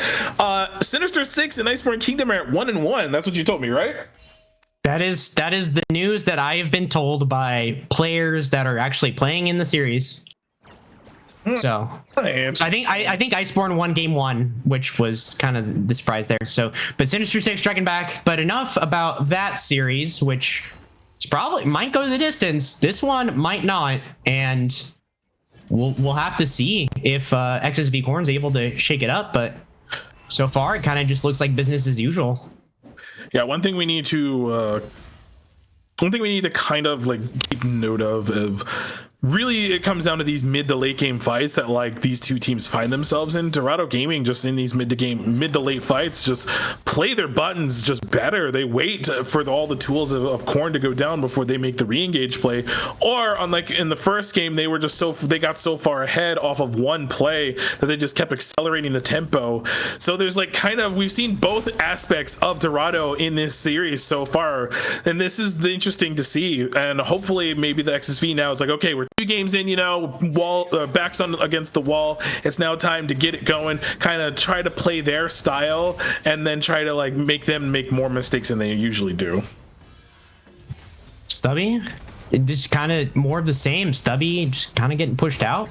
Sinister 6 and Iceborne Kingdom are at 1-1. That's what you told me, right? That is the news that I have been told by players that are actually playing in the series. So I think Iceborne won game 1, which was kind of the surprise there. So, but Sinister 6 striking back. But enough about that series, which probably might go the distance. This one might not, and we'll have to see if XSV Cornn's able to shake it up. But so far, it kind of just looks like business as usual. Yeah, one thing we need to kind of like keep note of really, it comes down to these mid to late game fights that like these two teams find themselves in. Dorado Gaming just in these mid to late fights just play their buttons just better. They wait for all the tools of Cornn to go down before they make the re-engage play. Or unlike in the first game, they got so far ahead off of one play that they just kept accelerating the tempo. So there's like we've seen both aspects of Dorado in this series so far, and this is the interesting to see. And hopefully maybe the XSV now is like, okay, we're 2 games in, backs against the wall. It's now time to get it going, kind of try to play their style, and then try to like make them make more mistakes than they usually do. Stubby, just kind of more of the same. Stubby just kind of getting pushed out.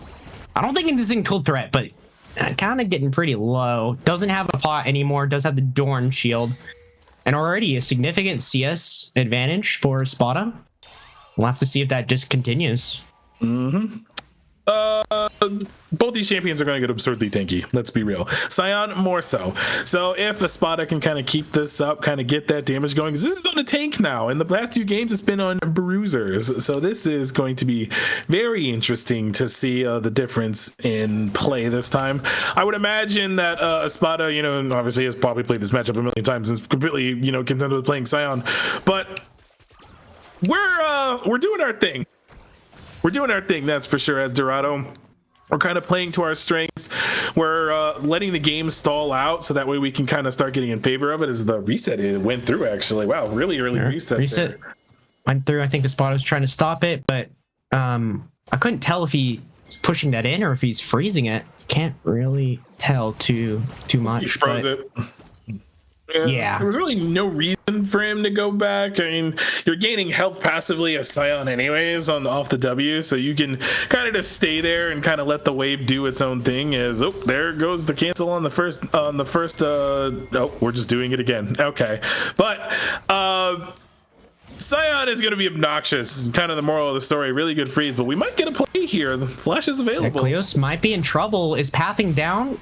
I don't think it's in cold threat, but kind of getting pretty low. Doesn't have a pot anymore. Does have the Dorn shield, and already a significant CS advantage for Spada. We'll have to see if that just continues. Both these champions are going to get absurdly tanky, let's be real. Sion more so. So if Espada can kind of keep this up, kind of get that damage going, because this is on a tank now. In the last 2 games, it's been on bruisers. So this is going to be very interesting to see the difference in play this time. I would imagine that Espada, obviously has probably played this matchup a million times and is completely, content with playing Sion. But we're doing our thing. We're doing our thing, that's for sure, as Dorado. We're kind of playing to our strengths. We're letting the game stall out so that way we can kind of start getting in favor of it as the reset went through, actually. Wow, really early reset went through. I think the spot was trying to stop it, but I couldn't tell if he's pushing that in or if he's freezing it. Can't really tell too much. He froze it. Yeah. There was really no reason for him to go back. I mean, you're gaining health passively as Sion anyways off the W, so you can kind of just stay there and kind of let the wave do its own thing. There goes the cancel on the first we're just doing it again. Okay. But Sion is going to be obnoxious. Kind of the moral of the story. Really good freeze, but we might get a play here. The flash is available. Kleos might be in trouble. Is pathing down?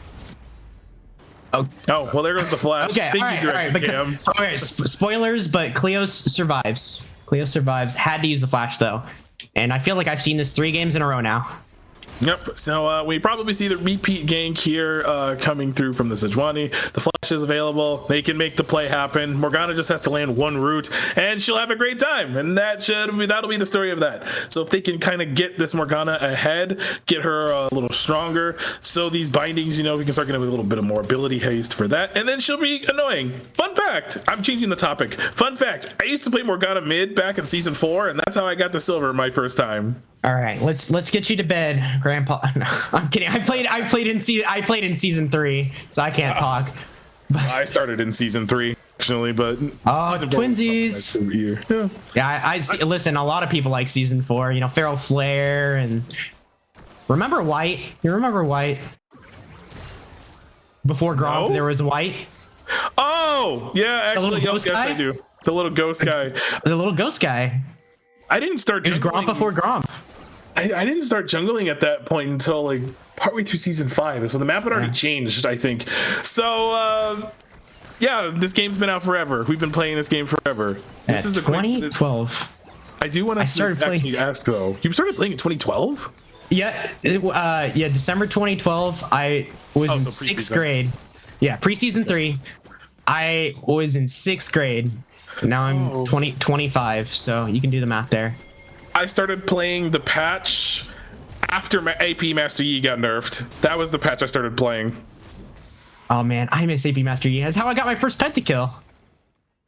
Oh, well, there goes the flash. Okay, Thank you, Director Cam. Okay, spoilers, but Kleos survives. Kleos survives. Had to use the flash, though. And I feel like I've seen this 3 games in a row now. Yep, so we probably see the repeat gank here coming through from the Sejuani. The flash is available. They can make the play happen. Morgana just has to land one root, and she'll have a great time. And that'll be the story of that. So if they can kind of get this Morgana ahead, get her a little stronger, so these bindings, we can start getting a little bit of more ability haste for that, and then she'll be annoying. Fun fact, I'm changing the topic. Fun fact, I used to play Morgana mid back in season 4, and that's how I got the silver my first time. All right, let's get you to bed, Grandpa. No, I'm kidding. I played in season 3, so I can't talk. I started in season 3 actually, but twinsies. Yeah, I see. Listen, a lot of people like season 4. Feral Flare and remember White. You remember White? Before Gromp, there was White. Oh yeah, actually, yes, I do. The little ghost guy. The little ghost guy. I didn't start. It was Gromp before Gromp. I didn't start jungling at that point until like partway through season 5, so the map had already changed, I think. So yeah, this game's been out forever. We've been playing this game forever. This is 2012. I do want to ask though. You started playing in 2012? Yeah, December 2012. I was in 6th grade. Yeah, preseason 3. I was in 6th grade. Now I'm 25, so you can do the math there. I started playing the patch after AP Master Yi got nerfed. That was the patch I started playing. Oh man, I miss AP Master Yi. That's how I got my first pentakill.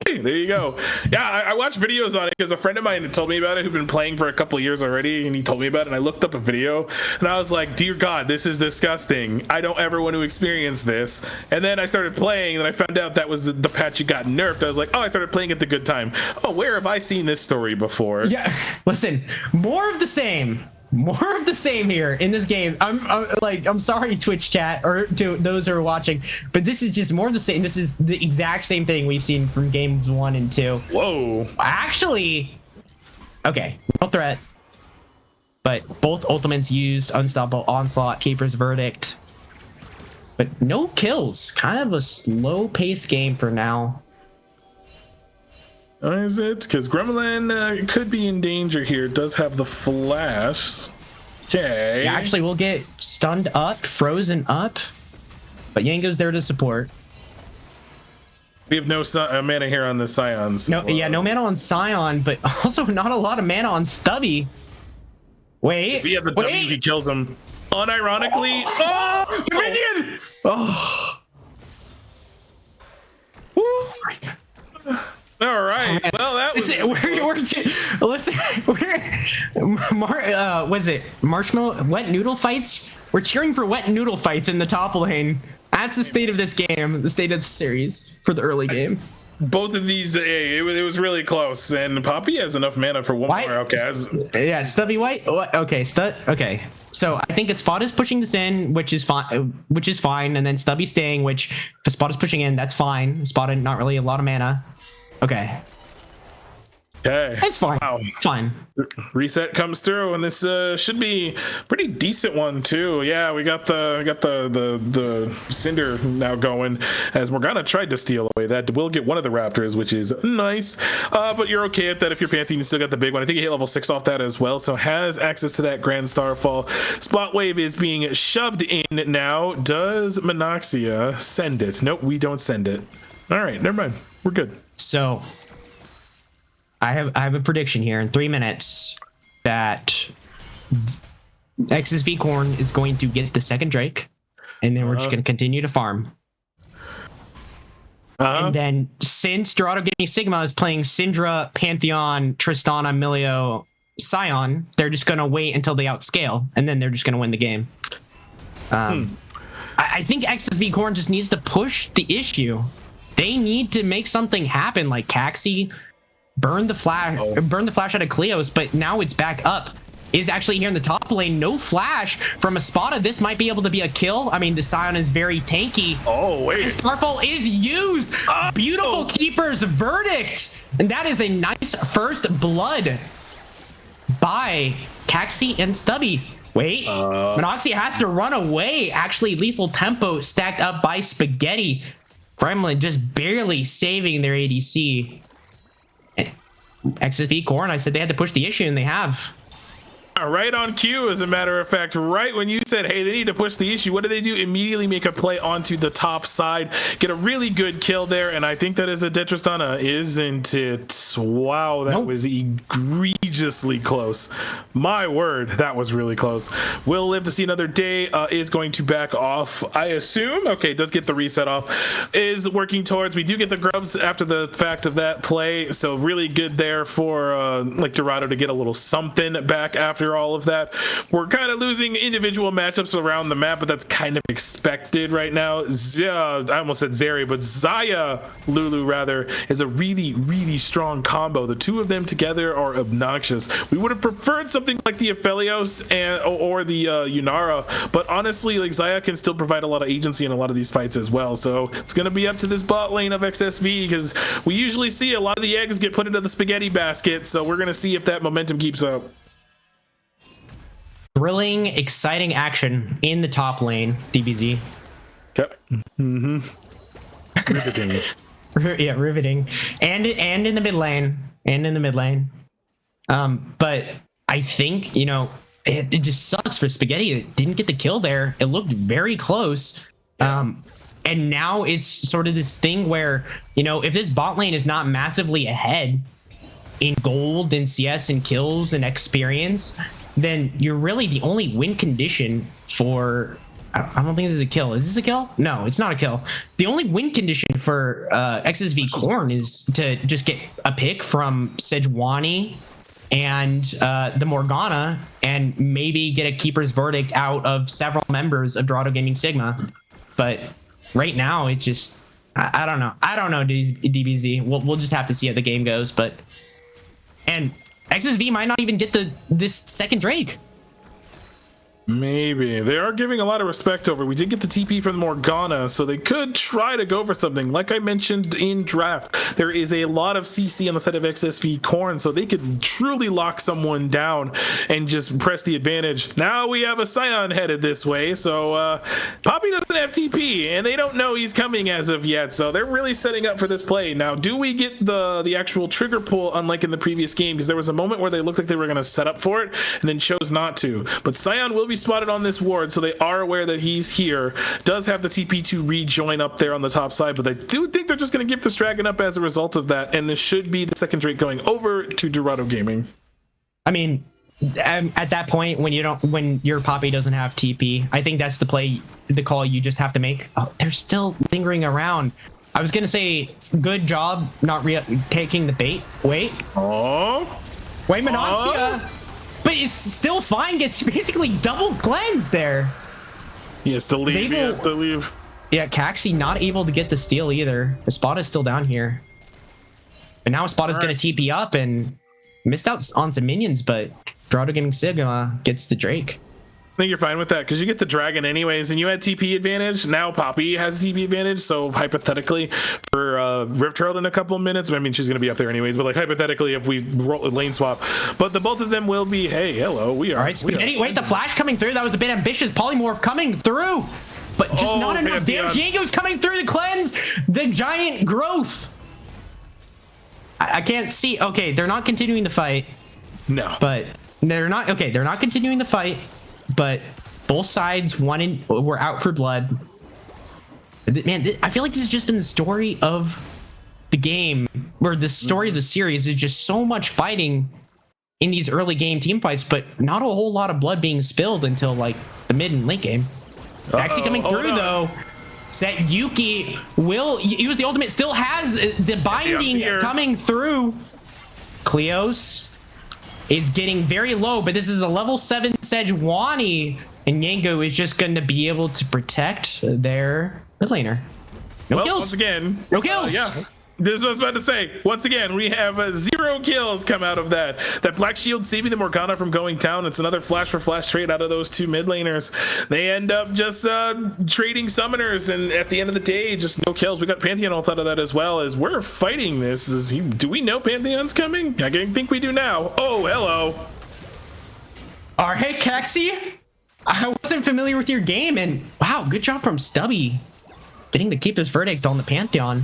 Hey, there you go. Yeah, I watched videos on it because a friend of mine had told me about it who'd been playing for a couple of years already, and he told me about it, and I looked up a video, and I was like, dear God, this is disgusting. I don't ever want to experience this. And then I started playing, and I found out that was the patch you got nerfed. I was like, oh, I started playing at the good time. Oh, where have I seen this story before? Yeah, listen, more of the same. More of the same here in this game. I'm sorry, Twitch chat, or to those who are watching, but this is just more of the same. This is the exact same thing we've seen from games 1 and 2. Whoa. Actually, okay, no threat, but both ultimates used, Unstoppable Onslaught, Keeper's Verdict, but no kills. Kind of a slow-paced game for now. Is it? Because Gremlin could be in danger here. It does have the flash. Okay. Yeah, actually, we'll get stunned up, frozen up, but Yango's there to support. We have no mana here on the Scions. No, yeah, no mana on Scion, but also not a lot of mana on Stubby. Wait. If he had the W, he kills him. Unironically. Oh! Dominion! Oh. All right. Well, that was. Was it marshmallow wet noodle fights? We're cheering for wet noodle fights in the top lane. That's the state of this game, the state of the series for the early game. Both of these, it was really close, and Poppy has enough mana for one more. Okay. Yeah, Stubby White. Okay, okay. So I think a spot is pushing this in, which is fine, and then Stubby staying, which if a spot is pushing in, that's fine. Spot not really a lot of mana. Okay. It's fine. Wow. Fine. Reset comes through, and this should be pretty decent one too. Yeah, we got the Cinder now going, as Morgana tried to steal away that. Will get one of the Raptors, which is nice. But you're okay at that if you're Pantheon. You still got the big one. I think he hit level 6 off that as well, so has access to that Grand Starfall. Spot Wave is being shoved in now. Does Monoxia send it? Nope, we don't send it. All right, never mind. We're good. So I have a prediction here in 3 minutes that XSV Cornn is going to get the second Drake, and then we're just going to continue to farm. And then since Dorado Gaming Sigma is playing Syndra, Pantheon, Tristana, Milio, Scion, they're just going to wait until they outscale, and then they're just going to win the game. I think XSV Cornn just needs to push the issue. They need to make something happen, like Caxi burn the flash out of Cleos, but now it's back up. Is actually here in the top lane. No flash from a Spada. This might be able to be a kill. I mean, the Scion is very tanky. Oh, wait. Starfall is used. Beautiful Keeper's Verdict. And that is a nice first blood by Caxi and Stubby. Wait, Monoxia has to run away. Actually, lethal tempo stacked up by Spaghetti. Gremlin just barely saving their ADC. XSV Cornn, I said they had to push the issue, and they have. Right on cue, as a matter of fact. Right when you said, hey, they need to push the issue, what do? Immediately make a play onto the top side, get a really good kill there, and I think that is a Detristana, isn't it? Wow, that was egregiously close. My word, that was really close. Will live to see another day. Is going to back off, I assume. Okay, does get the reset off. Is working towards. We do get the grubs after the fact of that play, so really good there for like Dorado to get a little something back after all of that. We're kind of losing individual matchups around the map, but that's kind of expected right now. I almost said Zeri, but Zaya Lulu rather is a really, really strong combo. The two of them together are obnoxious. We would have preferred something like the Aphelios or the Yunara, but honestly, like, Zaya can still provide a lot of agency in a lot of these fights as well. So it's going to be up to this bot lane of XSV, because we usually see a lot of the eggs get put into the spaghetti basket. So we're going to see if that momentum keeps up. Thrilling, exciting action in the top lane, DBZ. Okay. Riveting. Yeah, riveting. And in the mid lane. But I think, it just sucks for Spaghetti. It didn't get the kill there. It looked very close. And now it's sort of this thing where, if this bot lane is not massively ahead in gold and CS and kills and experience, then you're really the only win condition for. I don't think this is a kill. Is this a kill? No, it's not a kill. The only win condition for XSV Cornn is to just get a pick from Sejuani and the Morgana, and maybe get a keeper's verdict out of several members of Dorado Gaming Sigma. But right now, it just I don't know. I don't know, DBZ. We'll just have to see how the game goes. And XSV might not even get this second Drake. Maybe. They are giving a lot of respect over. We did get the TP from Morgana, so they could try to go for something. Like I mentioned in draft, there is a lot of CC on the side of XSV Cornn, so they could truly lock someone down and just press the advantage. Now we have a Scion headed this way, so Poppy doesn't have TP, and they don't know he's coming as of yet, so they're really setting up for this play. Now, do we get the actual trigger pull, unlike in the previous game? Because there was a moment where they looked like they were going to set up for it, and then chose not to. But Scion will be spotted on this ward, so they are aware that he's here. Does have the TP to rejoin up there on the top side, but I do think they're just going to give this dragon up as a result of that, and this should be the second Drake going over to Dorado Gaming. I mean, at that point, when your Poppy doesn't have TP, I think that's the call you just have to make. Oh, they're still lingering around. I was gonna say, good job not taking the bait. Wait, Manancia. But it's still fine. Gets basically double cleansed there. He has to leave. Yeah, Caxi not able to get the steal either. Espada's still down here. But now Espada's going to TP up and missed out on some minions, but Dorado Gaming Sigma gets the Drake. I think you're fine with that because you get the dragon anyways, and you had TP advantage. Now Poppy has TP advantage, so hypothetically for Rift Herald in a couple of minutes, I mean she's gonna be up there anyways, but like hypothetically if we roll lane swap, but the both of them will be, hey, hello, we are. All right, wait, the flash coming through, that was a bit ambitious. Polymorph coming through, but just not enough damage. Diego's coming through the cleanse, the giant growth. I can't see. Okay, they're not continuing the fight. No, but they're not. Okay, they're not continuing the fight. But both sides were out for blood. Man, I feel like this has just been the story of the game, or the story of the series. Is just so much fighting in these early game team fights, but not a whole lot of blood being spilled until like the mid and late game. Actually coming through though. Set Yuki will use the ultimate. Still has the binding coming through. Kleos is getting very low, but this is a level 7 Sejuani, and Yango is just going to be able to protect their mid laner. No kills. Once again, no kills. Yeah, this is what I was about to say. Once again, we have 0 kills come out of that. That Black Shield saving the Morgana from going down. It's another flash for flash trade out of those 2 mid laners. They end up just trading summoners, and at the end of the day, just no kills. We got Pantheon ult out of that as well. As we're fighting this, do we know Pantheon's coming? I think we do now. Oh, hello. All right, Caxi. I wasn't familiar with your game, and wow, good job from Stubby getting the keeper's verdict on the Pantheon.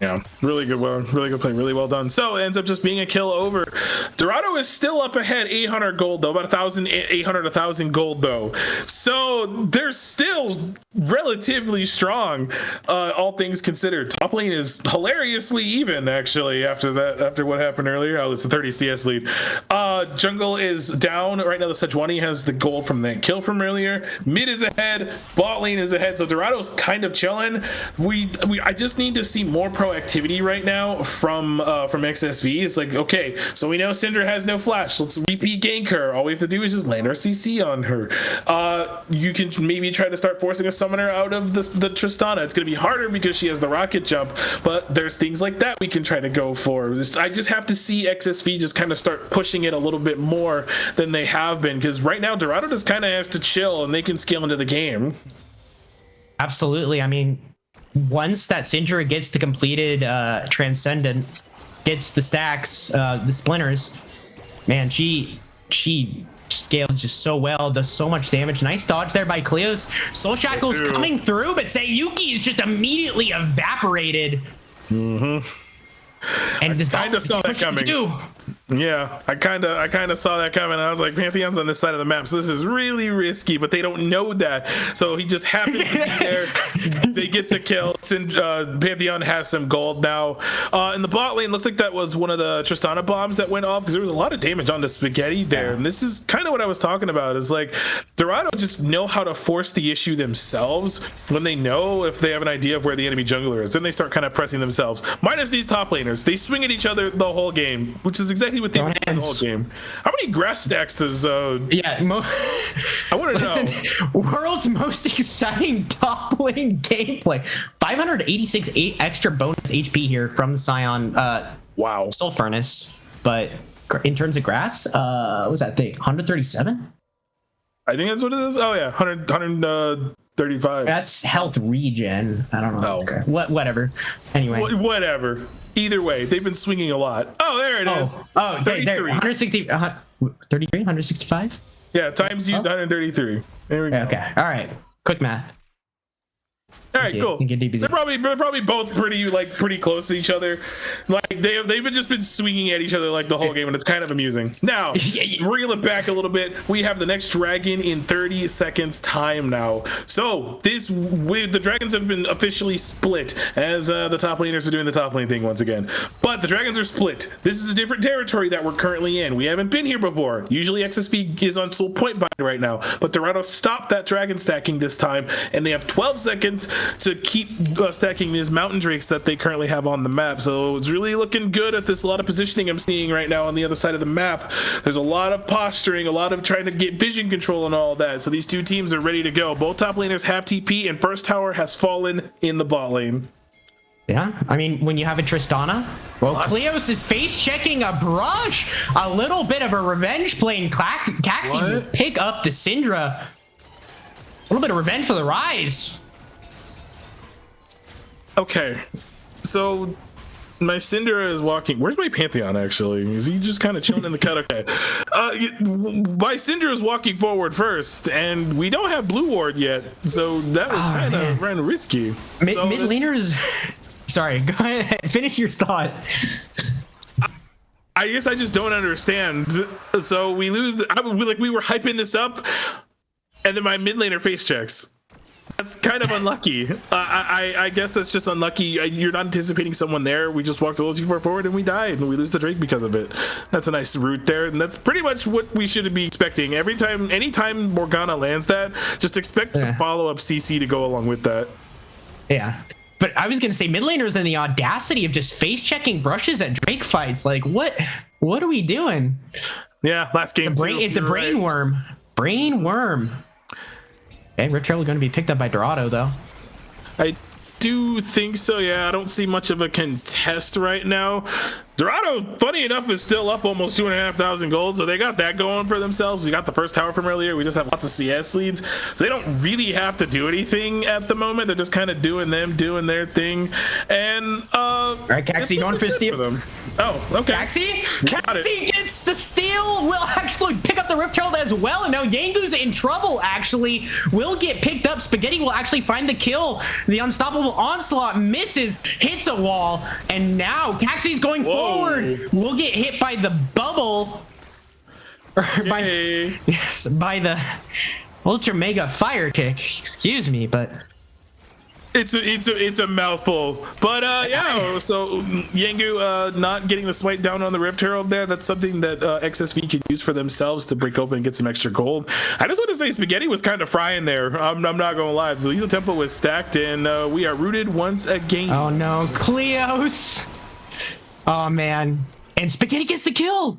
Yeah, really good one. Really good play. Really well done. So it ends up just being a kill over. Dorado is still up ahead, 800 gold though, about 1,000 gold though. So they're still relatively strong, all things considered. Top lane is hilariously even actually after what happened earlier. Oh, it's a 30 CS lead. Jungle is down right now. The Sejuani has the gold from that kill from earlier. Mid is ahead. Bot lane is ahead. So Dorado's kind of chilling. I just need to see more proactivity right now from XSV. It's like, okay, so we know Syndra has no flash. Let's repeat gank her. All we have to do is just land our CC on her. You can maybe try to start forcing a summoner out of the Tristana. It's going to be harder because she has the rocket jump, but there's things like that we can try to go for. I just have to see XSV just kind of start pushing it a little bit more than they have been, because right now Dorado just kind of has to chill and they can scale into the game. Absolutely. I mean, once that Syndra gets the completed Transcendent, gets the stacks, the splinters, man, she scales just so well, does so much damage. Nice dodge there by Kleos. Soul Shackle's coming through, but Sayuki is just immediately evaporated. And this kind of saw that coming. Yeah, I kind of saw that coming. I was like, Pantheon's on this side of the map, so this is really risky, but they don't know that. So he just happens to be there. They get the kill. Pantheon has some gold now. In the bot lane, looks like that was one of the Tristana bombs that went off because there was a lot of damage on the Spaghetti there. And this is kind of what I was talking about. Is like Dorado just know how to force the issue themselves when they know if they have an idea of where the enemy jungler is. Then they start kind of pressing themselves. Minus these top laners, they swing at each other the whole game, which is exactly what they do the whole game. How many graph stacks does I want to know. World's most exciting top lane gameplay. 586 extra bonus HP here from the Scion Wow. Soul Furnace. But in terms of grass, what was that thing? 137? I think that's what it is. Oh yeah, 135. That's health regen. I don't know. Oh. Whatever. Anyway. Whatever. Either way, they've been swinging a lot. Oh, there it is. Oh, there. 160, 33, 165? Yeah, times used 133. There we go. Okay. All right. Quick math. All right, cool. They're probably both pretty close to each other. Like they've just been swinging at each other like the whole game, and it's kind of amusing. Now, reel it back a little bit. We have the next dragon in 30 seconds time now. So the dragons have been officially split as the top laners are doing the top lane thing once again. But the dragons are split. This is a different territory that we're currently in. We haven't been here before. Usually XSV is on soul point bind right now, but Dorado stopped that dragon stacking this time, and they have 12 seconds to keep stacking these mountain drakes that they currently have on the map. So it's really looking good at this. A lot of positioning I'm seeing right now on the other side of the map. There's a lot of posturing, a lot of trying to get vision control and all that. So these two teams are ready to go. Both top laners have TP, and first tower has fallen in the bot lane. Yeah, I mean, when you have a Tristana, well, Kleos is face checking a brush, a little bit of a revenge play, and Caxi will pick up the Syndra. A little bit of revenge for the Rise. Okay, so my Syndra is walking. Where's my Pantheon, actually? Is he just kind of chilling in the cut? Okay. My Syndra is walking forward first, and we don't have Blue Ward yet, so that was kind of risky. Mid laners... Sorry, go ahead. Finish your thought. I guess I just don't understand. So we lose... we were hyping this up, and then my mid laner face checks. That's kind of unlucky. I guess that's just unlucky. You're not anticipating someone there. We just walked a little too far forward and we died, and we lose the Drake because of it. That's a nice route there, and that's pretty much what we should be expecting. Anytime Morgana lands that, just expect some follow-up CC to go along with that. Yeah. But I was going to say mid laners and the audacity of just face-checking brushes at Drake fights. Like, what are we doing? Yeah, last game. It's a brain worm. Brain worm. Okay, Rift Trail going to be picked up by Dorado, though. I do think so, yeah. I don't see much of a contest right now. Dorado, funny enough, is still up almost 2,500 gold, so they got that going for themselves. We got the first tower from earlier. We just have lots of CS leads, so they don't really have to do anything at the moment. They're just kind of doing their thing. And all right, Caxi going for steal. Oh, okay. Caxi gets the steal. Will actually pick up the Rift Herald as well, and now Yangu's in trouble. Actually, will get picked up. Spaghetti will actually find the kill. The unstoppable onslaught misses, hits a wall, and now Caxi's going forward. We'll get hit by the bubble, or by the ultra mega fire kick. Excuse me, but it's a mouthful. But yeah. So Yangu not getting the smite down on the Rift Herald there. That's something that XSV could use for themselves to break open and get some extra gold. I just want to say Spaghetti was kind of frying there. I'm not gonna lie. The lethal tempo was stacked, and we are rooted once again. Oh no, Kleos. Oh man, and Spaghetti gets the kill.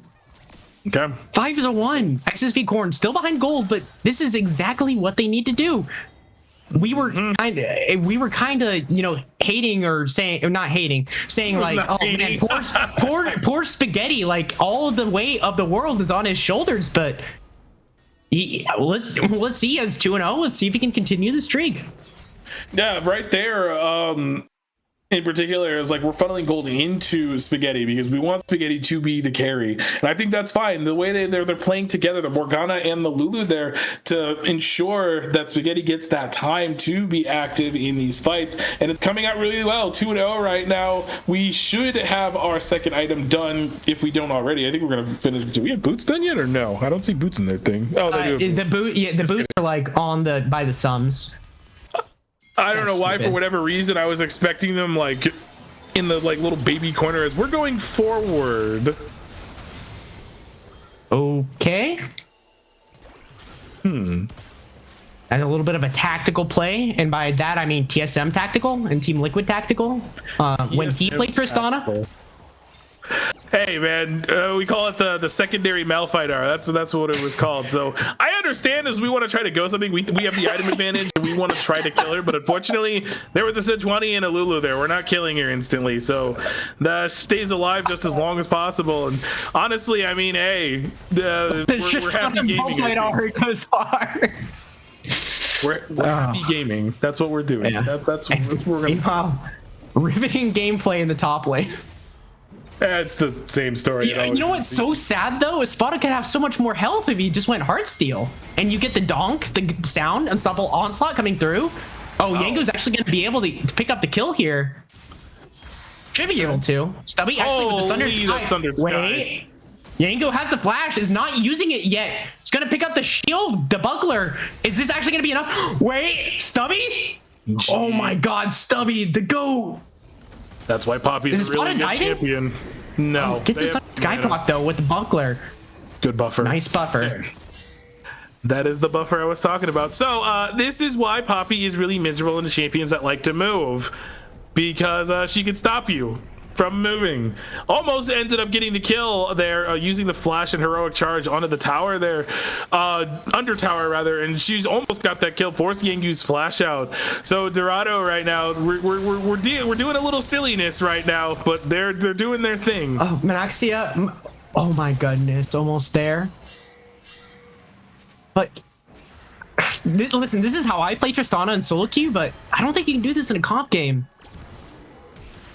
Okay, 5-1. XSV Cornn still behind gold, but this is exactly what they need to do. We were kind of, hating or saying, or not hating, saying like, oh man, poor Spaghetti, like all of the weight of the world is on his shoulders. But let's see, he has 2-0. Let's see if he can continue the streak. Yeah, right there. in particular is like we're funneling gold into Spaghetti because we want Spaghetti to be the carry, and I think that's fine. The way they're playing together, the Morgana and the Lulu there, to ensure that Spaghetti gets that time to be active in these fights, and it's coming out really well. 2-0 right now. We should have our second item done if we don't already. I think we're gonna finish. Do we have boots done yet or no? I don't see boots in their thing. Oh, they do. The boots are like on the by the sums. I don't know why, for whatever reason, I was expecting them like in the like little baby corner as we're going forward. Okay. That's a little bit of a tactical play, and by that I mean TSM tactical and Team Liquid tactical. When he played Tristana. Hey man, we call it the secondary Malphite. That's what it was called. So I understand as we want to try to go something. We have the item advantage. And we want to try to kill her, but unfortunately there was a Sejuani and a Lulu there. We're not killing her instantly, so that stays alive just as long as possible. And honestly, I mean, hey, we're happy gaming. Malphite goes hard. We're happy gaming. That's what we're doing. Yeah. That's what we're gonna. Riveting gameplay in the top lane. It's the same story. You know what's so sad though? Espada could have so much more health if he just went Heartsteel, and you get the donk, the sound, Unstoppable Onslaught coming through. Oh, Yango's actually going to be able to pick up the kill here. Should be able to. Stubby actually with the Sundered Sky. Wait, Yango has the flash, is not using it yet. He's going to pick up the shield, the buckler. Is this actually going to be enough? Wait, Stubby? Jeez. Oh my God, Stubby, the GOAT. That's why Poppy's a really good champion. No. Gets a Skyplock though with the buckler. Good buffer. Nice buffer. That is the buffer I was talking about. So this is why Poppy is really miserable in the champions that like to move. Because she can stop you from moving. Almost ended up getting the kill there using the flash and heroic charge onto the tower there, under tower rather, and she's almost got that kill, forcing Yangu's flash out. So Dorado right now, we're doing a little silliness right now, but they're doing their thing. Oh, Manaxia, oh my goodness, almost there. But listen, this is how I play Tristana in solo queue, but I don't think you can do this in a comp game.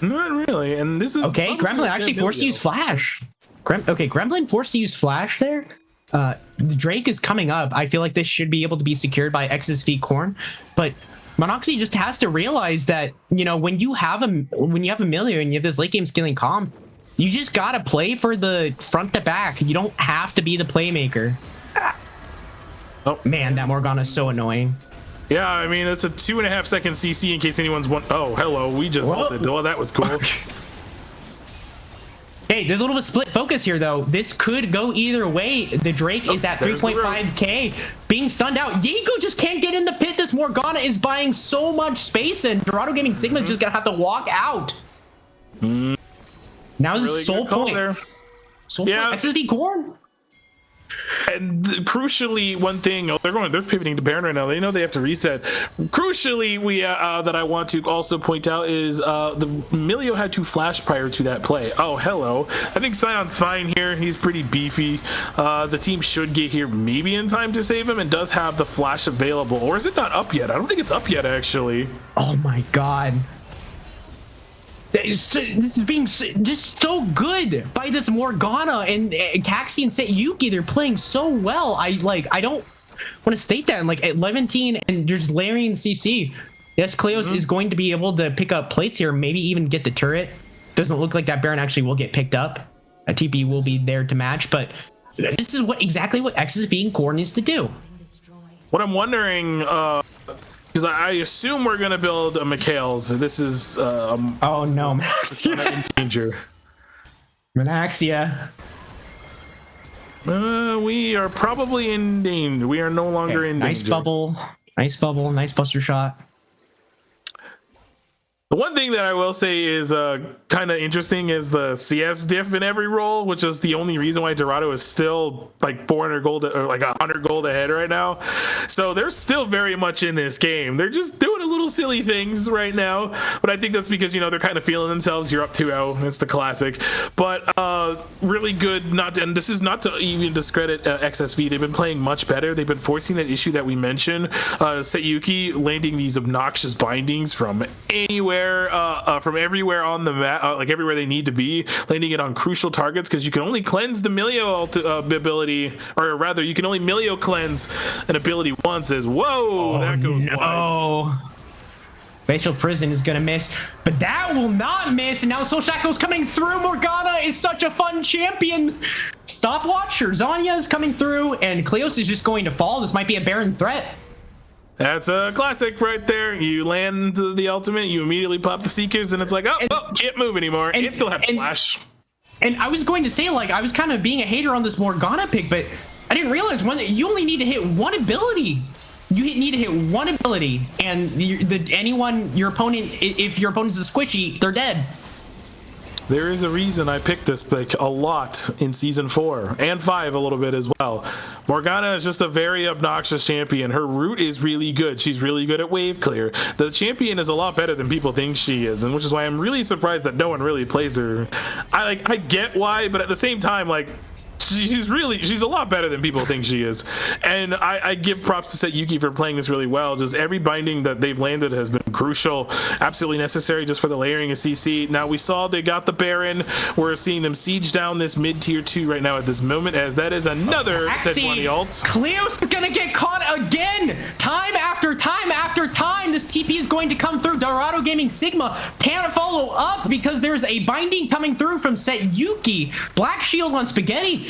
Not really, and this is okay. Gremlin actually forced to use flash. Gremlin forced to use flash there. Drake is coming up. I feel like this should be able to be secured by XSV Cornn, but Monoxy just has to realize that, you know, when you have Amelia and you have this late game skilling comp, you just gotta play for the front to back. You don't have to be the playmaker. Oh man, that Morgana is so annoying. Yeah, I mean, it's a 2.5 second CC in case anyone's oh, hello, we just ulted. Oh, that was cool. Hey, there's a little bit of split focus here, though. This could go either way. The Drake is at 3.5k, being stunned out. Yango just can't get in the pit. This Morgana is buying so much space, and Dorado Gaming Sigma just gonna have to walk out. Now this is Soul Point. Soul Point, XSV Cornn. And crucially, one thing they're pivoting to Baron right now. They know they have to reset. Crucially, we that I want to also point out is the Milio had to flash prior to that play. Oh, hello. I think Sion's fine here. He's pretty beefy. The team should get here maybe in time to save him, and does have the flash available. Or is it not up yet? I don't think it's up yet, actually. Oh my God. This is being just so good by this Morgana and Caxi and Seyuki. They're playing so well. I don't want to state that. And like at Levantine and just Larry and CC. Yes, Kleos is going to be able to pick up plates here, maybe even get the turret. Doesn't look like that Baron actually will get picked up. A TP will be there to match, but this is exactly what XSV and Cornn needs to do. What I'm wondering, because I assume we're gonna build a Mikhail's. This is oh no, Manaxia in danger. Manaxia. We are probably in danger. We are no longer in nice danger. Nice bubble, nice buster shot. The one thing that I will say is kind of interesting is the CS diff in every role, which is the only reason why Dorado is still like 400 gold or like 100 gold ahead right now. So they're still very much in this game. They're just doing a little silly things right now, but I think that's because, you know, they're kind of feeling themselves. You're up 2-0. It's the classic, but really good. And this is not to even discredit XSV. They've been playing much better. They've been forcing that issue that we mentioned. Seyuki landing these obnoxious bindings from anywhere. everywhere on the map, like everywhere they need to be, landing it on crucial targets, because you can only cleanse the Milio ability, or rather, you can only Milio cleanse an ability once. That goes wide. Facial Prison is gonna miss, but that will not miss. And now Soul Shackle's coming through. Morgana is such a fun champion. Stopwatch or Zanya is coming through, and Kleos is just going to fall. This might be a Baron threat. That's a classic right there. You land the ultimate, you immediately pop the Seekers, and it's like, can't move anymore. It still has flash. And I was going to say, like, I was kind of being a hater on this Morgana pick, but I didn't realize you only need to hit one ability. You need to hit one ability, and your opponent, if your opponent's a squishy, they're dead. There is a reason I picked this pick a lot in season 4 and 5 a little bit as well. Morgana is just a very obnoxious champion. Her root is really good. She's really good at wave clear. The champion is a lot better than people think she is, and which is why I'm really surprised that no one really plays her. I get why, but at the same time, like, she's a lot better than people think she is. And I give props to Set Yuki for playing this really well. Just every binding that they've landed has been crucial, absolutely necessary just for the layering of CC. Now we saw they got the Baron. We're seeing them siege down this mid tier 2 right now at this moment, as that is another Sejuani ult. Kleos is gonna get caught again. Time after time after time, this TP is going to come through. Dorado Gaming Sigma can't follow up because there's a binding coming through from Set Yuki. Black Shield on Spaghetti.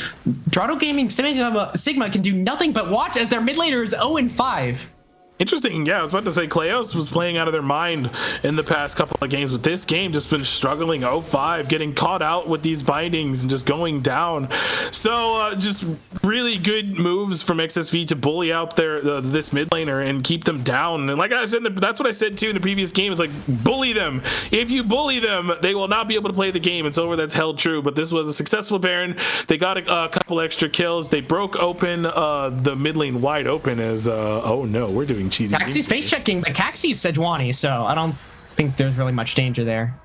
Dorado Gaming Sigma can do nothing but watch as their mid laner is 0-5. Interesting. Yeah, I was about to say Kleos was playing out of their mind in the past couple of games, but this game just been struggling. 0-5, getting caught out with these bindings and just going down. So just really good moves from XSV to bully out this mid laner and keep them down. And like I said, that's what I said too in the previous game. Is like, bully them. If you bully them, they will not be able to play the game. And so that's held true. But this was a successful Baron. They got a couple extra kills. They broke open the mid lane wide open as oh no, we're doing cheesy. Caxie's face checking, but Caxie's Sejuani, so I don't think there's really much danger there.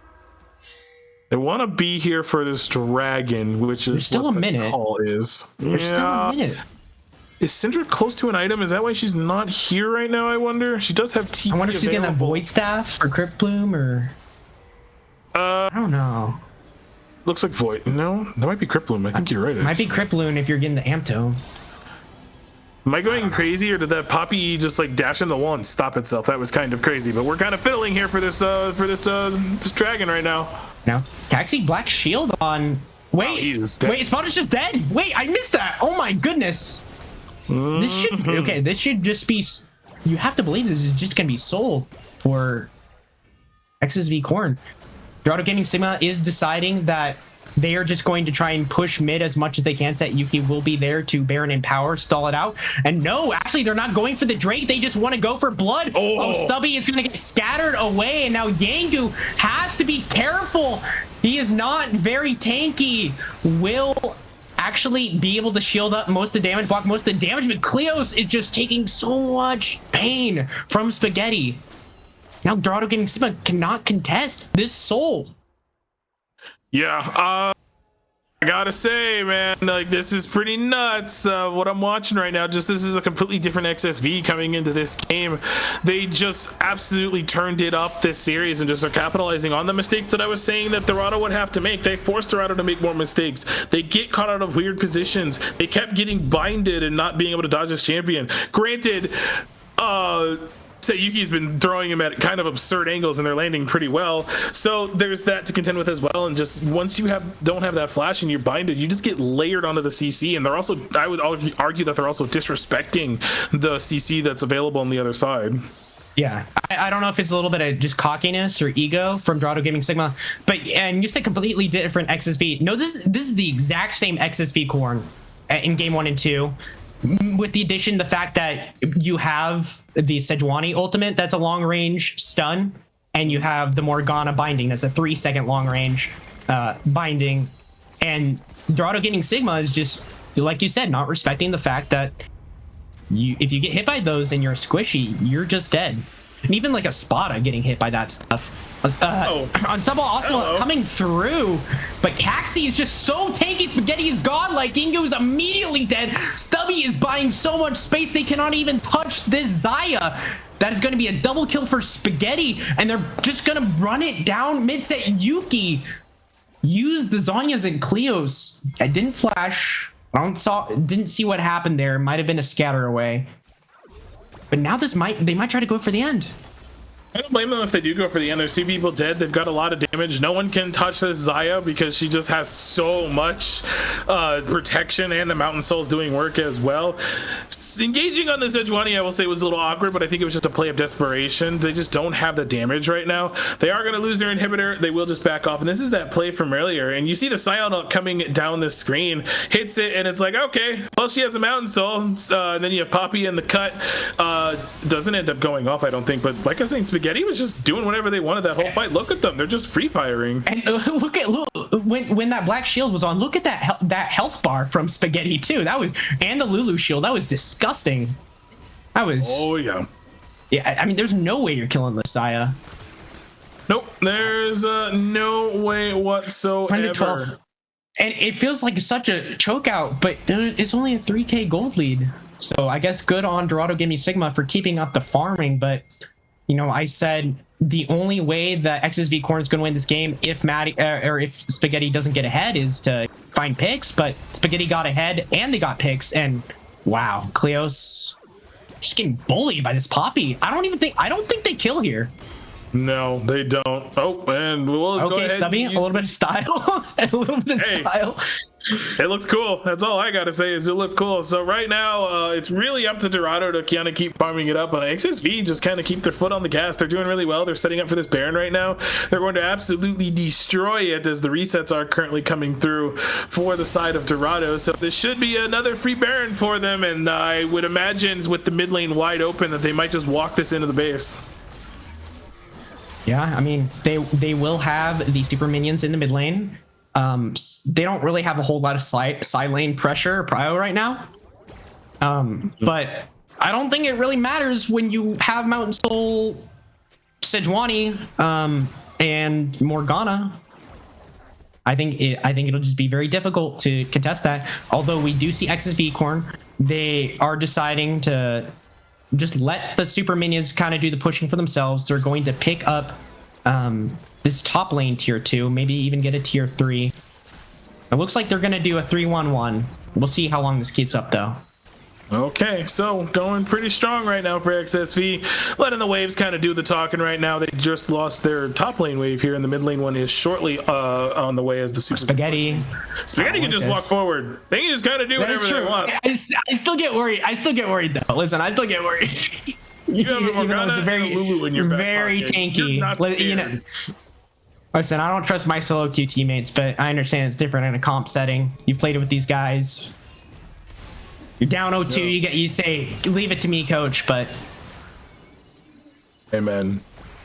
They want to be here for this dragon, which is there's still what a minute. Call is. There's still a minute. Is Syndra close to an item? Is that why she's not here right now? I wonder. She does have TP. I wonder if she's getting a Void Staff or Crypt Bloom or. I don't know. Looks like Void. No, that might be Crypt Bloom. I think you're right. It might be Crypt Bloom if you're getting the Ampto. Am I going crazy, or did that Poppy just like dash in the wall and stop itself? That was kind of crazy, but we're kind of fiddling here for this dragon right now. Now, Caxie Black Shield on. Wait, Spot is just dead. Wait, I missed that. Oh my goodness. This should just be. You have to believe this is just gonna be sold for XSV Cornn. Dorado Gaming Sigma is deciding that they are just going to try and push mid as much as they can. Set Yuki will be there to Baron and Power, stall it out. And no, actually, they're not going for the Drake. They just want to go for blood. Oh, Stubby is going to get scattered away. And now Yangu has to be careful. He is not very tanky. Will actually be able to shield up most of the damage, block most of the damage. But Kleos is just taking so much pain from Spaghetti. Now Dorado Gaming Sigma cannot contest this soul. Yeah, I gotta say, man, like, this is pretty nuts. What I'm watching right now, this is a completely different XSV coming into this game. They just absolutely turned it up this series and just are capitalizing on the mistakes that I was saying that Dorado would have to make. They forced Dorado to make more mistakes. They get caught out of weird positions. They kept getting binded and not being able to dodge this champion. Granted, Yuki's been throwing him at kind of absurd angles and they're landing pretty well, so there's that to contend with as well. And just once you don't have that flash and you're binded, you just get layered onto the CC. And they're also, I would argue that they're also disrespecting the CC that's available on the other side. Yeah, I don't know if it's a little bit of just cockiness or ego from Dorado Gaming Sigma, and you said completely different XSV. No, this is the exact same XSV Cornn in game 1 and 2. With the addition, the fact that you have the Sejuani ultimate, that's a long range stun, and you have the Morgana binding, that's a 3-second long range binding. And Dorado Gaming Sigma is just, like you said, not respecting the fact that if you get hit by those and you're squishy, you're just dead. And even like a Spada getting hit by that stuff. Unstoppable Osmo coming through, but Caxi is just so tanky. Spaghetti is godlike. Ingo is immediately dead. Stubby is buying so much space they cannot even touch this Xayah. That is going to be a double kill for Spaghetti, and they're just going to run it down mid-set. Yuki used the Zhonya's and Cleos. I didn't flash. Didn't see what happened there. Might have been a scatter away. But now they might try to go for the end. I don't blame them if they do go for the end. There's 2 people dead. They've got a lot of damage. No one can touch this Xayah because she just has so much protection, and the Mountain Soul's doing work as well. Engaging on the Sejuani, I will say, was a little awkward, but I think it was just a play of desperation. They just don't have the damage right now. They are going to lose their inhibitor. They will just back off, and this is that play from earlier. And you see the Scion coming down the screen, hits it, and it's like, okay, well, she has a Mountain Soul. And then you have Poppy in the cut. Doesn't end up going off, I don't think, but like I was saying, Spaghetti was just doing whatever they wanted that whole fight. Look at them. They're just free firing. And look when that black shield was on, look at that health bar from Spaghetti too. And the Lulu shield. That was disgusting. That was. Oh yeah. Yeah, I mean, there's no way you're killing this Xayah. Nope, there's no way whatsoever. 112. And it feels like such a choke out, but it's only a 3k gold lead. So I guess good on Dorado Gaming Sigma for keeping up the farming. But you know, I said the only way that XSV Cornn is going to win this game if if Spaghetti doesn't get ahead is to find picks. But Spaghetti got ahead and they got picks, and wow, Cleos just getting bullied by this Poppy. I don't think they kill here. No, they don't. Oh, and we'll go ahead. Stubby, a little bit of style. A little bit of style. It looks cool. That's all I gotta say is it looked cool. So right now, it's really up to Dorado to kind of keep farming it up. And XSV just kind of keep their foot on the gas. They're doing really well. They're setting up for this Baron right now. They're going to absolutely destroy it as the resets are currently coming through for the side of Dorado. So this should be another free Baron for them. And I would imagine with the mid lane wide open that they might just walk this into the base. Yeah, I mean, they will have the super minions in the mid lane. They don't really have a whole lot of side lane pressure or prio right now. But I don't think it really matters when you have Mountain Soul, Sejuani, and Morgana. I think it'll just be very difficult to contest that. Although we do see XSV Cornn, they are deciding to just let the super minions kind of do the pushing for themselves. They're going to pick up this top lane tier 2, maybe even get a tier 3. It looks like they're going to do a 3-1-1. We'll see how long this keeps up though. Okay, so going pretty strong right now for XSV, letting the waves kind of do the talking right now. They just lost their top lane wave here, and the mid lane one is shortly on the way as the super Spaghetti can just walk forward. They can just kind of do whatever they want. I still get worried. Though. Listen, I still get worried. Even though it's a very Lulu in your back very pocket. tanky. You know, listen, I don't trust my solo queue teammates, but I understand it's different in a comp setting. You've played it with these guys. You're down 0-2, you say, leave it to me, coach, but hey man,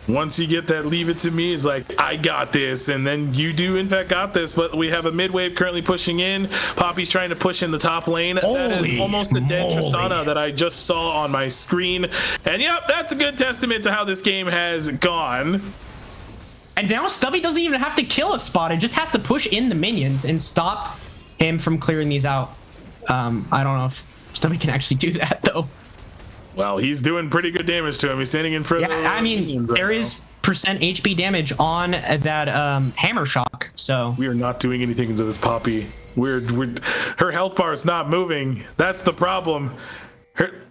once you get that leave it to me, it's like, I got this, and then you do in fact got this. But we have a mid wave currently pushing in. Poppy's trying to push in the top lane. That is almost a dead Tristana that I just saw on my screen. And yep, that's a good testament to how this game has gone. And now Stubby doesn't even have to kill a spot. It just has to push in the minions and stop him from clearing these out. I don't know if Stubby can actually do that though. Well, he's doing pretty good damage to him. He's standing in front of the I mean, there is percent HP damage on that hammer shock. So we are not doing anything to this Poppy. Her health bar is not moving. That's the problem.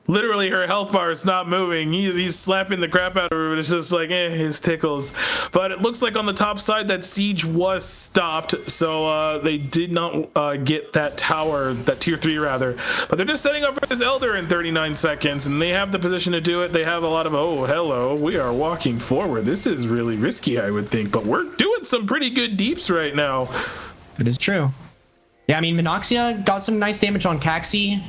Literally her health bar is not moving. He's slapping the crap out of her, but it's just like, his tickles. But it looks like on the top side that siege was stopped, so they did not get that tower, that tier 3 rather. But they're just setting up for this Elder in 39 seconds, and they have the position to do it. They have a lot of, oh, hello, we are walking forward. This is really risky, I would think, but we're doing some pretty good deeps right now. It is true. Yeah, I mean, Minoxia got some nice damage on Caxi.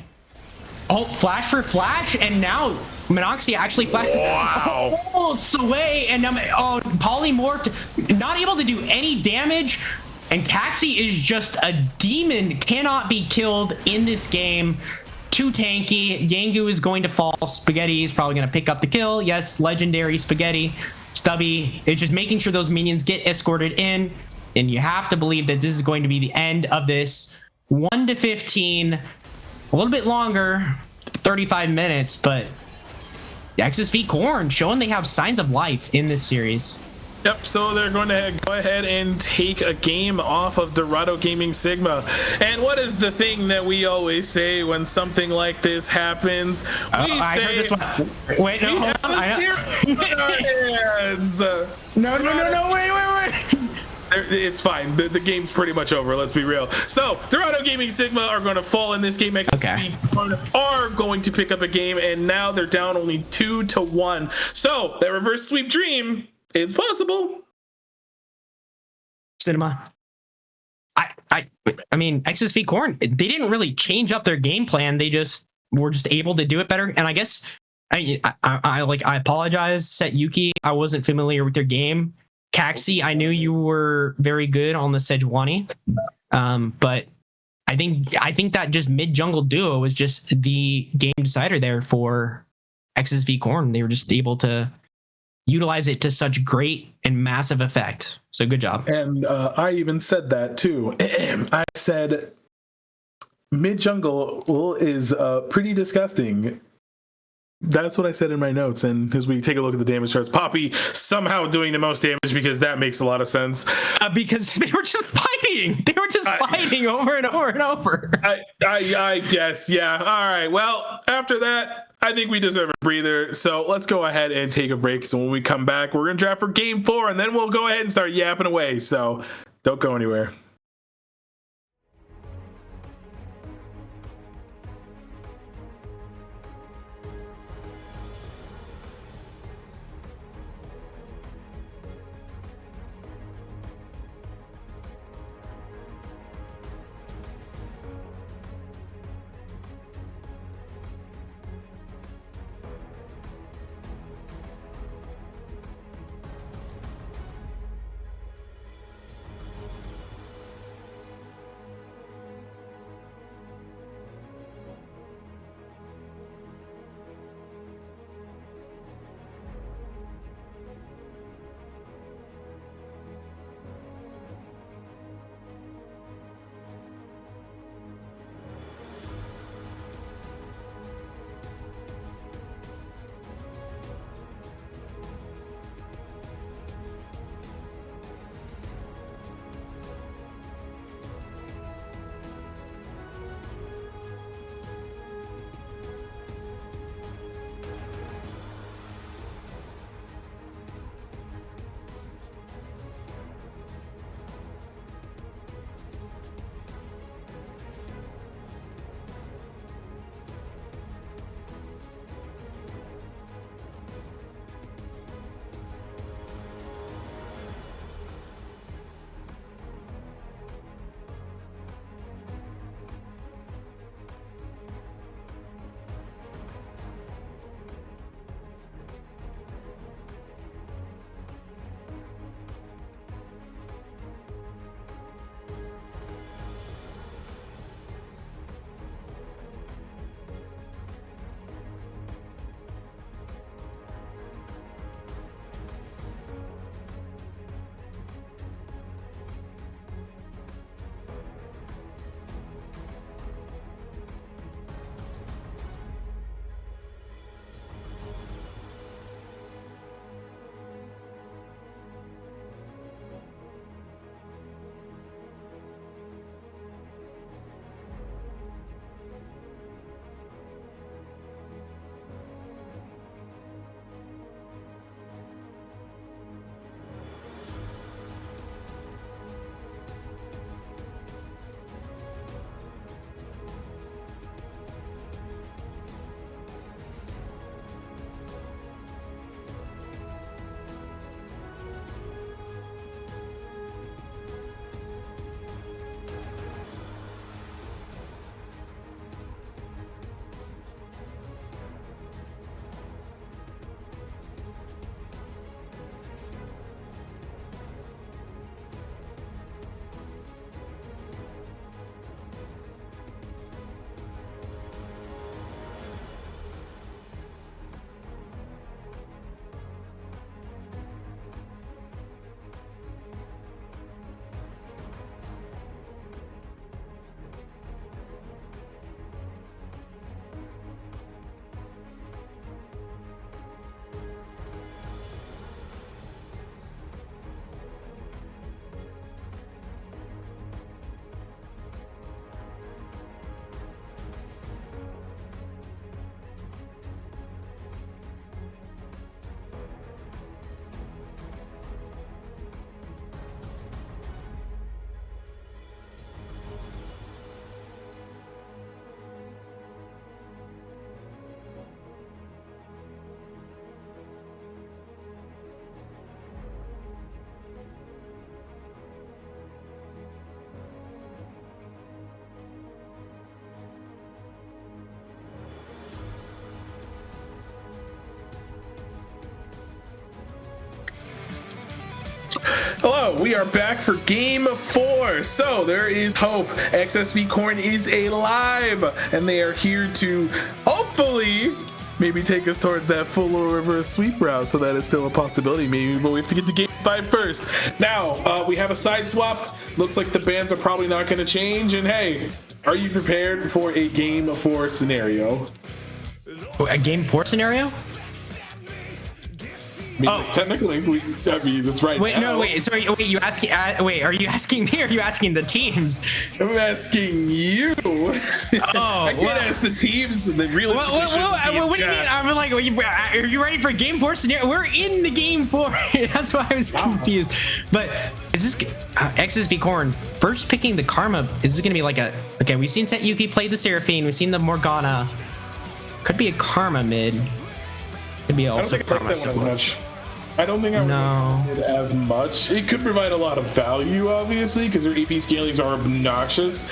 Oh, flash for flash, and now Minoxia actually flashed. Wow. Oh, it's away, and polymorphed, not able to do any damage. And Caxi is just a demon, cannot be killed in this game. too tanky. Yangu is going to fall. Spaghetti is probably going to pick up the kill. Yes, legendary Spaghetti. Stubby is just making sure those minions get escorted in. And you have to believe that this is going to be the end of this 1 to 15. A little bit longer, 35 minutes, but XSV Cornn showing they have signs of life in this series. Yep, so they're going to go ahead and take a game off of Dorado Gaming Sigma. And what is the thing that we always say when something like this happens? I heard this one. Wait, no, hold on. No, wait. It's fine. The game's pretty much over. Let's be real. So, Dorado Gaming Sigma are going to fall in this game. XSV are going to pick up a game, and now they're down only 2-1. So, that reverse sweep dream is possible. Cinema. I mean, XSV Cornn, they didn't really change up their game plan. They just were just able to do it better. And I guess I apologize, Set Yuki. I wasn't familiar with their game. Caxi, I knew you were very good on the Sejuani, but I think that just mid jungle duo was just the game decider there for XSV Cornn. They were just able to utilize it to such great and massive effect. So good job. And I even said that too. I said mid jungle is pretty disgusting. That's what I said in my notes. And as we take a look at the damage charts, Poppy somehow doing the most damage because that makes a lot of sense. Because they were just fighting. They were just fighting over and over and over. I guess, yeah. All right. Well, after that, I think we deserve a breather. So let's go ahead and take a break. So when we come back, we're going to draft for game 4, and then we'll go ahead and start yapping away. So don't go anywhere. Hello, we are back for game 4. So there is hope. XSV Cornn is alive, and they are here to hopefully maybe take us towards that full reverse sweep route. So that is still a possibility, maybe, but we have to get to game 5 first. Now, we have a side swap. Looks like the bans are probably not going to change. And hey, are you prepared for a game 4 scenario? A game 4 scenario? Technically, that's right. Wait, now. no, wait. Sorry, wait. You asking? Wait, are you asking me? Or are you asking the teams? I'm asking you. Oh, I can't ask the teams. The realistically what do you mean? I'm like, are you ready for game 4 scenario? We're in the game 4. That's why I was confused. But is this XSV Cornn first picking the Karma? Is it gonna be like a? Okay, we've seen Set Yuki play the Seraphine. We've seen the Morgana. Could be a Karma mid. Could be also Karma support. I don't think I would like it as much. It could provide a lot of value, obviously, because their AP scalings are obnoxious.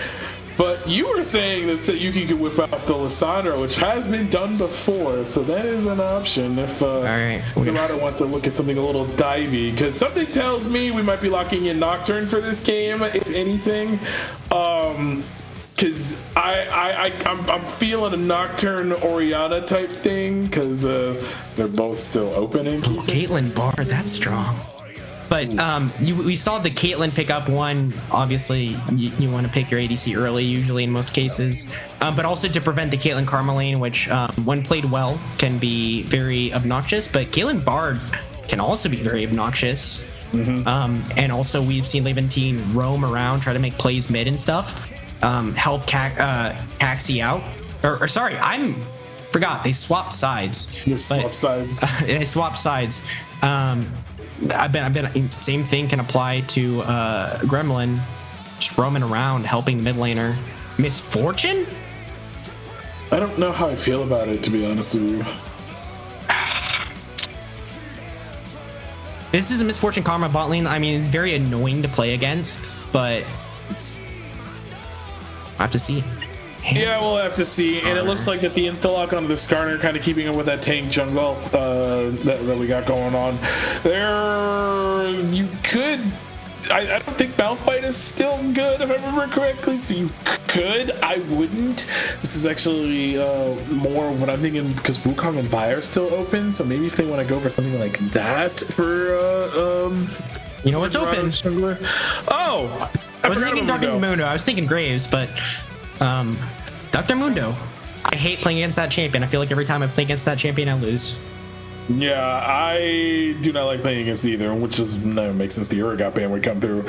But you were saying that Sayuki could whip out the Lissandra, which has been done before, so that is an option if Dorado wants to look at something a little divey. Because something tells me we might be locking in Nocturne for this game, if anything. Because I'm feeling a Nocturne Oriana type thing, because they're both still open in Key. Caitlyn Bard, that's strong. But we saw the Caitlyn pick up one. Obviously, you want to pick your ADC early, usually in most cases. But also to prevent the Caitlyn Karma lane, which when played well can be very obnoxious. But Caitlyn Bard can also be very obnoxious. And also we've seen Levantine roam around, try to make plays mid and stuff. Help Caxi out. Or sorry, forgot they swapped sides. They swapped sides. I've been same thing can apply to Gremlin, just roaming around helping the mid laner. Misfortune? I don't know how I feel about it, to be honest with you. This is a Misfortune Karma bot lane. I mean, it's very annoying to play against, but I have to see. Yeah, we'll have to see. And it looks like that the insta-lock onto the Skarner kind of keeping up with that tank jungle that we got going on. You could... I don't think Malphite is still good, if I remember correctly, so you could. I wouldn't. This is actually more of what I'm thinking, because Wukong and Vi are still open, so maybe if they want to go for something like that for... you know what's open? Oh! I was thinking Dr. Mundo. I was thinking Graves, but Dr. Mundo. I hate playing against that champion. I feel like every time I play against that champion, I lose. Yeah, I do not like playing against either, which never makes sense. The Urgot ban would come through.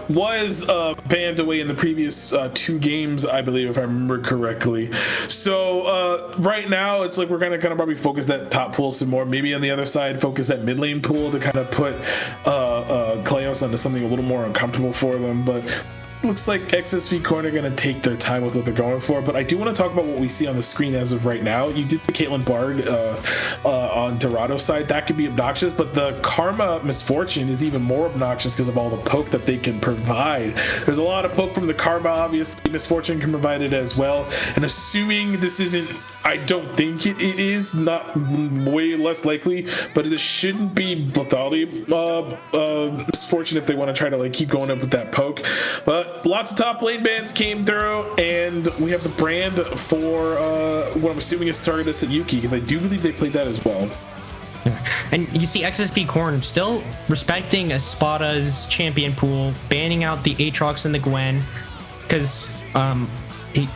Was banned away in the previous 2 games, I believe, if I remember correctly. So right now, it's like we're gonna kind of probably focus that top pool some more. Maybe on the other side, focus that mid lane pool to kind of put Kleos onto something a little more uncomfortable for them. But looks like XSV Cornn are going to take their time with what they're going for, but I do want to talk about what we see on the screen as of right now. You did the Caitlyn Bard on Dorado side. That could be obnoxious, but the Karma Misfortune is even more obnoxious because of all the poke that they can provide. There's a lot of poke from the Karma, obviously. Misfortune can provide it as well. And assuming this isn't, I don't think it is, not way less likely, but this shouldn't be lethality Misfortune if they want to try to like keep going up with that poke. But lots of top lane bans came through, and we have the brand for what I'm assuming is targeted at Yuki, because I do believe they played that as well. And you see XSV Cornn still respecting Espada's champion pool, banning out the Aatrox and the Gwen, because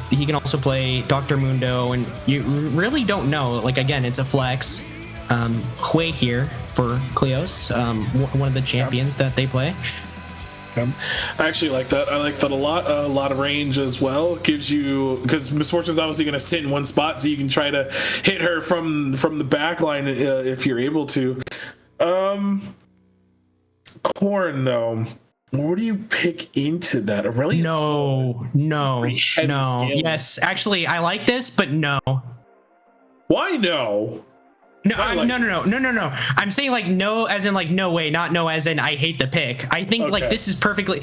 he can also play Dr. Mundo, and you really don't know. Like, again, it's a flex. Hui here for Kleos, one of the champions that they play. I actually like that. I like that a lot. A lot of range as well. Gives you, because Misfortune's obviously going to sit in one spot, so you can try to hit her from the back line if you're able to. Cornn though, what do you pick into that? Aurelian? No. Yes, actually, I like this, but no. Why no? No, no. I'm saying like no, as in like no way, not no, as in I hate the pick. I think like this is perfectly.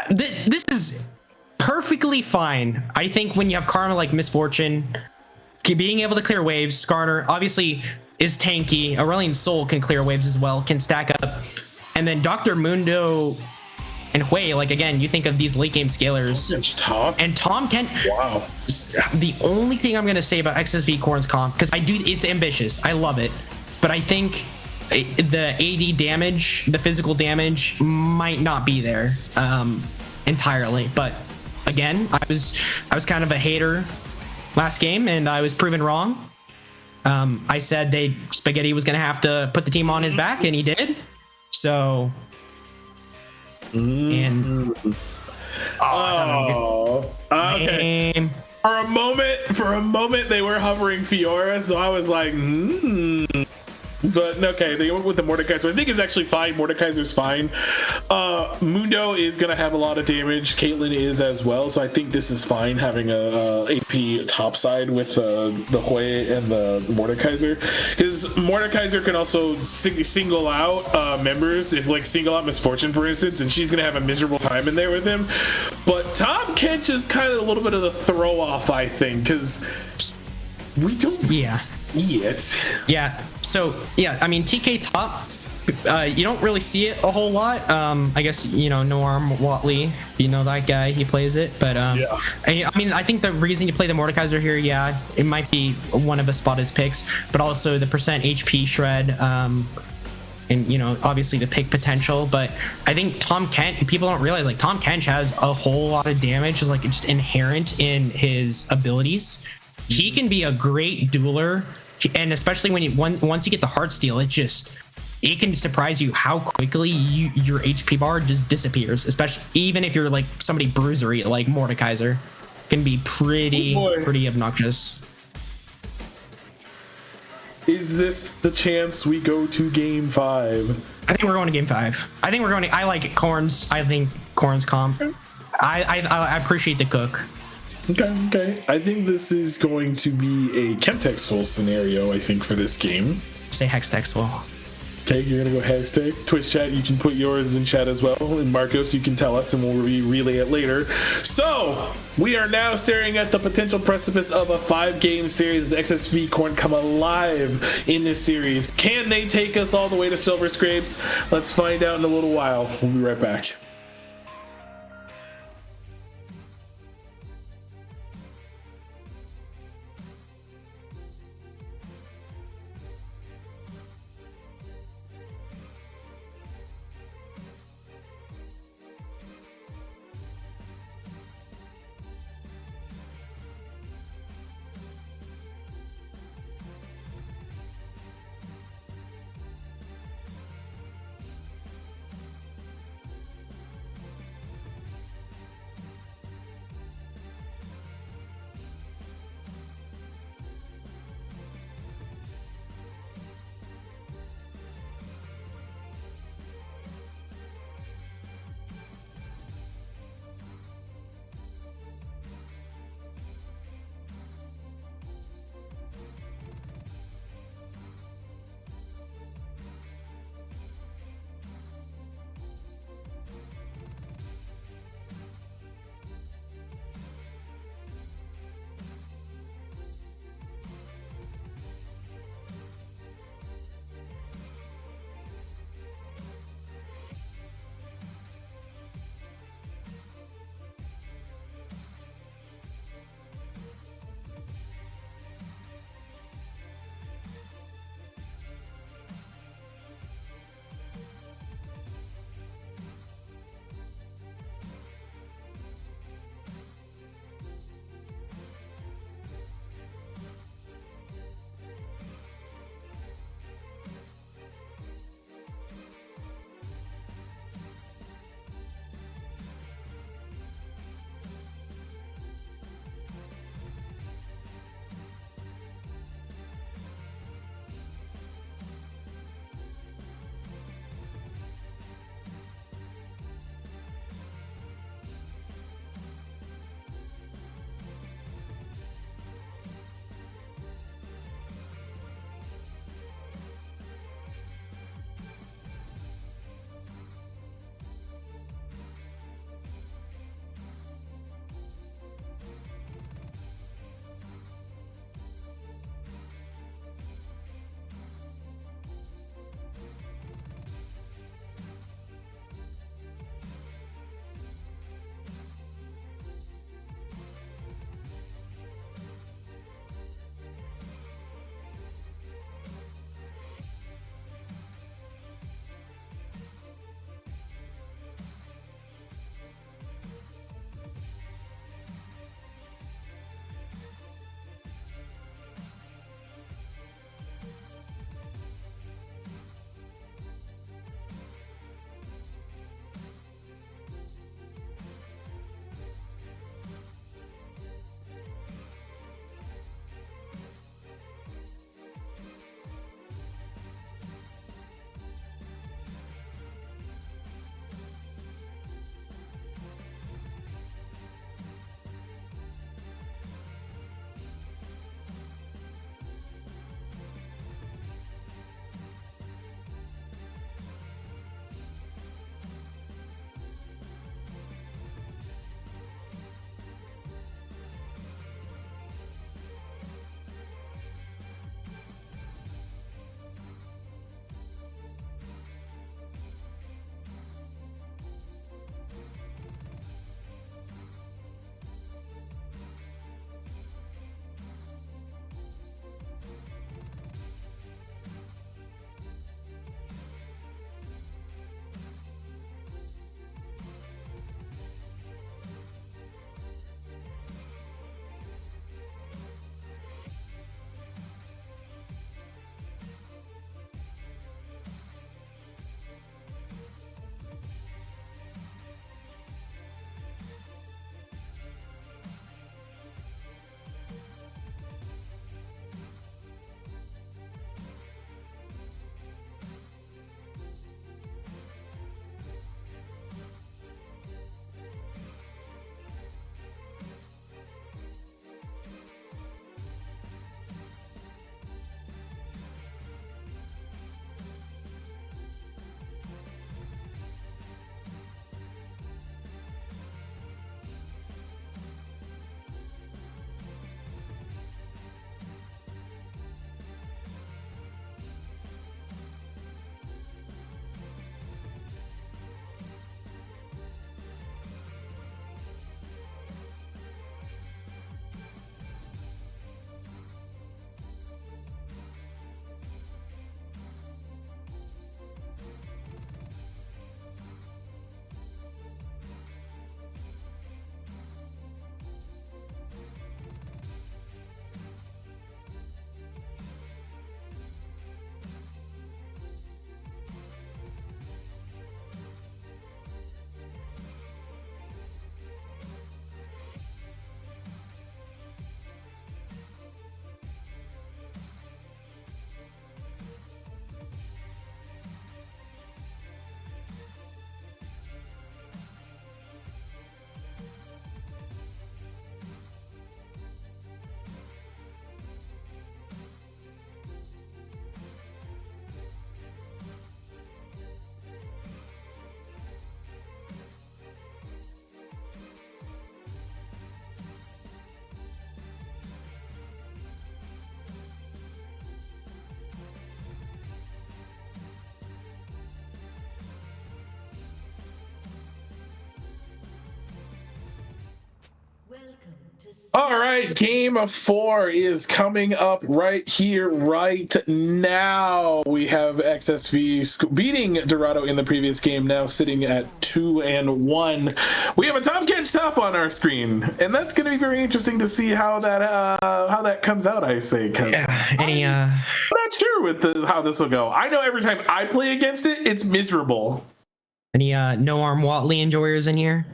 This is perfectly fine. I think when you have Karma like Misfortune, being able to clear waves, Skarner obviously is tanky. Aurelian Soul can clear waves as well, can stack up And then Dr. Mundo and Hui, like again, you think of these late game scalers. It's Tom. And Tom Kent. Wow. The only thing I'm gonna say about XSV Cornn's comp, because it's ambitious. I love it, but I think the AD damage, the physical damage, might not be there entirely. But again, I was kind of a hater last game, and I was proven wrong. I said Spaghetti was gonna have to put the team on his back, and he did. So, and okay. For a moment, they were hovering Fiora, so I was like, But okay, they went with the Mordekaiser. I think it's actually fine. Mordekaiser's fine. Mundo is gonna have a lot of damage. Caitlyn is as well, so I think this is fine having a AP topside with the Hui and the Mordekaiser, because Mordekaiser can also single out members, if like single out Misfortune for instance, and she's gonna have a miserable time in there with him. But Tom Kench is kind of a little bit of the throw off, I think, because we don't see it. Yeah. So yeah, I mean TK top, you don't really see it a whole lot. I guess Norm Watley, you know that guy, he plays it. But I mean, I think the reason you play the Mordekaiser here, it might be one of Espada's picks, but also the percent HP shred, and obviously the pick potential. But I think Tom Kent, people don't realize like Tom Kench has a whole lot of damage, like just inherent in his abilities. He can be a great dueler, and especially once you get the heart steal, it can surprise you how quickly your HP bar just disappears. Especially even if you're like somebody bruisery like Mordekaiser, can be pretty obnoxious. Is this the chance we go to game 5? I think we're going to game 5. I like Cornn's. I think Cornn's comp. I appreciate the cook. Okay. I think this is going to be a Chemtextual scenario, I think, for this game. Say Hextextual. Okay, you're going to go Hextech. Twitch chat, you can put yours in chat as well. And Marcos, you can tell us and we'll relay it later. So, we are now staring at the potential precipice of a 5-game series as XSV Cornn come alive in this series. Can they take us all the way to Silver Scrapes? Let's find out in a little while. We'll be right back. All right, game 4 is coming up right here, right now. We have XSV beating Dorado in the previous game, now sitting at 2-1. We have a Tom Kench top on our screen, and that's going to be very interesting to see how that comes out. I say, I'm not sure with how this will go. I know every time I play against it, it's miserable. Any no arm Watley enjoyers in here?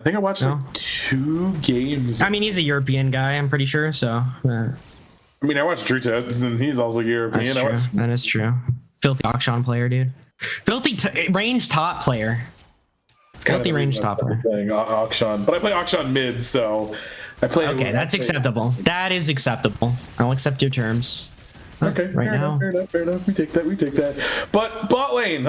I think I watched like 2 games. I mean, he's a European guy, I'm pretty sure. So, I mean, I watched Drutets, and he's also European. That's true. That is true. Filthy auction player, dude. Filthy range top player. Filthy range top player. Playing auction, but I play auction mid, so I play. Okay, that's acceptable. That is acceptable. I'll accept your terms. Okay, right now. Fair enough. We take that. But bot lane,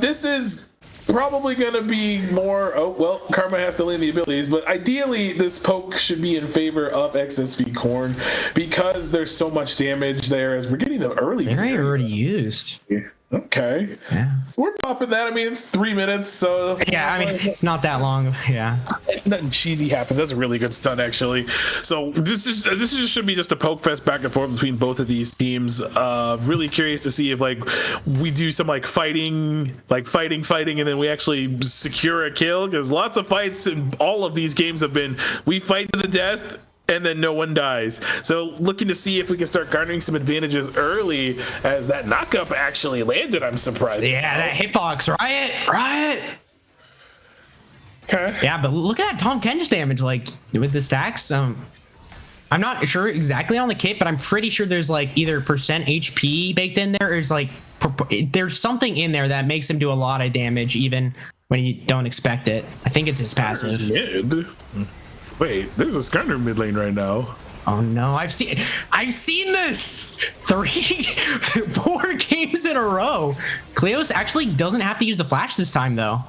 this is probably going to be more. Oh, well, Karma has to land the abilities, but ideally this poke should be in favor of XSV Cornn because there's so much damage there as we're getting them early. They're already used. Yeah. Okay. Yeah. We're popping that. I mean, it's 3 minutes, so yeah. I mean, it's not that long. Yeah. Nothing cheesy happened. That's a really good stun, actually. So this should be just a poke fest back and forth between both of these teams. Really curious to see if we do some fighting, and then we actually secure a kill, because lots of fights in all of these games have been we fight to the death and then no one dies. So looking to see if we can start garnering some advantages early, as that knockup actually landed. I'm surprised. Yeah, that hitbox, riot. Okay. Yeah, but look at that Tom Kench damage, with the stacks. I'm not sure exactly on the kit, but I'm pretty sure there's either percent HP baked in there, or there's something in there that makes him do a lot of damage even when you don't expect it. I think it's his passive. Mid. Wait, there's a Skarner mid lane right now. Oh no, I've seen this 4 games in a row. Kleos actually doesn't have to use the flash this time though.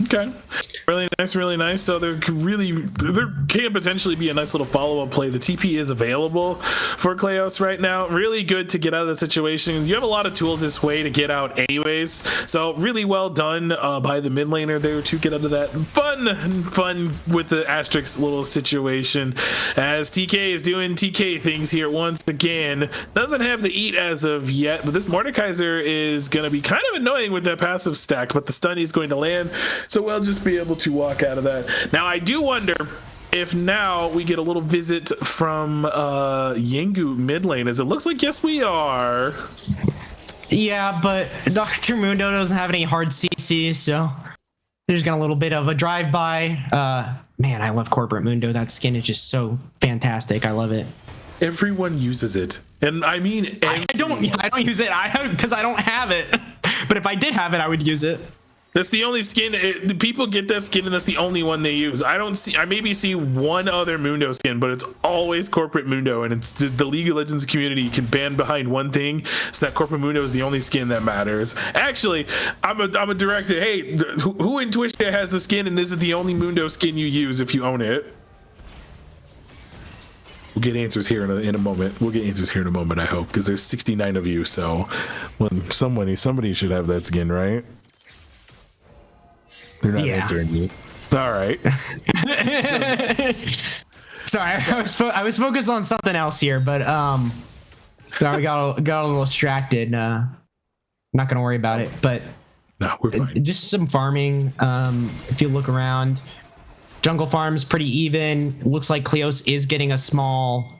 Okay, really nice. So there can potentially be a nice little follow-up play. The TP is available for Kleos right now. Really good to get out of the situation. You have a lot of tools this way to get out anyways. So really well done by the mid laner there to get out of that fun with the asterisk little situation, as TK is doing TK things here once again. Doesn't have the eat as of yet, but this Mordekaiser is going to be kind of annoying with that passive stack, but the stun is going to land. So we'll just be able to walk out of that. Now, I do wonder if now we get a little visit from Yengu mid lane, as it looks like, yes, we are. Yeah, but Dr. Mundo doesn't have any hard CC, so there's got a little bit of a drive-by. Man, I love Corporate Mundo. That skin is just so fantastic. I love it. Everyone uses it. And I mean, I don't use it because I don't have it. But if I did have it, I would use it. That's the only skin. The people get that skin, and that's the only one they use. I maybe see one other Mundo skin, but it's always Corporate Mundo, and it's the League of Legends community can band behind one thing, so that Corporate Mundo is the only skin that matters. Actually, I'm a director. Hey, who in Twitch there has the skin, and this is the only Mundo skin you use if you own it? We'll get answers here in a moment. I hope, because there's 69 of you. So, somebody should have that skin, right? They're not answering me. All right. Sorry, I was focused on something else here, but sorry, we got a little distracted. Not gonna worry about it, but no, we're fine. Just some farming. If you look around, jungle farm's pretty even. Looks like Kleos is getting a small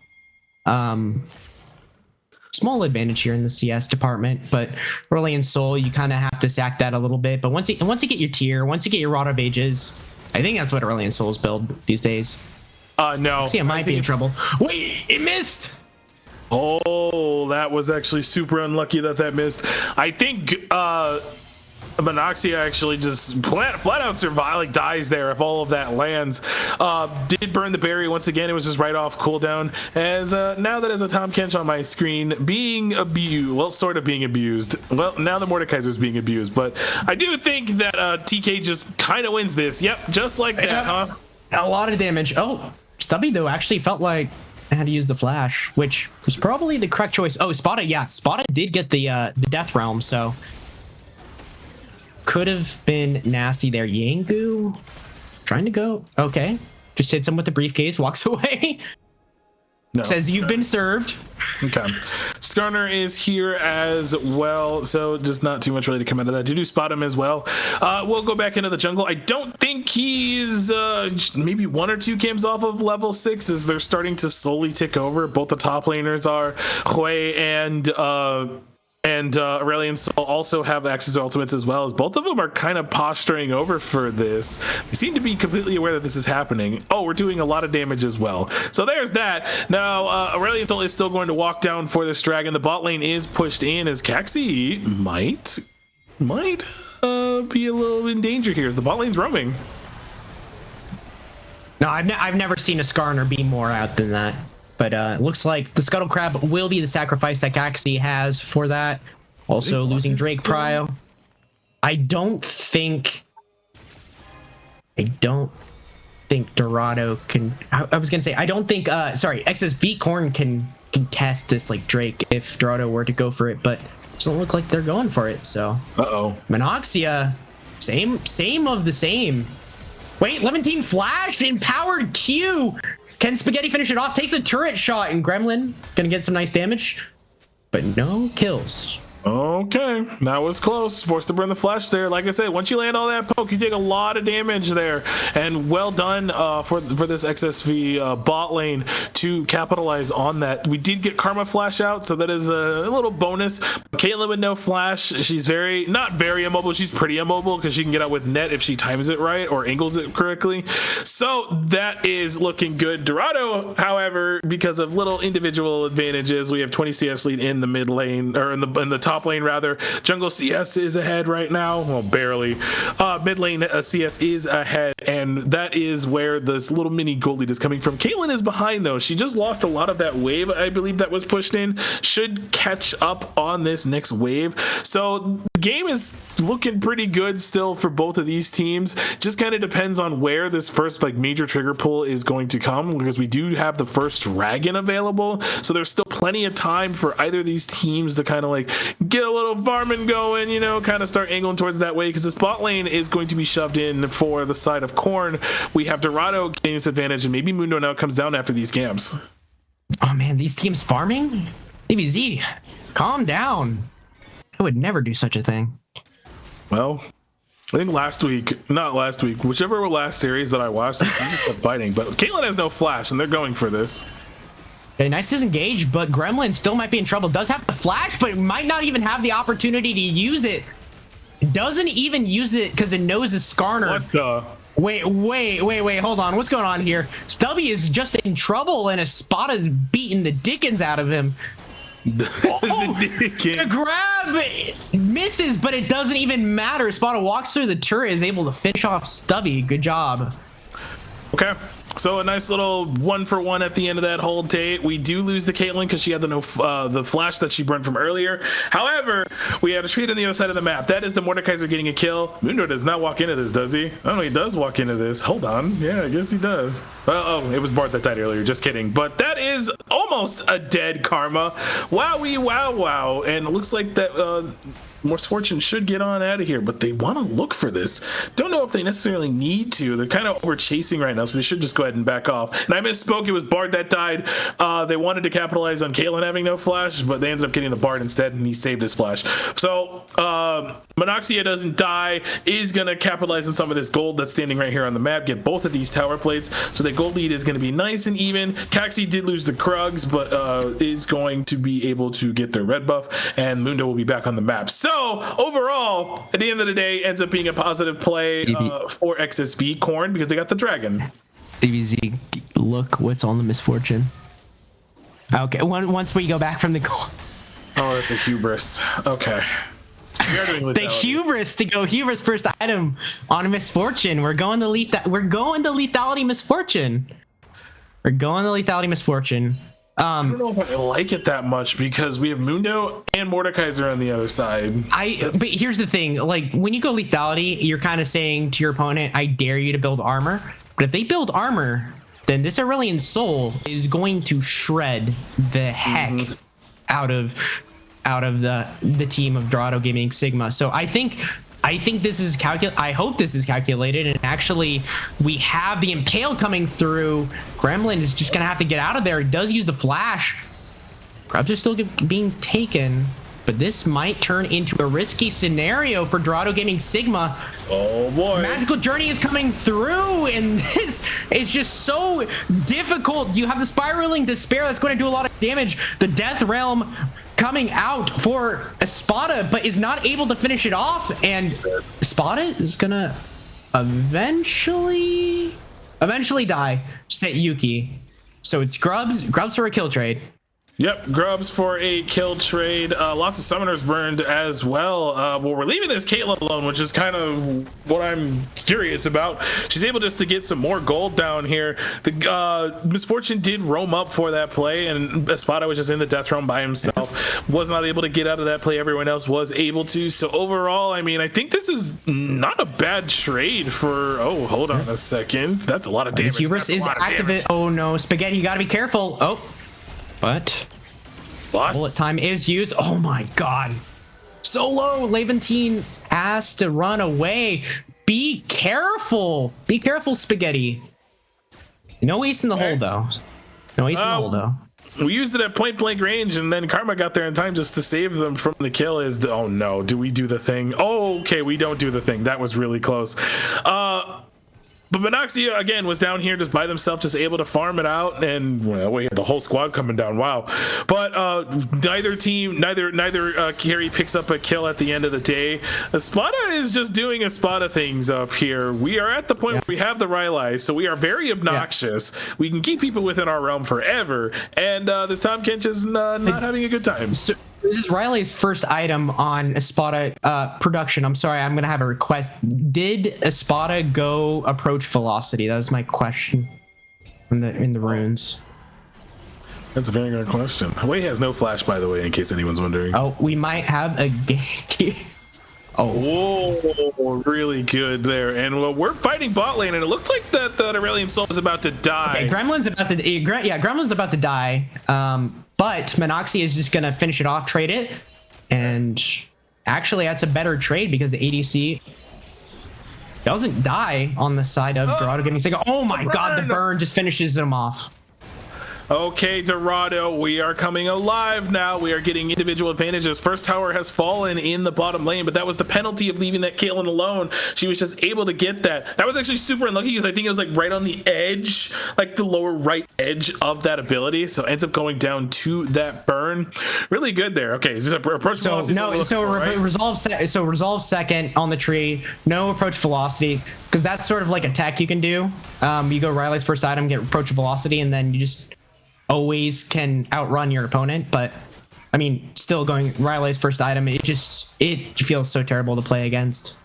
advantage here in the CS department, but early in Soul, you kind of have to sack that a little bit. But once you get your tier, once you get your Rod of Aegis, I think that's what early in Souls build these days. No. See, it might be in trouble. Wait, it missed. Oh, that was actually super unlucky that missed. I think Monoxia actually just flat out survive, dies there if all of that lands. Did burn the berry once again. It was just right off cooldown, as now that as a Tom Kench on my screen being abused, well, sort of being abused. Well, now the Mordekaiser's being abused, but I do think that TK just kind of wins this. Yep, just like that, huh? A lot of damage. Oh, Stubby though actually felt like I had to use the flash, which was probably the correct choice. Oh, Spada, yeah, Spada did get the Death Realm, so could have been nasty there. Yengu trying to go. Okay. just hits him with the briefcase, walks away. No. Says you've been served. Okay. Skarner is here as well, so just not too much really to come out of that. You do spot him as well. We'll go back into the jungle. I don't think he's maybe 1 or 2 camps off of level 6 as they're starting to slowly tick over. Both the top laners are Hui and Aurelion Sol also have access to ultimates as well, as both of them are kind of posturing over for this. They seem to be completely aware that this is happening. Oh, we're doing a lot of damage as well. So there's that. Now, Aurelion Sol is still going to walk down for this dragon. The bot lane is pushed in as Caxi might be a little in danger here as the bot lane's roaming. No, I've never seen a Skarner be more out than that. But it looks like the Scuttle Crab will be the sacrifice that Caxi has for that. Also losing Drake Prio. I don't think Dorado can. I was gonna say I don't think. Sorry, XSV Cornn can contest this like Drake if Dorado were to go for it, but it doesn't look like they're going for it. So. Monoxia, same of the same. Wait, Levantine flashed, empowered Q. Can Spaghetti finish it off? Takes a turret shot, and Gremlin gonna get some nice damage, but no kills. Okay, that was close. Forced to burn the flash there. Like I said, once you land all that poke, you take a lot of damage there. And well done for this XSV bot lane to capitalize on that. We did get Karma flash out, so that is a little bonus. Caitlyn with no flash. She's not very immobile. She's pretty immobile because she can get out with net if she times it right or angles it correctly. So that is looking good. Dorado, however, because of little individual advantages, we have 20 CS lead in the mid lane, or in the top lane rather. Jungle CS is ahead right now, well, barely. Mid lane CS is ahead, and that is where this little mini gold lead is coming from. Caitlyn is behind though. She just lost a lot of that wave, I believe, that was pushed in. Should catch up on this next wave. So the game is looking pretty good still for both of these teams. Just kind of depends on where this first like major trigger pull is going to come, because we do have the first dragon available, so there's still plenty of time for either of these teams to kind of like get a little farming going, you know, kind of start angling towards that way, because this bot lane is going to be shoved in for the side of Cornn. We have Dorado getting this advantage, and maybe Mundo now comes down after these camps. Oh man, these teams farming? DBZ, calm down. I would never do such a thing. Well, I think whichever last series that I watched, they just kept fighting. But Caitlyn has no flash, and they're going for this. Okay, nice disengage, but Gremlin still might be in trouble. Does have the flash, but might not even have the opportunity to use it. Doesn't even use it because it knows it's Skarner. What the? Wait, hold on. What's going on here? Stubby is just in trouble, and a spot is beating the dickens out of him. The grab misses, but it doesn't even matter. Spada walks through the turret, is able to finish off Stubby. Good job. Okay. So a nice little 1-for-1 at the end of that hold, Tate. We do lose the Caitlyn because she had the flash that she burned from earlier. However, we have a Shreed on the other side of the map. That is the Mordekaiser getting a kill. Mundo does not walk into this, does he? Oh, he does walk into this. Hold on. Yeah, I guess he does. Oh, it was Bart that died earlier. Just kidding. But that is almost a dead Karma. Wowie, wow. And it looks like that... Misfortune should get on out of here, but they want to look for this. Don't know if they necessarily need to. They're kind of over chasing right now, so they should just go ahead and back off. And I misspoke. It was Bard that died. They wanted to capitalize on Caitlyn having no flash, but they ended up getting the Bard instead, and he saved his flash. So Monoxia doesn't die, is going to capitalize on some of this gold that's standing right here on the map, get both of these tower plates, so the gold lead is going to be nice and even. Caxi did lose the Krugs, but is going to be able to get their red buff, and Mundo will be back on the map. So overall, at the end of the day, ends up being a positive play for XSV Cornn because they got the dragon. DBZ, look what's on the Misfortune. Okay, once we go back from the goal. Oh, that's a hubris. Okay. The hubris to go hubris first item on a Misfortune. We're going to lethality Misfortune. I don't know if I like it that much because we have Mundo and Mordekaiser on the other side. But here's the thing, like when you go lethality, you're kind of saying to your opponent, I dare you to build armor. But if they build armor, then this Aurelion Sol is going to shred the heck out of the team of Dorado Gaming Sigma. So I think I think this is I hope this is calculated, and actually we have the Impale coming through. Gremlin is just gonna have to get out of there. He does use the flash. Grubs are still being taken, but this might turn into a risky scenario for Dorado Gaming Sigma. Oh boy. Magical Journey is coming through, and this is just so difficult. You have the Spiraling Despair that's going to do a lot of damage. The Death Realm coming out for Espada, but is not able to finish it off, and Espada is gonna eventually die. Set Yuki. So it's Grubs for a kill trade. Yep, Grubs for a kill trade. Lots of summoners burned as well. Well, we're leaving this Caitlyn alone, which is kind of what I'm curious about. She's able just to get some more gold down here. The Misfortune did roam up for that play, and Espada was just in the death realm by himself. Was not able to get out of that play. Everyone else was able to. So overall, I mean, I think this is not a bad trade for... Oh, hold on a second. That's a lot of damage. The Hubris is activated. Oh no, Spaghetti, you gotta be careful. Oh. But bullet time is used. Oh my god. So low. Levantine has to run away. Be careful. Be careful, Spaghetti. No ace in the hole, though. No ace in the hole, though. We used it at point blank range, and then Karma got there in time just to save them from the kill. Oh no, do we do the thing? Oh, okay, we don't do the thing. That was really close. But Monoxia, again, was down here just by themselves, just able to farm it out, and well, we had the whole squad coming down. Wow. But neither carry picks up a kill at the end of the day. Espada is just doing Espada things up here. We are at the point where we have the Rylai, so we are very obnoxious. We can keep people within our realm forever, and this Tom Kench is not having a good time. So this is Riley's first item on Espada production. I'm sorry, I'm gonna have a request. Did Espada go approach velocity? That was my question in the runes. That's a very good question. Wei has no flash, by the way, in case anyone's wondering. Oh, we might have a Oh, really good there. And well, we're fighting bot lane, and it looked like that the Aurelian Soul is about to die. Okay, Gremlin's about to die. But Monoxia is just gonna finish it off, trade it, and actually that's a better trade because the ADC doesn't die on the side of Dorado Gaming Sigma. Oh my god, the burn just finishes him off. Okay, Dorado, we are coming alive now. We are getting individual advantages. First tower has fallen in the bottom lane, but that was the penalty of leaving that Caitlyn alone. She was just able to get that. That was actually super unlucky because I think it was like right on the edge, like the lower right edge of that ability. So ends up going down to that burn. Really good there. Okay, is this approach velocity? Resolve second on the tree. No approach velocity because that's sort of like a tech you can do. You go Riley's first item, get approach velocity, and then you just always can outrun your opponent. But I mean, still going Riley's first item, it feels so terrible to play against.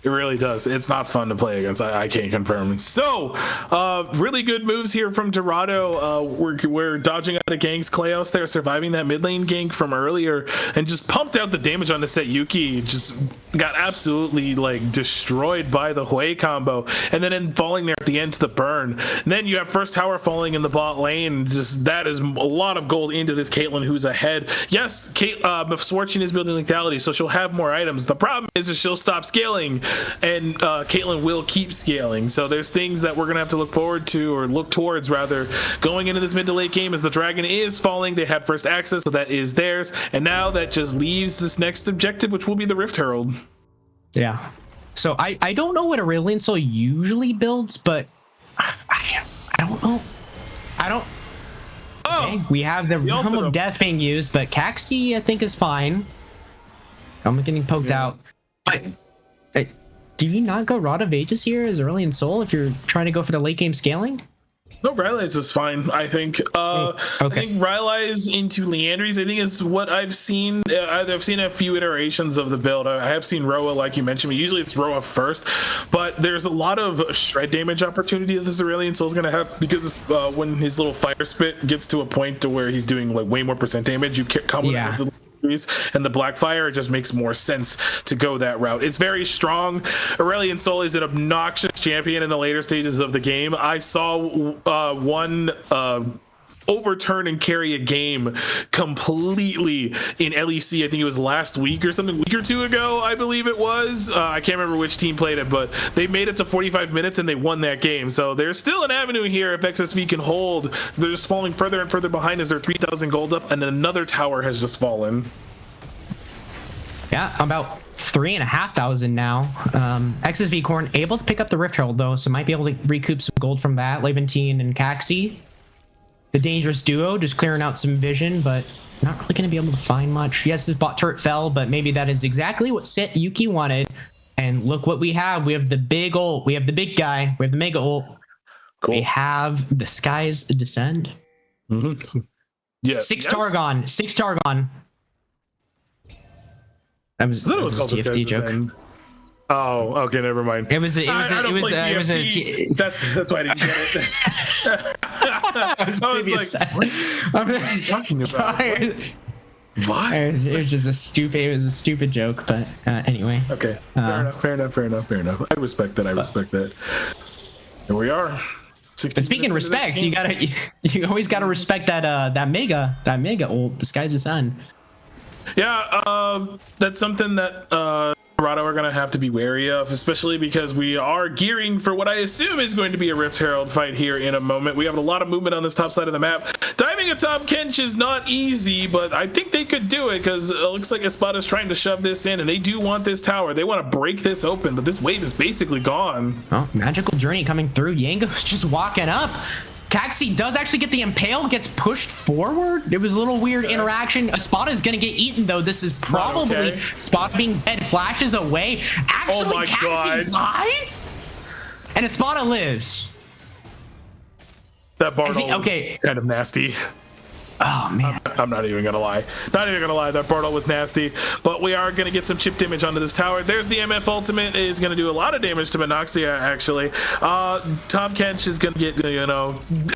It really does. It's not fun to play against. I can't confirm. So, really good moves here from Dorado. We're dodging out of ganks. Kleos there surviving that mid lane gank from earlier and just pumped out the damage on the set. Yuki just got absolutely like destroyed by the Hui combo, and then falling there at the end to the burn. And then you have first tower falling in the bot lane. Just that is a lot of gold into this Caitlyn who's ahead. Yes, Misfortune is building lethality, so she'll have more items. The problem is she'll stop scaling, and Caitlyn will keep scaling. So there's things that we're gonna have to look forward to, or look towards rather, going into this mid to late game as the dragon is falling. They had first access, so that is theirs, and now that just leaves this next objective, which will be the Rift Herald. Yeah. So I don't know what Aurelian Soul usually builds, but I don't know. Okay, we have the Realm of Death being used, but Caxi I think is fine. I'm getting poked out, but. Do you not go Rod of Aegis here as Aurelian Soul if you're trying to go for the late game scaling? No, Rylai's is fine, I think. I think Rylai's into Leandry's, I think, is what I've seen. I've seen a few iterations of the build. I have seen Roa, like you mentioned, but usually it's Roa first. But there's a lot of shred damage opportunity that this Aurelian Soul is going to have, because when his little fire spit gets to a point to where he's doing like way more % damage, you come with the and the Blackfire, it just makes more sense to go that route. It's very strong. Aurelian Soul is an obnoxious champion in the later stages of the game. I saw one overturn and carry a game completely in LEC. I think it was last week or something, week or two ago, I believe it was. I can't remember which team played it, but they made it to 45 minutes and they won that game. So there's still an avenue here if XSV can hold. They're just falling further and further behind as they're 3,000 gold up, and another tower has just fallen. Yeah, about 3,500 now. XSV Cornn able to pick up the Rift Herald though, so might be able to recoup some gold from that. Levantine and Caxi, the dangerous duo, just clearing out some vision, but not really going to be able to find much. Yes, this bot turret fell, but maybe that is exactly what Sit Yuki wanted. And look what we have. We have the big ult. We have the big guy. We have the mega ult. Cool. We have the Skies Descend. Mm-hmm. Yeah. Six Targon. That was a TFT joke. Oh, okay, never mind. It was a that's why I didn't get it. I was like, what are you talking about? What? It was just a stupid joke, but anyway. Okay. Fair enough. I respect that. Here we are. But speaking of respect, you always gotta respect that mega ult, the Skies Descend. Yeah, that's something that Dorado are going to have to be wary of, especially because we are gearing for what I assume is going to be a Rift Herald fight here in a moment. We have a lot of movement on this top side of the map. Diving atop Kench is not easy, but I think they could do it because it looks like Espada's trying to shove this in, and they do want this tower. They want to break this open, but this wave is basically gone. Oh, magical journey coming through. Yango's just walking up. Caxi does actually get the impale, gets pushed forward. It was a little weird interaction. Espada is going to get eaten, though. This is probably Espada being dead, flashes away. Actually, Caxi dies? And Espada lives. That Bartle is kind of nasty. Oh, man. I'm not even going to lie. That Bartle was nasty. But we are going to get some chip damage onto this tower. There's the MF ultimate. Is going to do a lot of damage to Monoxia, actually. Tom Kench is going to get,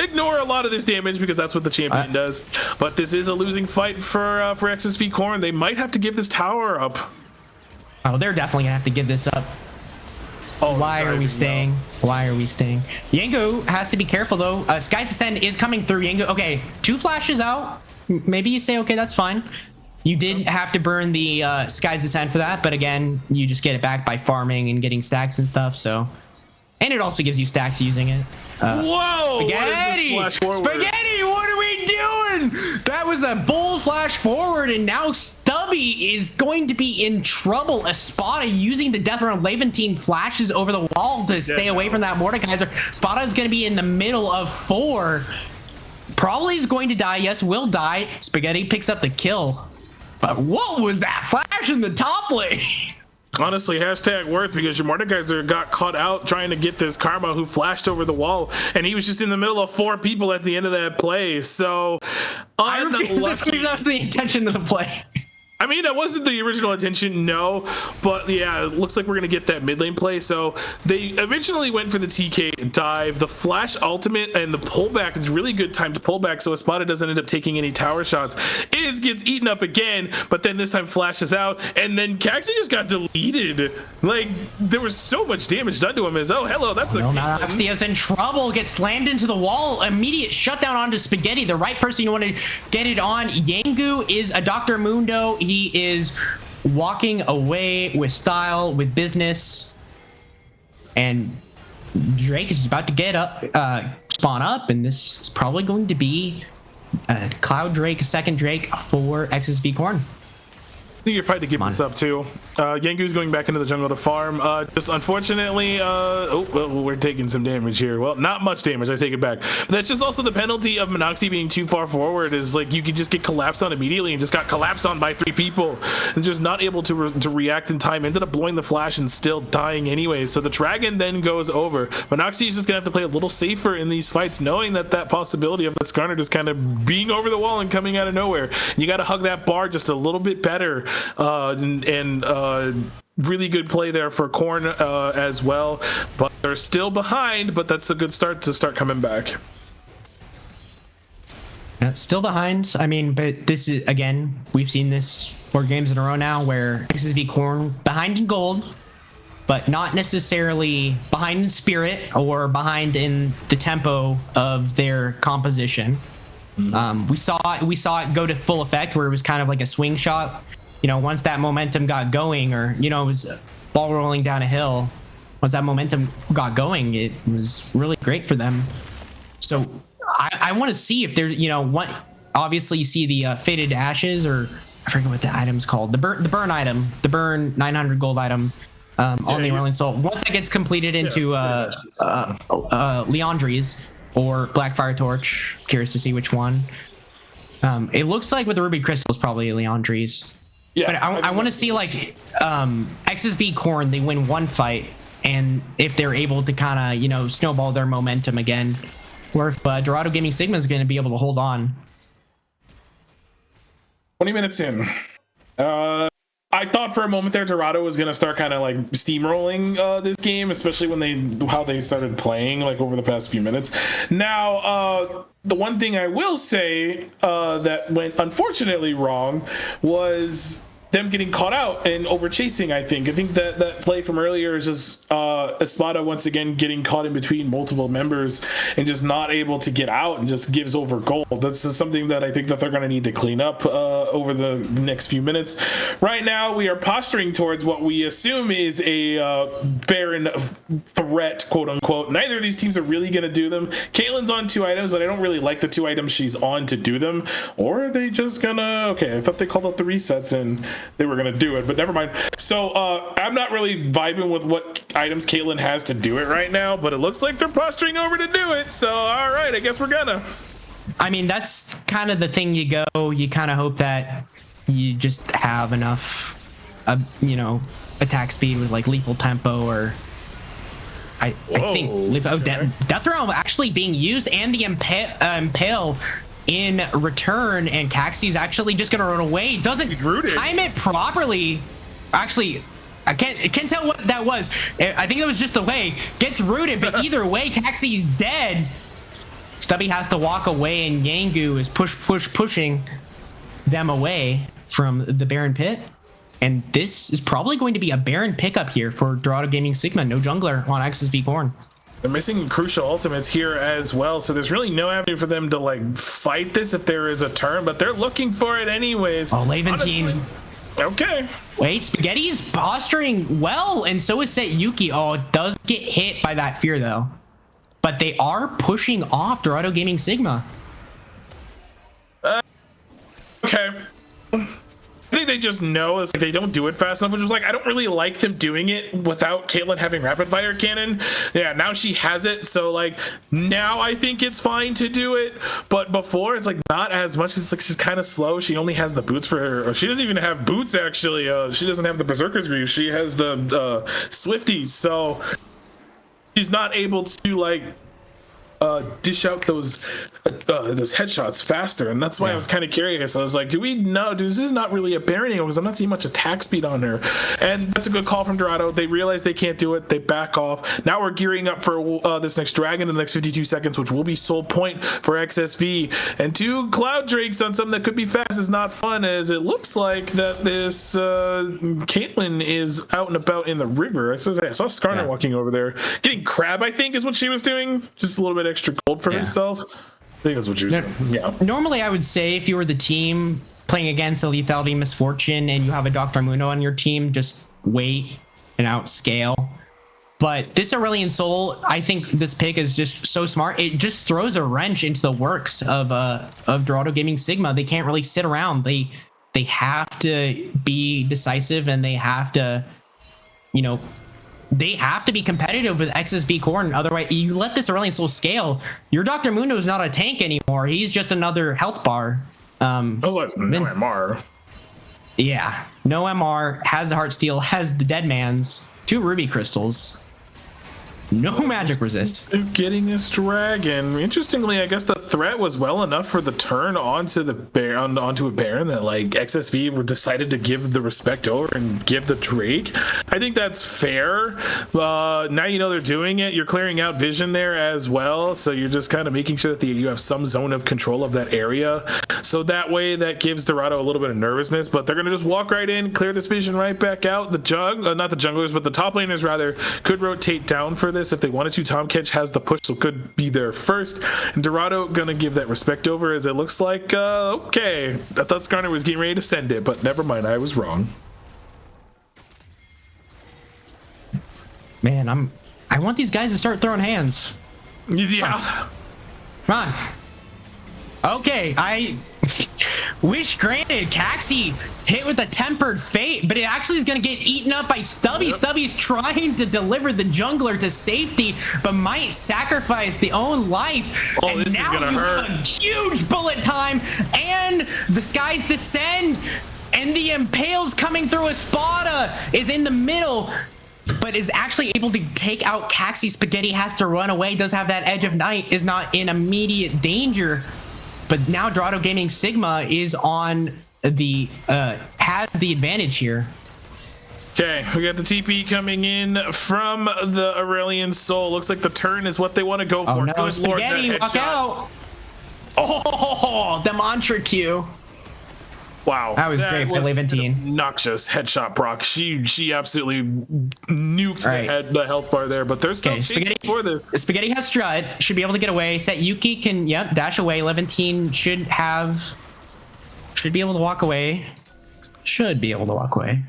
ignore a lot of this damage because that's what the champion does. But this is a losing fight for XSV Cornn. They might have to give this tower up. Oh, they're definitely going to have to give this up. Oh, Why are we staying? Yango has to be careful though. Skies Descend is coming through. Yango, okay, 2 flashes out. Maybe you say, okay, that's fine. You did have to burn the Skies Descend for that, but again, you just get it back by farming and getting stacks and stuff. So, and it also gives you stacks using it. Whoa! Spaghetti! What are we doing? That was a bold flash forward, and now Stubby is going to be in trouble. Espada using the Death Run Levantine flashes over the wall to stay away from that Mordekaiser. Espada is going to be in the middle of 4. Probably is going to die. Yes, will die. Spaghetti picks up the kill. But what was that flash in the top lane? Honestly, hashtag worth, because your Mordekaiser got caught out trying to get this Karma who flashed over the wall, and he was just in the middle of 4 people at the end of that play. So I refuse to believe that's the intention of the play. I mean, that wasn't the original intention, no, but yeah, it looks like we're going to get that mid lane play. So they originally went for the TK dive. The flash ultimate and the pullback is really good time to pull back, so Espada doesn't end up taking any tower shots. Iz gets eaten up again, but then this time flashes out, and then Caxi just got deleted. Like, there was so much damage done to him as, oh, hello, that's Monoxia's in trouble, gets slammed into the wall, immediate shutdown onto Spaghetti, the right person you want to get it on. Yangu is a Dr. Mundo. He is walking away with style, with business, and Drake is about to get up, spawn up, and this is probably going to be a Cloud Drake, a second Drake for XSV Cornn. I think you're fighting to give this up too. Yangu's going back into the jungle to farm. Just unfortunately, we're taking some damage here. Well, not much damage, I take it back. But that's just also the penalty of Monoxy being too far forward, is like you could just get collapsed on immediately and just got collapsed on by 3 people and just not able to react in time. Ended up blowing the flash and still dying anyway. So the dragon then goes over. Monoxy is just gonna have to play a little safer in these fights, knowing that possibility of that Skarner just kind of being over the wall and coming out of nowhere. You got to hug that bar just a little bit better. Really good play there for Cornn as well, but they're still behind, but that's a good start to start coming back. Still behind. I mean, but this is, again, we've seen this 4 games in a row now where XSV Cornn behind in gold, but not necessarily behind in spirit or behind in the tempo of their composition. We saw it go to full effect where it was kind of like a swing shot. You know, once that momentum got going, or it was ball rolling down a hill. Once that momentum got going, it was really great for them. So I want to see if there's what. Obviously, you see the faded ashes, or I forget what the item's called. The burn item, the burn 900 gold item on the Rolling Soul. Once that gets completed into Leandri's or Blackfire Torch, curious to see which one. It looks like with the Ruby Crystal is probably Leandri's. Yeah, but I want to see like XSV Cornn. They win one fight, and if they're able to kind of snowball their momentum again, or if Dorado Gaming Sigma is going to be able to hold on. 20 minutes in. I thought for a moment there Dorado was going to start kind of like steamrolling this game, especially when how they started playing like over the past few minutes. Now, the one thing I will say that went unfortunately wrong was them getting caught out and over chasing. I think that play from earlier is just Espada once again getting caught in between multiple members and just not able to get out and just gives over gold. That's just something that I think that they're going to need to clean up over the next few minutes. Right now we are posturing towards what we assume is a Baron threat, quote unquote. Neither of these teams are really going to do them. Caitlyn's on 2 items, but I don't really like the 2 items she's on to do them. Or are they just gonna, okay, I thought they called out the resets and they were gonna do it, but never mind. So I'm not really vibing with what items Caitlyn has to do it right now, but it looks like they're posturing over to do it. So all right, I guess we're gonna. I mean, that's kind of the thing. You kind of hope that you just have enough, attack speed with like lethal tempo, or I think death realm actually being used, and the impale in return, and Caxie's actually just gonna run away. Doesn't time it properly. Actually, I can't tell what that was. I think it was just delay. Gets rooted, but either way, Caxie's dead. Stubby has to walk away, and Yangu is pushing them away from the Baron pit. And this is probably going to be a Baron pickup here for Dorado Gaming Sigma. No jungler on XSV Cornn. They're missing crucial ultimates here as well, so there's really no avenue for them to like fight this if there is a turn, but they're looking for it anyways. Oh, Levantine. Okay. Wait, Spaghetti's posturing well, and so is Set Yuki. Oh, it does get hit by that fear though. But they are pushing off Dorado Gaming Sigma. Okay. I think they just know it's like they don't do it fast enough, which was like, I don't really like them doing it without Caitlyn having rapid fire cannon. Yeah, now she has it, so like now I think it's fine to do it, but before it's like not as much. It's like she's kind of slow. She only has the boots for her, or she doesn't even have boots actually. She doesn't have the Berserker's Greaves. She has the Swifties, so she's not able to like dish out those headshots faster, and that's why I was kind of curious. I was like, do we know? This is not really a Baron angle because I'm not seeing much attack speed on her, and that's a good call from Dorado. They realize they can't do it. They back off. Now we're gearing up for this next dragon in the next 52 seconds, which will be soul point for XSV, and 2 Cloud Drakes on something that could be fast is not fun, as it looks like that this Caitlyn is out and about in the river. I saw Skarner walking over there, getting crab, I think is what she was doing, just a little bit extra gold for herself. I think that's what she was doing. Yeah. Normally, I would say if you were the team playing against a Lethality Misfortune and you have a Dr. Muno on your team, just wait and outscale. But this Aurelion Soul, I think this pick is just so smart. It just throws a wrench into the works of Dorado Gaming Sigma. They can't really sit around. They have to be decisive, and they have to, they have to be competitive with XSV Cornn. Otherwise, you let this Aurelion Soul scale, your Dr. Mundo is not a tank anymore. He's just another health bar. No MR. Yeah, no MR, has the Heartsteel, has the Dead Man's, 2 Ruby Crystals. No magic resist. Getting this dragon. Interestingly, I guess the threat was well enough for the turn onto a Baron that like XSV decided to give the respect over and give the Drake. I think that's fair. Now you know they're doing it. You're clearing out vision there as well, so you're just kind of making sure that you have some zone of control of that area. So that way, that gives Dorado a little bit of nervousness. But they're gonna just walk right in, clear this vision right back out. The not the junglers, but the top laners rather could rotate down for this this if they wanted to. Tom Kench has the push, so could be there first. And Dorado gonna give that respect over, as it looks like, okay. I thought Skarner was getting ready to send it, but never mind, I was wrong. Man, I want these guys to start throwing hands. Yeah. Come on. Okay, I wish granted Caxi hit with a tempered fate, but it actually is going to get eaten up by Stubby. Yep. Stubby's trying to deliver the jungler to safety, but might sacrifice the own life. Oh, and this now is going to hurt. A huge bullet time, and the skies descend, and the Impale's coming through. Espada is in the middle, but is actually able to take out Caxi. Spaghetti has to run away, does have that Edge of Night, is not in immediate danger. But now Dorado Gaming Sigma is on the, has the advantage here. Okay, we got the TP coming in from the Aurelion Soul. Looks like the turn is what they want to go for. Oh no, Good Spaghetti, Lord, walk out. Oh, the mantra Q. Wow, that was great by Levantine. Obnoxious headshot proc. She absolutely nukes the health bar there, but there's still Spaghetti for this. Spaghetti has strut, should be able to get away. Set Yuki can dash away. Levantine should be able to walk away. Should be able to walk away.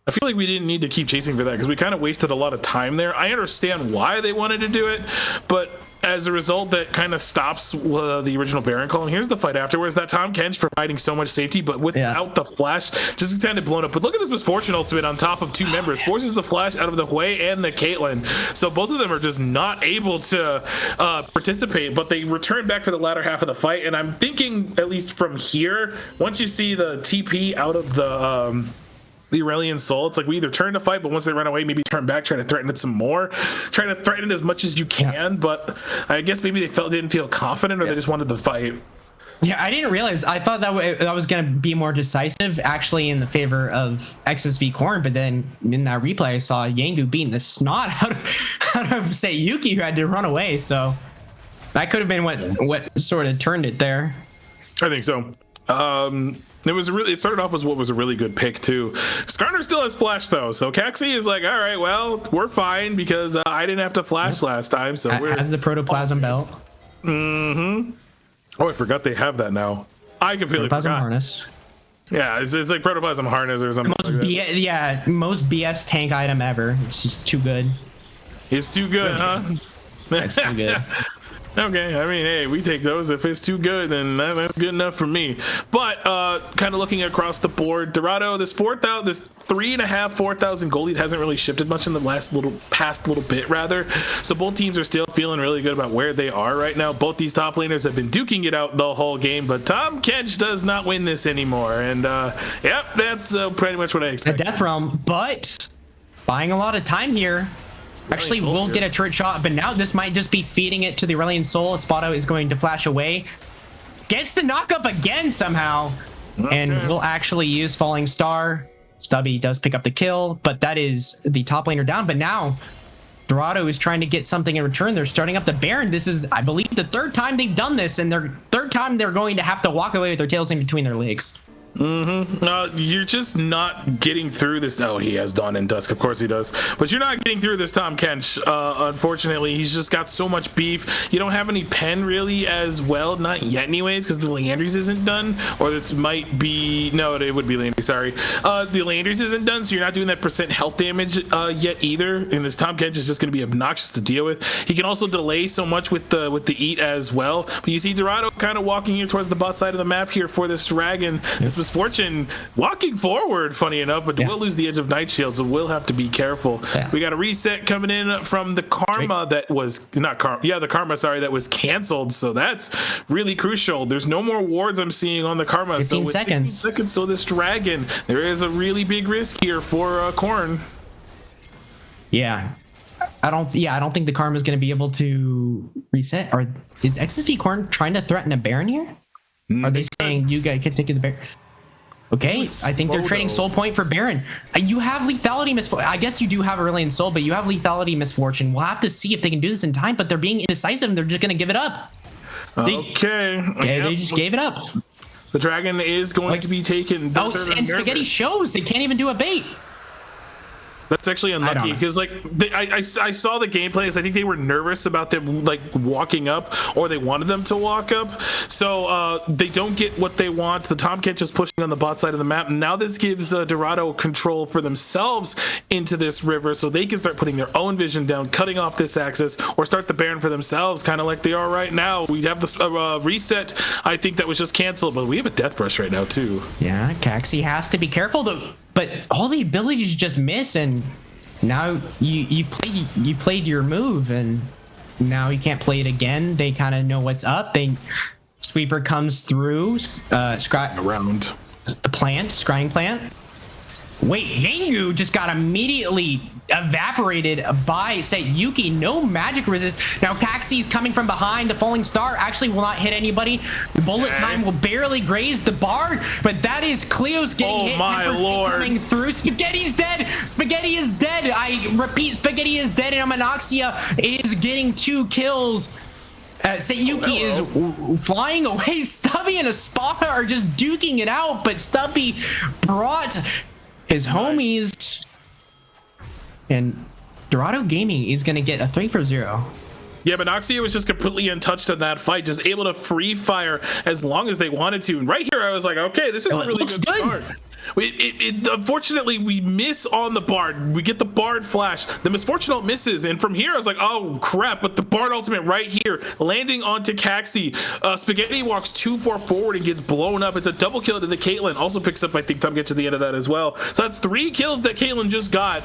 I feel like we didn't need to keep chasing for that because we kind of wasted a lot of time there. I understand why they wanted to do it, but as a result, that kind of stops the original Baron call. And here's the fight afterwards. That Tom Kench providing so much safety, but without the flash, just kind of blown up. But look at this Misfortune ultimate on top of two members. Forces the flash out of the Hui and the Caitlyn. So both of them are just not able to participate, but they return back for the latter half of the fight. And I'm thinking, at least from here, once you see the TP out of the Aurelion Soul, it's like we either turn to fight, but once they run away, maybe turn back, try to threaten it some more, try to threaten it as much as you can. But I guess maybe they didn't feel confident, or they just wanted to fight. Yeah, I didn't realize. I thought that was going to be more decisive, actually, in the favor of XSV Cornn. But then in that replay, I saw Yangu beating the snot out of Sayuki, who had to run away. So that could have been what sort of turned it there. I think so. It started off as what was a really good pick too. Skarner still has flash though, so Caxi is like, all right, well, we're fine because I didn't have to flash last time. So has the protoplasm belt. Mm-hmm. Oh, I forgot they have that now. I completely protoplasm forgot. Harness. Yeah, it's like protoplasm harness or something. Most BS tank item ever. It's just too good. It's too good, huh? It's too good. Okay, I mean, hey, we take those. If it's too good, then that's good enough for me. But kind of looking across the board, Dorado, this 4,000 gold lead hasn't really shifted much in the past little bit, rather. So both teams are still feeling really good about where they are right now. Both these top laners have been duking it out the whole game, but Tom Kench does not win this anymore. And yep, that's pretty much what I expect. A death realm, but buying a lot of time here. Actually, we'll get a turret shot, but now this might just be feeding it to the Aurelion Soul. Espada is going to flash away. Gets the knock up again somehow. Okay. And will actually use Falling Star. Stubby does pick up the kill, but that is the top laner down. But now, Dorado is trying to get something in return. They're starting up the Baron. This is, I believe, the third time they've done this, and their third time they're going to have to walk away with their tails in between their legs. You're just not getting through this. Oh, he has Dawn and Dusk, of course he does, but you're not getting through this Tom Kench. Unfortunately, he's just got so much beef. You don't have any pen really as well, not yet anyways, because the Landry's isn't done, or this might be, no, it would be Landry, sorry. The Landry's isn't done, so you're not doing that % health damage yet either, and this Tom Kench is just going to be obnoxious to deal with. He can also delay so much with the eat as well, but you see Dorado kind of walking here towards the bot side of the map here for this dragon. This Misfortune walking forward, funny enough, but will lose the Edge of Night Shield, so we'll have to be careful. We got a reset coming in from the Karma that was the Karma, sorry, that was canceled, so that's really crucial. There's no more wards I'm seeing on the Karma. 15 so seconds. 16 seconds, so this dragon, there is a really big risk here for Cornn. I don't think the Karma is going to be able to reset. Or is XSV Cornn trying to threaten a Baron here? Are they saying you guys can take the Baron? Okay, I think they're trading Soul Point for Baron. You have Lethality Misfortune. I guess you do have Aurelion Soul, but you have Lethality Misfortune. We'll have to see if they can do this in time, but they're being indecisive and they're just going to give it up. They just gave it up. The dragon is going to be taken. And Spaghetti shows they can't even do a bait. That's actually unlucky because like I saw the gameplays. I think they were nervous about them like walking up, or they wanted them to walk up. So they don't get what they want. The Tomcat just pushing on the bot side of the map. And now this gives Dorado control for themselves into this river, so they can start putting their own vision down, cutting off this access, or start the Baron for themselves, kind of like they are right now. We have this reset. I think that was just canceled, but we have a death brush right now too. Yeah, Caxi has to be careful though. But all the abilities just miss, and now you played your move, and now you can't play it again. They kind of know what's up. Sweeper comes through, around the plant, scrying plant. Wait, Yengu just got immediately evaporated by Yuki. No magic resist. Now Caxi's coming from behind. The falling star actually will not hit anybody. The bullet time will barely graze the bar, but that is Cleo's getting hit. Oh my lord. Coming through. Spaghetti's dead. Spaghetti is dead. I repeat, Spaghetti is dead, and Amanoxia is getting 2 kills. Yuki is flying away. Stubby and Espada are just duking it out, but Stubby brought his homies, and Dorado Gaming is going to get a 3 for 0. Yeah, but Noxia was just completely untouched in that fight, just able to free fire as long as they wanted to. And right here, I was like, okay, this is a really good start. Unfortunately, we miss on the Bard. We get the Bard flash. The Misfortunate misses, and from here I was like, oh crap, but the Bard ultimate right here, landing onto Caxi. Spaghetti walks too far forward and gets blown up. It's a double kill to the Caitlyn. Also picks up, I think, Tom gets to the end of that as well. So that's 3 kills that Caitlyn just got.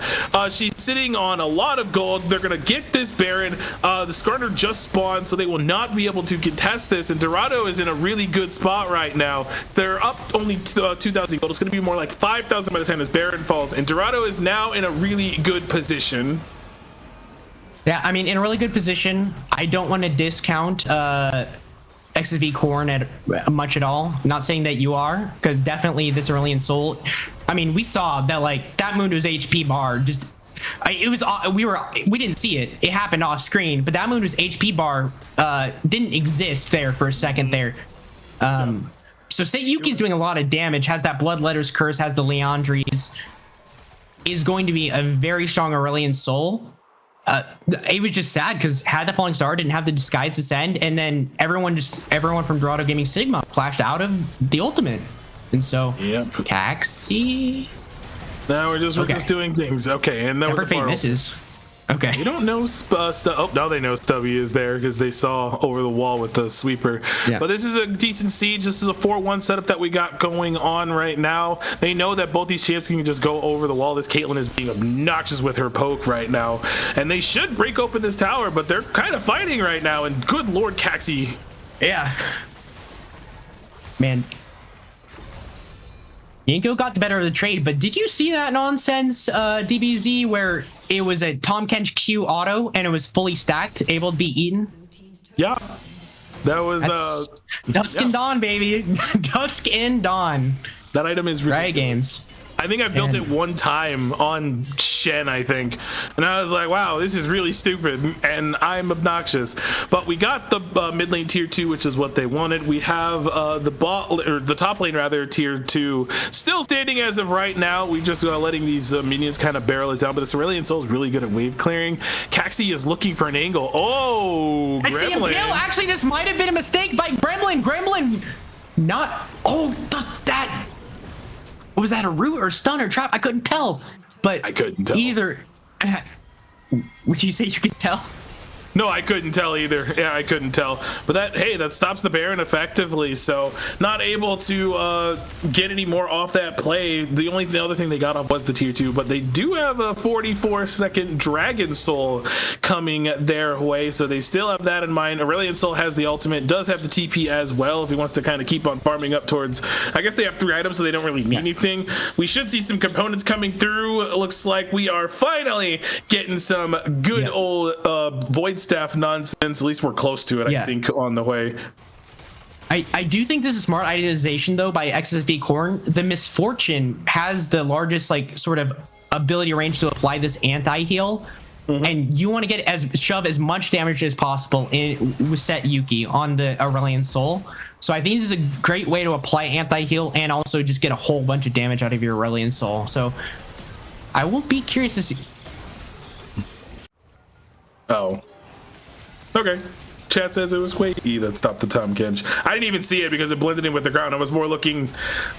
She's sitting on a lot of gold. They're gonna get this Baron. The Skarner just spawned, so they will not be able to contest this, and Dorado is in a really good spot right now. They're up only 2,000 gold. It's gonna be more like 5,000 by the time this Baron falls, and Dorado is now in a really good position. Yeah, I mean, in a really good position. I don't want to discount XSV Cornn at much at all. Not saying that you are, because definitely this Aurelion Soul. I mean, we saw that like that Mundo's HP bar just. It was we didn't see it. It happened off screen, but that Mundo's HP bar didn't exist there for a second there. So Yuki's doing a lot of damage, has that Bloodletter's Curse, has the Leandries, is going to be a very strong Aurelion Soul. It was just sad because had the Falling Star, didn't have the Disguise Descend, and then everyone from Dorado Gaming Sigma flashed out of the ultimate. And so, Caxi. Now we're just doing things. Okay, and that was Fate misses. Okay. You don't know oh, now they know Stubby is there because they saw over the wall with the sweeper. Yeah. But this is a decent siege. This is a 4-1 setup that we got going on right now. They know that both these champs can just go over the wall. This Caitlyn is being obnoxious with her poke right now. And they should break open this tower, but they're kind of fighting right now. And good lord, Caxi. Yeah. Man. Yinko got the better of the trade, but did you see that nonsense, DBZ, where it was a Tom Kench Q auto and it was fully stacked, able to be eaten? Yeah. That was Dusk and Dawn, baby. Dusk and Dawn. That item is Riot Games. I think I built it one time on Shen, I think, and I was like, wow, this is really stupid, and I'm obnoxious. But we got the mid lane tier 2, which is what they wanted. We have the top lane rather, tier 2, still standing as of right now. We just letting these minions kind of barrel it down, but this Aurelion Soul is really good at wave clearing. Caxi is looking for an angle. Oh, I see him kill. Actually, this might have been a mistake by Gremlin. Gremlin, not. Oh, that. Was that a root or stun or trap? I couldn't tell. But I couldn't tell either. Would you say you could tell? No, I couldn't tell either. Yeah, I couldn't tell. But that stops the Baron effectively. So not able to get any more off that play. The other thing they got off was the tier 2, but they do have a 44-second Dragon Soul coming their way. So they still have that in mind. Aurelion Soul has the ultimate, does have the TP as well if he wants to kind of keep on farming up towards. I guess they have 3 items, so they don't really need anything. We should see some components coming through. It looks like we are finally getting some good old Void Staff nonsense. At least we're close to it, I think, on the way. I do think this is smart idealization though by XSV Cornn. The Misfortune has the largest sort of ability range to apply this anti-heal. And you want to get shove as much damage as possible with set Yuki on the Aurelion Soul. So I think this is a great way to apply anti-heal and also just get a whole bunch of damage out of your Aurelion Soul. So I will be curious to see. Oh. Okay. Chat says it was Quakey that stopped the Tom Kench. I didn't even see it because it blended in with the ground. I was more looking,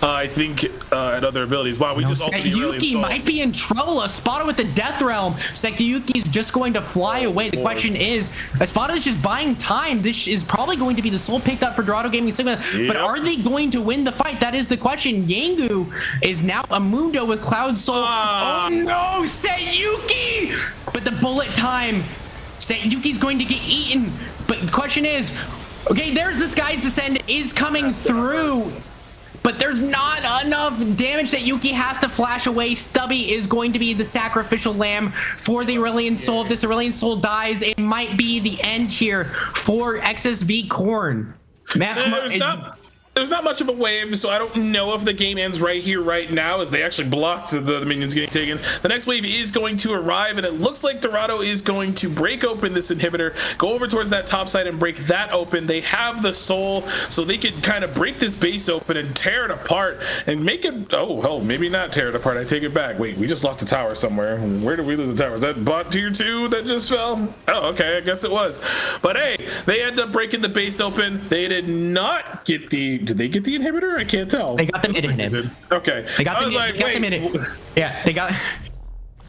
I think, at other abilities. Wow, we just ulted the Aurelion Yuki Soul. might be in trouble. Espada with the Death Realm. Yuki's just going to fly away. The question is, Espada is just buying time. This is probably going to be the soul picked up for Dorado Gaming Sigma. But are they going to win the fight? That is the question. Yangu is now a Mundo with Cloud Soul. Oh no, Yuki! But the bullet time. Yuki's going to get eaten. But the question is, okay, there's the Sky's Descent is coming through, but there's not enough damage that Yuki has to flash away. Stubby is going to be the sacrificial lamb for the Aurelion Soul. If this Aurelion Soul dies, it might be the end here for XSV Cornn. There's not much of a wave, so I don't know if the game ends right here, right now, as they actually blocked the minions getting taken. The next wave is going to arrive, and it looks like Dorado is going to break open this inhibitor, go over towards that top side and break that open. They have the soul, so they could kind of break this base open and tear it apart and make it, oh, hell, maybe not tear it apart. I take it back. Wait, we just lost a tower somewhere. Where did we lose the tower? Was that bot tier 2 that just fell? Oh, okay, I guess it was. But hey, they end up breaking the base open. They did not get the, did they get the inhibitor? I can't tell. They got the mid inhib. Okay. They got the mid. Yeah, they got.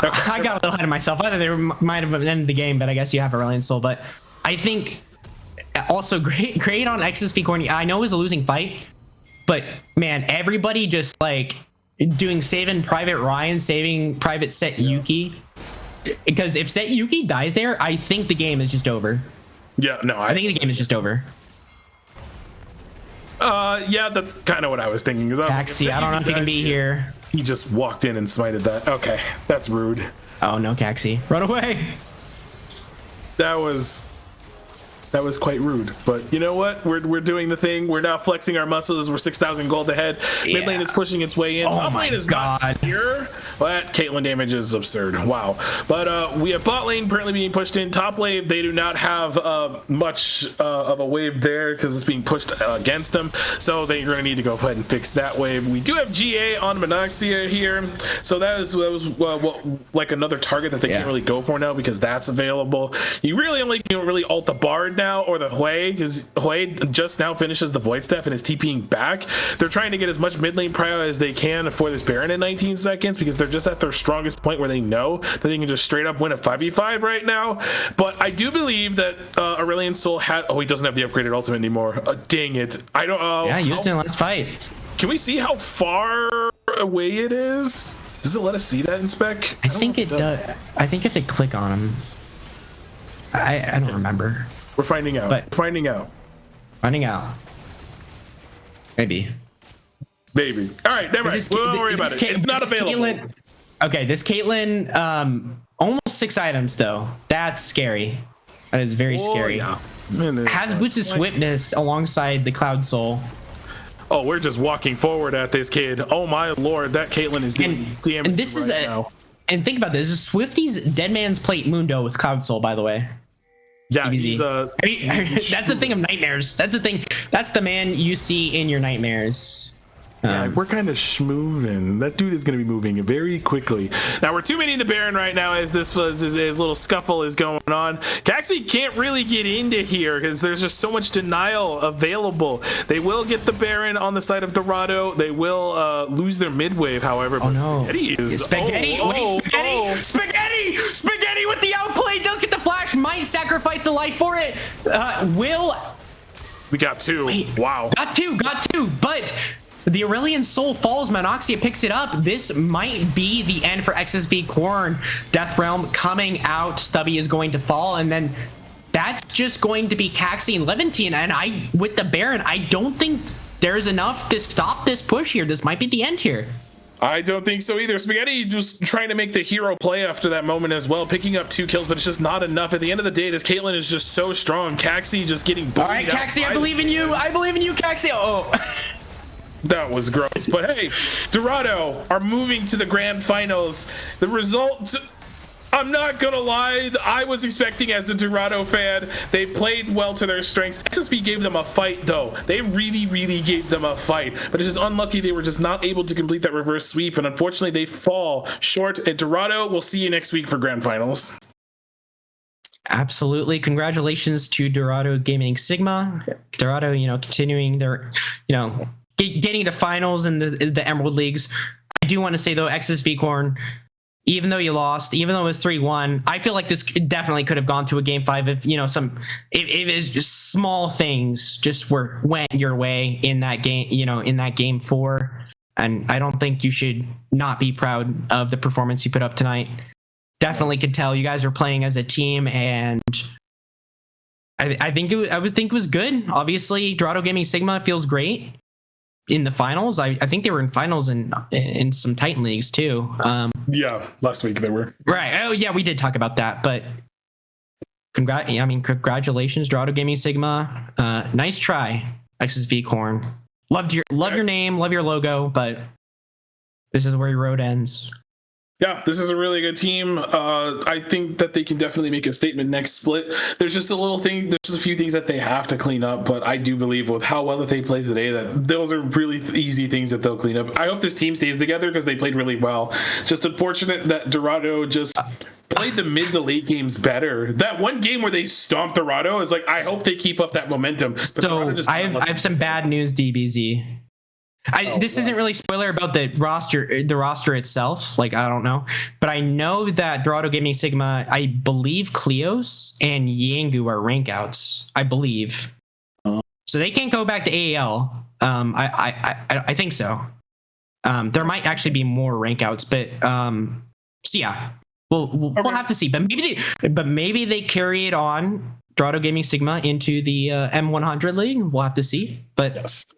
Okay. I got a little ahead of myself. I thought they might have ended the game, but I guess you have Aurelion Soul. But I think also great on XSV Cornn. I know it was a losing fight, but man, everybody just like saving Private Ryan, saving Private Set Yuki. Because if Set Yuki dies there, I think the game is just over. Yeah, no, I think the game is just over. Yeah, that's kind of what I was thinking. Caxi, I don't know if he can be here. He just walked in and smited that. Okay, that's rude. Oh no, Caxi, run away. That was quite rude, but you know what? We're doing the thing. We're now flexing our muscles. We're 6,000 gold ahead. Yeah. Mid lane is pushing its way in. Top lane is not here. But Caitlyn damage is absurd. Wow. But we have bot lane currently being pushed in. Top lane, they do not have much of a wave there because it's being pushed against them. So they're going to need to go ahead and fix that wave. We do have GA on Monoxia here. So that was like another target that they can't really go for now because that's available. You really only can really ult the Bard now or the Hui, because Hui just now finishes the Void Staff and is TPing back. They're trying to get as much mid lane prio as they can for this Baron in 19 seconds because they're just at their strongest point where they know that they can just straight up win a 5v5 right now. But I do believe that Aurelion Soul had, he doesn't have the upgraded ultimate anymore. Dang it. I don't yeah, used it in last fight. Can we see how far away it is? Does it let us see that in spec? I think it does. I think if they click on him, I don't remember. We're finding out. But finding out. Maybe. All right, never mind. Don't worry about it. It's not available. Okay, this Caitlyn, almost 6 items though. That's scary. That is very scary. Yeah. Has Boots of Swiftness alongside the Cloud Soul. Oh, we're just walking forward at this kid. Oh my lord, that Caitlyn is doing damage. And this is now. And think about this. This is Swifty's Dead Man's Plate Mundo with Cloud Soul, by the way. Yeah, he's that's the thing of nightmares. That's the thing. That's the man you see in your nightmares. Yeah, we're kind of schmoving. That dude is going to be moving very quickly. Now we're 2 minute the Baron right now as this his little scuffle is going on. Caxi can't really get into here because there's just so much denial available. They will get the Baron on the side of Dorado. They will lose their mid wave, however. Oh no! Spaghetti Spaghetti with the outplay does get the flash. Might sacrifice the life for it. We got 2. Wait, wow. Got two. But the Aurelion Soul falls. Monoxia picks it up. This might be the end for XSV Cornn. Death Realm coming out. Stubby is going to fall, and then that's just going to be Caxi and Levantine. And with the Baron, I don't think there's enough to stop this push here. This might be the end here. I don't think so either. Spaghetti just trying to make the hero play after that moment as well, picking up 2 kills, but it's just not enough. At the end of the day, this Caitlyn is just so strong. Caxi just getting bullied. All right, Caxi, I believe in you. I believe in you, Caxi. Oh. That was gross. But hey, Dorado are moving to the grand finals. The result I'm not gonna lie, I was expecting as a Dorado fan, they played well to their strengths. XSV gave them a fight though. They really gave them a fight, but it's just unlucky they were just not able to complete that reverse sweep, and unfortunately they fall short. At Dorado, we'll see you next week for grand finals. Absolutely. Congratulations to Dorado Gaming Sigma. Dorado, continuing their, getting to finals in the Emerald Leagues. I do want to say though, XSV Cornn, even though you lost, even though it was 3-1, I feel like this definitely could have gone to a game 5 if, if it's just small things just went your way in that game, in that game 4. And I don't think you should not be proud of the performance you put up tonight. Definitely could tell you guys are playing as a team, and I would think it was good. Obviously, Dorado Gaming Sigma feels great in the finals. I think they were in finals in some Titan leagues too. Yeah, last week they were. Right. Oh yeah, we did talk about that. But congratulations, Dorado Gaming Sigma. Nice try, XSV Cornn. Love your name, love your logo, but this is where your road ends. Yeah, this is a really good team. I think that they can definitely make a statement next split. There's just a few things that they have to clean up, but I do believe with how well that they played today that those are really easy things that they'll clean up. I hope this team stays together because they played really well. It's just unfortunate that Dorado just played the mid to late games better. That one game where they stomped Dorado is like, I hope they keep up that momentum. So I have some bad news, DBZ. This isn't really spoiler about the roster itself. Like, I don't know, but I know that Dorado Gaming Sigma, I believe Kleos and Yangu are rank outs. I believe, so they can't go back to AAL. I think so. There might actually be more rank outs, but so yeah, we'll have to see. But maybe they carry it on, Dorado Gaming Sigma, into the M100 League. We'll have to see. But yes.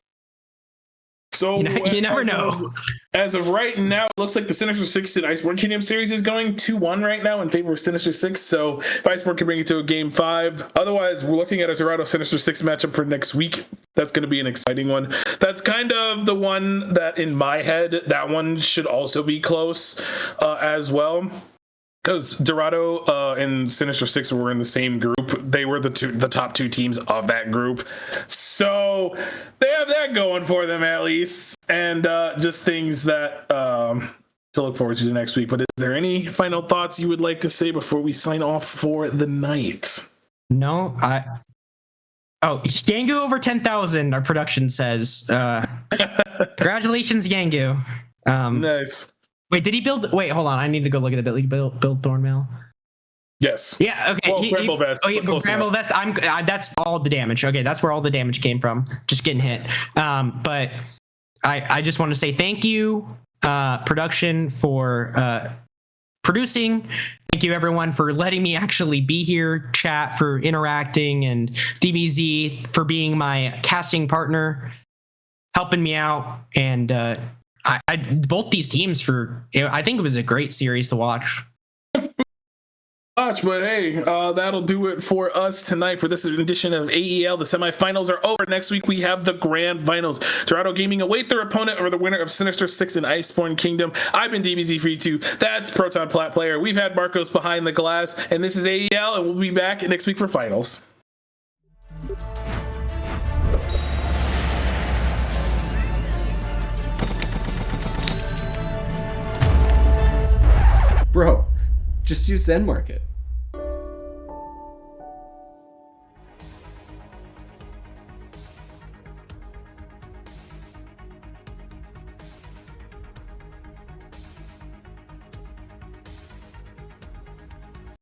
So you never know. As of right now, it looks like the Sinister 6 and Iceborne Kingdom series is going 2-1 right now in favor of Sinister 6. So if Iceborne can bring it to a game 5, otherwise we're looking at a Dorado Sinister 6 matchup for next week. That's going to be an exciting one. That's kind of the one that in my head, that one should also be close as well. Because Dorado and Sinister 6 were in the same group. They were the top 2 teams of that group. So they have that going for them at least. And just things that to look forward to next week. But is there any final thoughts you would like to say before we sign off for the night? No, Yangu over 10,000, our production says. Congratulations, Yangu. Nice. Wait, did he build? Wait, hold on. I need to go look at the build Thornmail. Yes. Yeah. Okay. Well, Bramble Vest. Bramble Vest. That's all the damage. Okay, that's where all the damage came from. Just getting hit. But I just want to say thank you, production, for producing. Thank you, everyone, for letting me actually be here. Chat for interacting, and DBZ for being my casting partner, helping me out, and. I both these teams I think it was a great series to watch. But hey, that'll do it for us tonight for this edition of AEL. The semifinals are over. Next week we have the grand finals. Dorado Gaming await their opponent or the winner of Sinister 6 and Iceborne Kingdom. I've been DBZ32. That's Proton Plat Player. We've had Marcos behind the glass, and this is AEL, and we'll be back next week for finals. Bro, just use Zen Market.